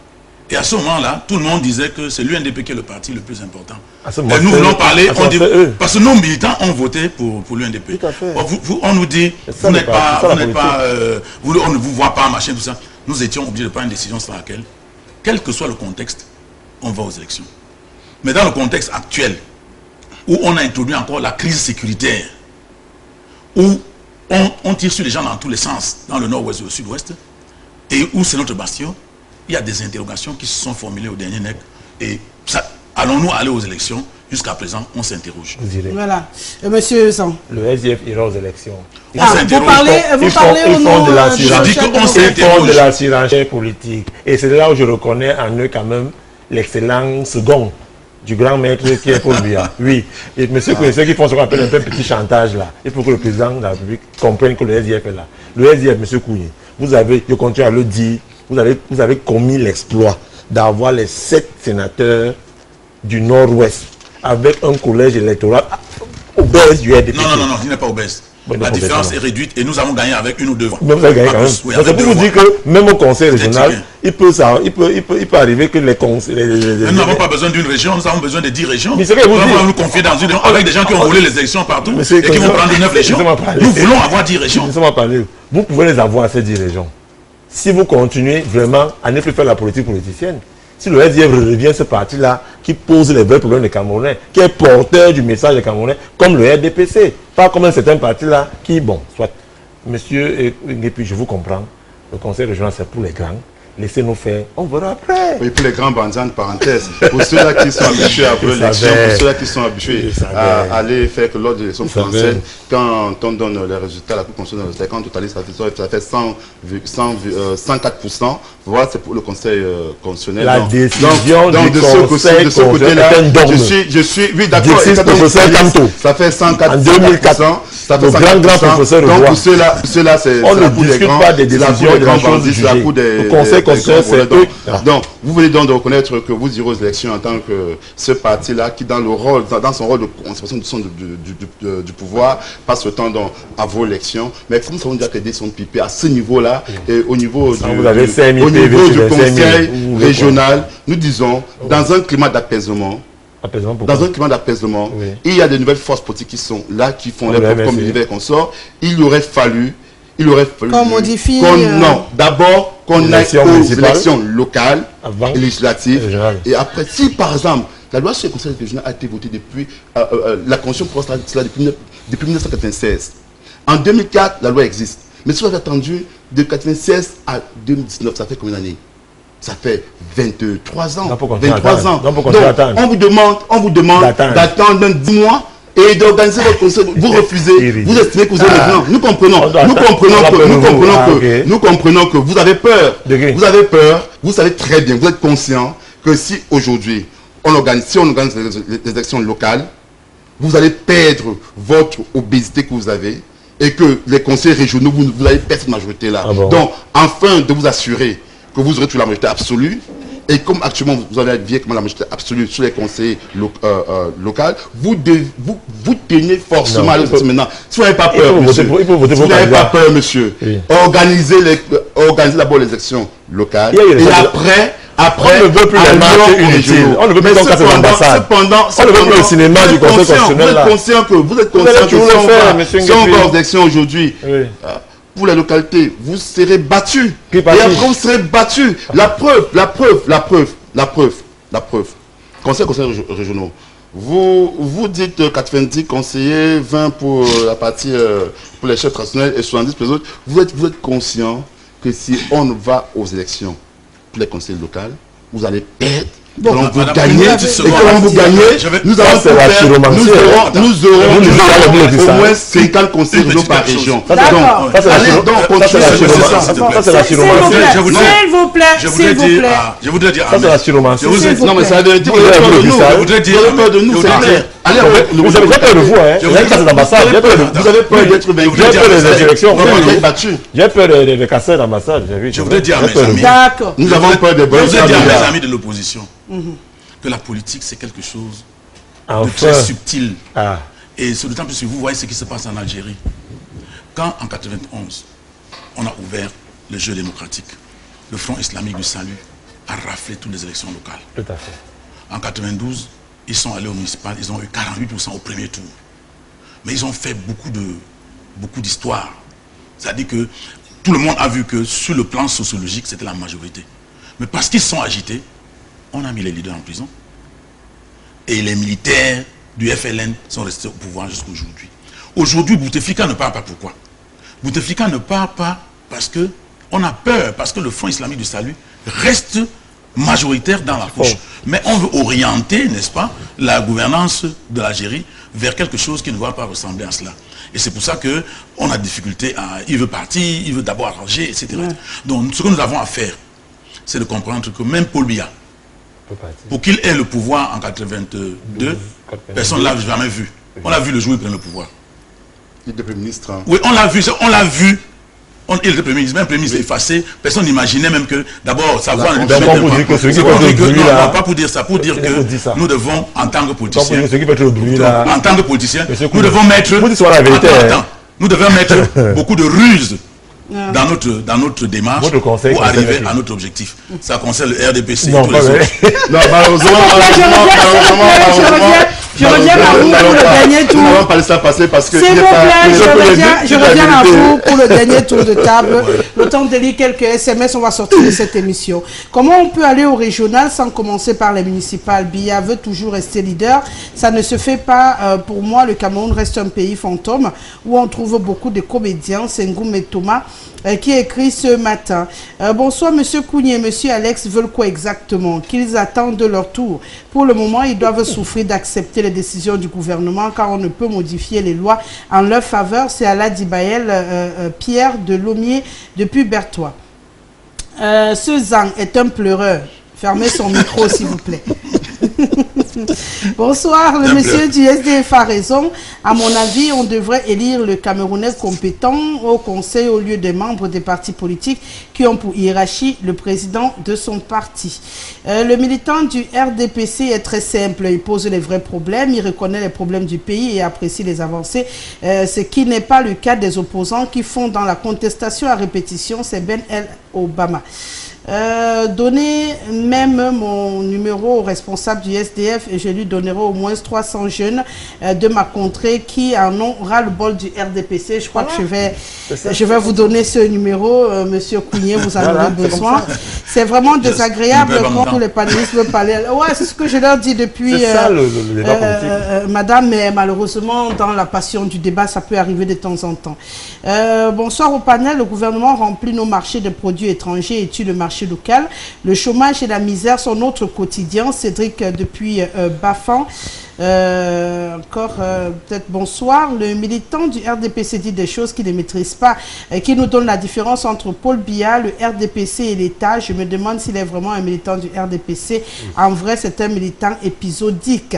Et à ce moment-là, tout le monde disait que c'est l'UNDP qui est le parti le plus important. Et nous voulons parler, on dit, parce que nos militants ont voté pour l'UNDP. On nous dit, on ne vous voit pas, machin, tout ça. Nous étions obligés de prendre une décision sur laquelle, quel que soit le contexte, on va aux élections. Mais dans le contexte actuel, où on a introduit encore la crise sécuritaire, où on tire sur les gens dans tous les sens, dans le nord-ouest et au sud-ouest, et où c'est notre bastion, il y a des interrogations qui se sont formulées au dernier NEC. Et allons-nous aller aux élections? Jusqu'à présent, on s'interroge. Voilà. Monsieur Zan. Le SDF ira aux élections. Vous parlez au nom de la surenchère. de la surenchère politique. Et c'est là où je reconnais en eux quand même l'excellent second du grand maître qui est Paul Biya. Oui. Et monsieur connaissez qu'ils font ce qu'on appelle un peu petit chantage là. Il faut que le président de la République comprenne que le SDF est là. Le SDF, monsieur Kouye, je continue à le dire, vous avez commis l'exploit d'avoir les 7 sénateurs du Nord-Ouest avec un collège électoral obèse du RDP. Non, il n'est pas obèse. La différence est réduite et nous avons gagné avec une ou deux voix. Mais vous avez gagné quand même. C'est pour vous dire que même au conseil régional, il peut arriver que les conseils... Nous n'avons pas besoin d'une région, nous avons besoin de 10 régions. Mais c'est que vous nous confier dans une avec des gens qui ont volé les élections partout et qui vont prendre 9 régions. Nous voulons avoir 10 régions. Vous pouvez les avoir, ces 10 régions. Si vous continuez vraiment à ne plus faire la politique politicienne, si le SDF revient ce parti-là qui pose les vrais problèmes des Camerounais, qui est porteur du message des Camerounais, comme le RDPC, pas comme un certain parti-là qui, bon, soit, monsieur, et puis je vous comprends, le conseil régional c'est pour les grands, laissez-nous faire, on verra après. Oui, pour les grands bandits, en parenthèse, pour ceux-là qui sont habitués à l'élection, pour ceux-là qui sont habitués à aller faire que lors de l'élection française, quand on donne les résultats, la Cour constitutionnelle, quand on totalise, ça fait 104%. Voilà, c'est pour le conseil constitutionnel. La décision de ce côté-là, je suis, oui, d'accord, ça fait 104%. En 2004, ça fait 104%. Donc pour ceux-là, c'est la Cour des grands, c'est la Cour des grands bandits, c'est la Cour des conseils. Donc, vous venez donc de reconnaître que vous irez aux élections en tant que ce parti-là qui, dans son rôle de conservation du pouvoir, passe le temps à vos élections. Mais comme ça, on dit que les dés sont pipés à ce niveau-là, et au niveau du conseil régional, nous disons, dans un climat d'apaisement, il y a de nouvelles forces politiques qui sont là, qui font les preuves comme l'univers qu'on sort. Il aurait fallu qu'on modifie. Non, d'abord qu'on aille aux élections locales et législatives. Et après, si par exemple, la loi sur le conseil régional a été votée depuis la Constitution pour cela depuis 1996. En 2004, la loi existe. Mais si vous avez attendu de 1996 à 2019, ça fait combien d'années? Ça fait 23 ans. 23 ans. Donc, on vous demande d'attendre 10 mois et d'organiser votre conseil. Vous refusez. Vous estimez que vous avez besoin. Nous comprenons que vous avez peur. Vous avez peur. Vous savez très bien, vous êtes conscient que si aujourd'hui, on organise les élections locales, vous allez perdre votre obésité que vous avez et que les conseils régionaux, vous allez perdre cette majorité-là. Donc, afin de vous assurer que vous aurez toute la majorité absolue, et comme actuellement vous avez la majorité absolue sur les conseils locaux, vous tenez forcément à l'autre maintenant. Si vous n'avez pas peur, monsieur, si vous n'avez pas peur, monsieur, organisez d'abord les élections locales, et après, on ne veut plus les marques inutiles. On ne veut plus casser l'ambassade. On ne veut plus le cinéma du conseil constitutionnel. Vous êtes conscient que si on va aux élections aujourd'hui, pour les localités, vous serez battus. Et après, vous serez battus. La preuve. Conseil régionaux. Vous dites 90 conseillers, 20 pour la partie, pour les chefs traditionnels et 70 pour les autres. Vous êtes conscient que si on va aux élections pour les conseils locaux, vous allez perdre Nous allons vous Madame, gagner, madame, et quand vous gagnez, nous allons c'est la chiromancie. nous aurons Vous au moins 50 conseils régionaux par petite région. chose. D'accord. Ça, c'est la Allez, chiro- donc, ça, c'est continuez, la c'est chiromancie. ça, s'il te plaît. Ça, c'est la S'il vous chiromancie. plaît, Je voudrais- s'il vous plaît, Je s'il voudrais vous dire, plaît. je voudrais dire, Ça, c'est la chiromancie. Je vous ai- S'il vous Non, mais ça veut dire que Vous vous avez avez peur de vu nous. ça, je voudrais dire, Vous avez peur de nous, je c'est voudrais clair. dire- Allez, Vous avez peur de vous, hein. Je Vous avez peur de l'ambassade. J'ai peur de- vous avez peur d'être vaincu. voudrais J'ai peur dire- des insurrections. Vous avez été battu. J'ai peur de casser l'ambassade. Je voudrais dire à J'ai mes peur de amis, vous. D'accord. Nous avons peur des je bonnes voudrais dire à mes choses. amis de l'opposition que la politique, c'est quelque chose de Enfin. très subtil. Ah. Et c'est d'autant plus que vous voyez ce qui se passe en Algérie. Quand, en 91, on a ouvert le jeu démocratique, le Front islamique du salut a raflé toutes les élections locales. Tout à fait. En 92, ils sont allés au municipal, ils ont eu 48% au premier tour. Mais ils ont fait beaucoup d'histoires. C'est-à-dire que tout le monde a vu que sur le plan sociologique, c'était la majorité. Mais parce qu'ils sont agités, on a mis les leaders en prison. Et les militaires du FLN sont restés au pouvoir jusqu'à aujourd'hui. Aujourd'hui, Bouteflika ne parle pas pourquoi. Bouteflika ne parle pas parce qu'on a peur, parce que le Front islamique du salut reste majoritaire dans la couche. Mais on veut orienter, n'est-ce pas, la gouvernance de l'Algérie vers quelque chose qui ne va pas ressembler à cela. Et c'est pour ça qu'on a des difficultés il veut partir, il veut d'abord arranger, etc. Ouais. Donc ce que nous avons à faire, c'est de comprendre que même Paul Biya, pour qu'il ait le pouvoir en 82, personne ne l'a jamais vu. On l'a vu le jour où il prend le pouvoir. Il est Premier ministre. Oui, on l'a vu, il était Premier ministre, même Premier ministre effacé. Personne n'imaginait même que, d'abord, sa voix ne Donc, on peut dire que celui qui Non, fait le bruit, là- non, pas pour dire ça, pour dire Il faut dire que ça. nous devons, en tant que politiciens, Ceux qui font le bruit là. en tant que politiciens, Monsieur nous Koundé, devons mettre... faut dire soit la vérité, Attends, hein. attends. Nous devons mettre beaucoup de ruses dans notre démarche Votre conseil pour concerne arriver qui? à notre objectif. Ça concerne le RDPC Non, et tous pas les vrai. autres. Non, malheureusement, Je reviens à vous pour le dernier tour. Nous n'avons pas laissé ça passer parce que... S'il vous plaît, je reviens à vous pour le dernier tour de table. Le temps de lire quelques SMS, on va sortir de cette émission. Comment on peut aller au régional sans commencer par les municipales? Biya veut toujours rester leader. Ça ne se fait pas. Pour moi, le Cameroun reste un pays fantôme où on trouve beaucoup de comédiens. C'est Ngoum et Thomas qui écrit ce matin. Bonsoir, Monsieur Kounié et Monsieur Alex veulent quoi exactement? Qu'ils attendent de leur tour. Pour le moment, ils doivent souffrir d'accepter les décisions du gouvernement car on ne peut modifier les lois en leur faveur. C'est Ala Dibaël Pierre de Lomier depuis Berthois. Ce Zang est un pleureur. Fermez son micro, s'il vous plaît. Bonsoir, le monsieur du SDF a raison. À mon avis, on devrait élire le Camerounais compétent au conseil au lieu des membres des partis politiques qui ont pour hiérarchie le président de son parti. Le militant du RDPC est très simple. Il pose les vrais problèmes, il reconnaît les problèmes du pays et apprécie les avancées. Ce qui n'est pas le cas des opposants qui font dans la contestation à répétition. C'est Ben El Obama. Donnez même mon numéro au responsable du SDF et je lui donnerai au moins 300 jeunes de ma contrée qui en ont ras-le-bol du RDPC. Je crois que je vais vous donner ce numéro, Monsieur Kounié, vous en avez besoin. C'est vraiment désagréable quand tous les panélistes veulent parler. Ouais, c'est ce que je leur dis depuis C'est ça le débat politique. Madame, mais malheureusement, dans la passion du débat, ça peut arriver de temps en temps. Bonsoir au panel. Le gouvernement remplit nos marchés de produits étrangers et tue le marché local. Le chômage et la misère sont notre quotidien. Cédric depuis Bafan. Encore peut-être bonsoir. Le militant du RDPC dit des choses qu'il ne maîtrise pas, qui nous donne la différence entre Paul Biya, le RDPC et l'État. Je me demande s'il est vraiment un militant du RDPC. En vrai, c'est un militant épisodique.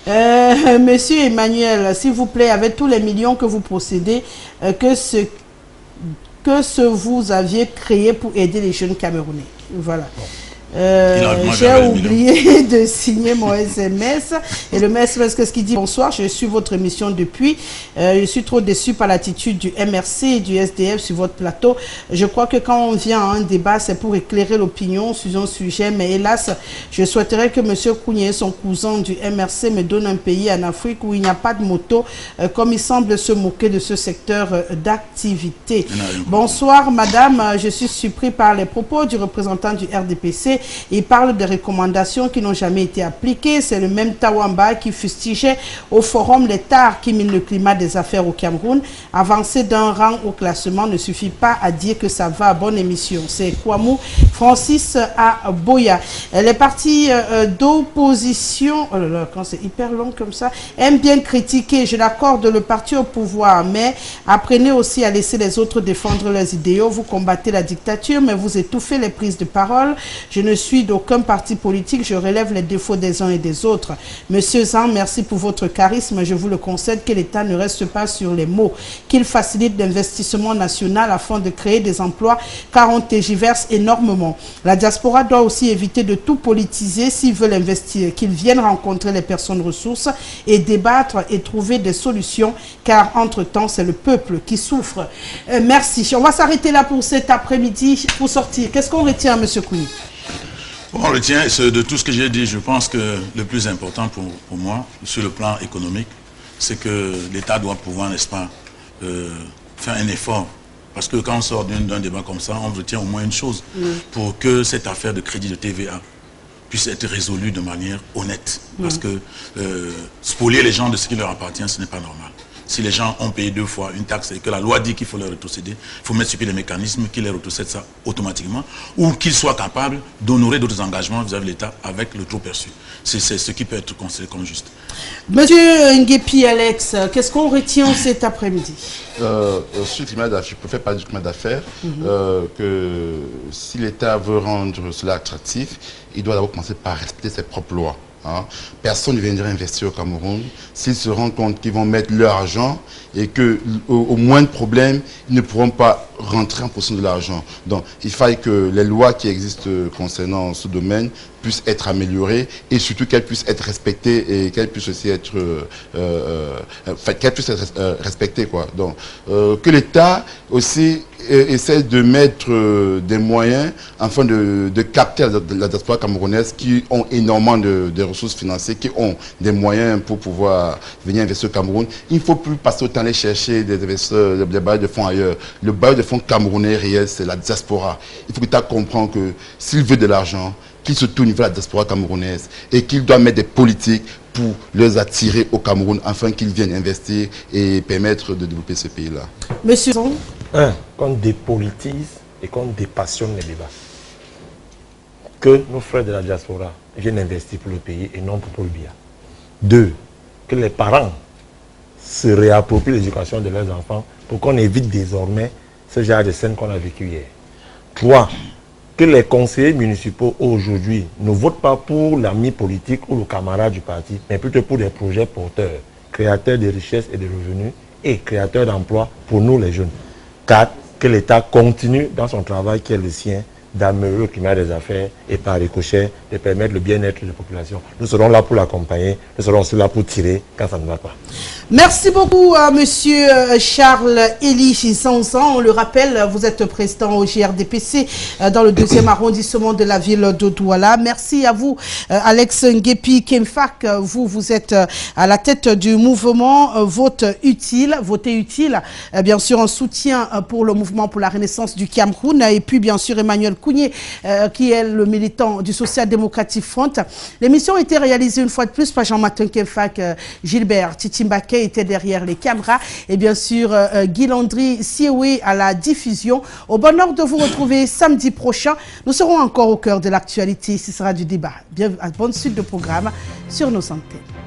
Monsieur Emmanuel, s'il vous plaît, avec tous les millions que vous possédez, que ce vous aviez créé pour aider les jeunes Camerounais. Voilà. J'ai oublié de signer mon SMS. Et le SMS, qu'est-ce qu'il dit? Bonsoir, je suis votre émission depuis. Je suis trop déçu par l'attitude du MRC et du SDF sur votre plateau. Je crois que quand on vient à un débat, c'est pour éclairer l'opinion sur un sujet. Mais hélas, je souhaiterais que M. Kounié, son cousin du MRC, me donne un pays en Afrique où il n'y a pas de moto, comme il semble se moquer de ce secteur d'activité. Bonsoir, madame. Je suis surpris par les propos du représentant du RDPC. Il parle des recommandations qui n'ont jamais été appliquées. C'est le même Tawamba qui fustigeait au forum les tares qui minent le climat des affaires au Cameroun. Avancer d'un rang au classement ne suffit pas à dire que ça va à bonne émission. C'est Kwamou Francis à Boya. Les partis d'opposition, oh là là, quand c'est hyper long comme ça, aiment bien critiquer. Je l'accorde, le parti au pouvoir, mais apprenez aussi à laisser les autres défendre leurs idéaux. Vous combattez la dictature, mais vous étouffez les prises de parole. Je ne suis d'aucun parti politique, je relève les défauts des uns et des autres. Monsieur Zan, merci pour votre charisme. Je vous le concède que l'État ne reste pas sur les mots, qu'il facilite l'investissement national afin de créer des emplois, car on tergiverse énormément. La diaspora doit aussi éviter de tout politiser s'ils veulent investir, qu'ils viennent rencontrer les personnes ressources et débattre et trouver des solutions, car entre-temps, c'est le peuple qui souffre. Merci. On va s'arrêter là pour cet après-midi, pour sortir. Qu'est-ce qu'on retient, M. Kouni? On retient de tout ce que j'ai dit. Je pense que le plus important pour moi, sur le plan économique, c'est que l'État doit pouvoir, n'est-ce pas, faire un effort. Parce que quand on sort d'un débat comme ça, on retient au moins une chose, pour que cette affaire de crédit de TVA puisse être résolue de manière honnête. Parce que spolier les gens de ce qui leur appartient, ce n'est pas normal. Si les gens ont payé 2 fois une taxe et que la loi dit qu'il faut leur rétrocéder, il faut mettre sur pied des mécanismes qui les rétrocèdent ça automatiquement, ou qu'ils soient capables d'honorer d'autres engagements vis-à-vis de l'État avec le trop perçu. C'est ce qui peut être considéré comme juste. Monsieur Nguepi Alex, qu'est-ce qu'on retient cet après-midi? Sur le climat d'affaires, je préfère parler du climat d'affaires, que si l'État veut rendre cela attractif, il doit d'abord commencer par respecter ses propres lois. Personne ne viendrait investir au Cameroun s'ils se rendent compte qu'ils vont mettre leur argent et qu'au moindre problème, ils ne pourront pas rentrer en possession de l'argent. Donc, il faille que les lois qui existent concernant ce domaine puissent être améliorées et surtout qu'elles puissent être respectées et qu'elles puissent aussi être, respectées, quoi. Donc, que l'État aussi essaie de mettre des moyens afin de capter la diaspora camerounaise qui ont énormément de ressources financières, qui ont des moyens pour pouvoir venir investir au Cameroun. Il ne faut plus passer autant aller chercher des investisseurs, des bailleurs de fonds ailleurs. Le bailleur de fonds camerounais réel, c'est la diaspora. Il faut que l'État comprenne que s'il veut de l'argent, qu'il se tourne vers la diaspora camerounaise et qu'il doit mettre des politiques pour les attirer au Cameroun afin qu'ils viennent investir et permettre de développer ce pays-là. Monsieur Zong. Qu'on dépolitise et qu'on dépassionne les débats. Que nos frères de la diaspora viennent investir pour le pays et non pour Paul Biya. 2. Que les parents se réapproprient l'éducation de leurs enfants pour qu'on évite désormais ce genre de scène qu'on a vécu hier. 3. Que les conseillers municipaux aujourd'hui ne votent pas pour l'ami politique ou le camarade du parti, mais plutôt pour des projets porteurs, créateurs de richesses et de revenus et créateurs d'emplois pour nous les jeunes. 4. Que l'État continue dans son travail qui est le sien d'améliorer le climat des affaires et par ricochet de permettre le bien-être des populations. Nous serons là pour l'accompagner, nous serons aussi là pour tirer quand ça ne va pas. Merci beaucoup à monsieur Charles Eli Zanzan. On le rappelle, vous êtes président au GRDPC dans le 2e arrondissement de la ville de Douala. Merci à vous, Alex Nguepi Kemfak. Vous êtes à la tête du mouvement Voter Utile, bien sûr en soutien pour le mouvement pour la renaissance du Cameroun. Et puis bien sûr Emmanuel Kounié, qui est le militant du Social Democratic Front. L'émission a été réalisée une fois de plus par Jean-Martin Kemfak, Gilbert Titimbake était derrière les caméras et bien sûr Guy Landry Sioué à la diffusion. Au bonheur de vous retrouver samedi prochain. Nous serons encore au cœur de l'actualité. Ce sera du débat. Bonne suite de programme sur nos antennes.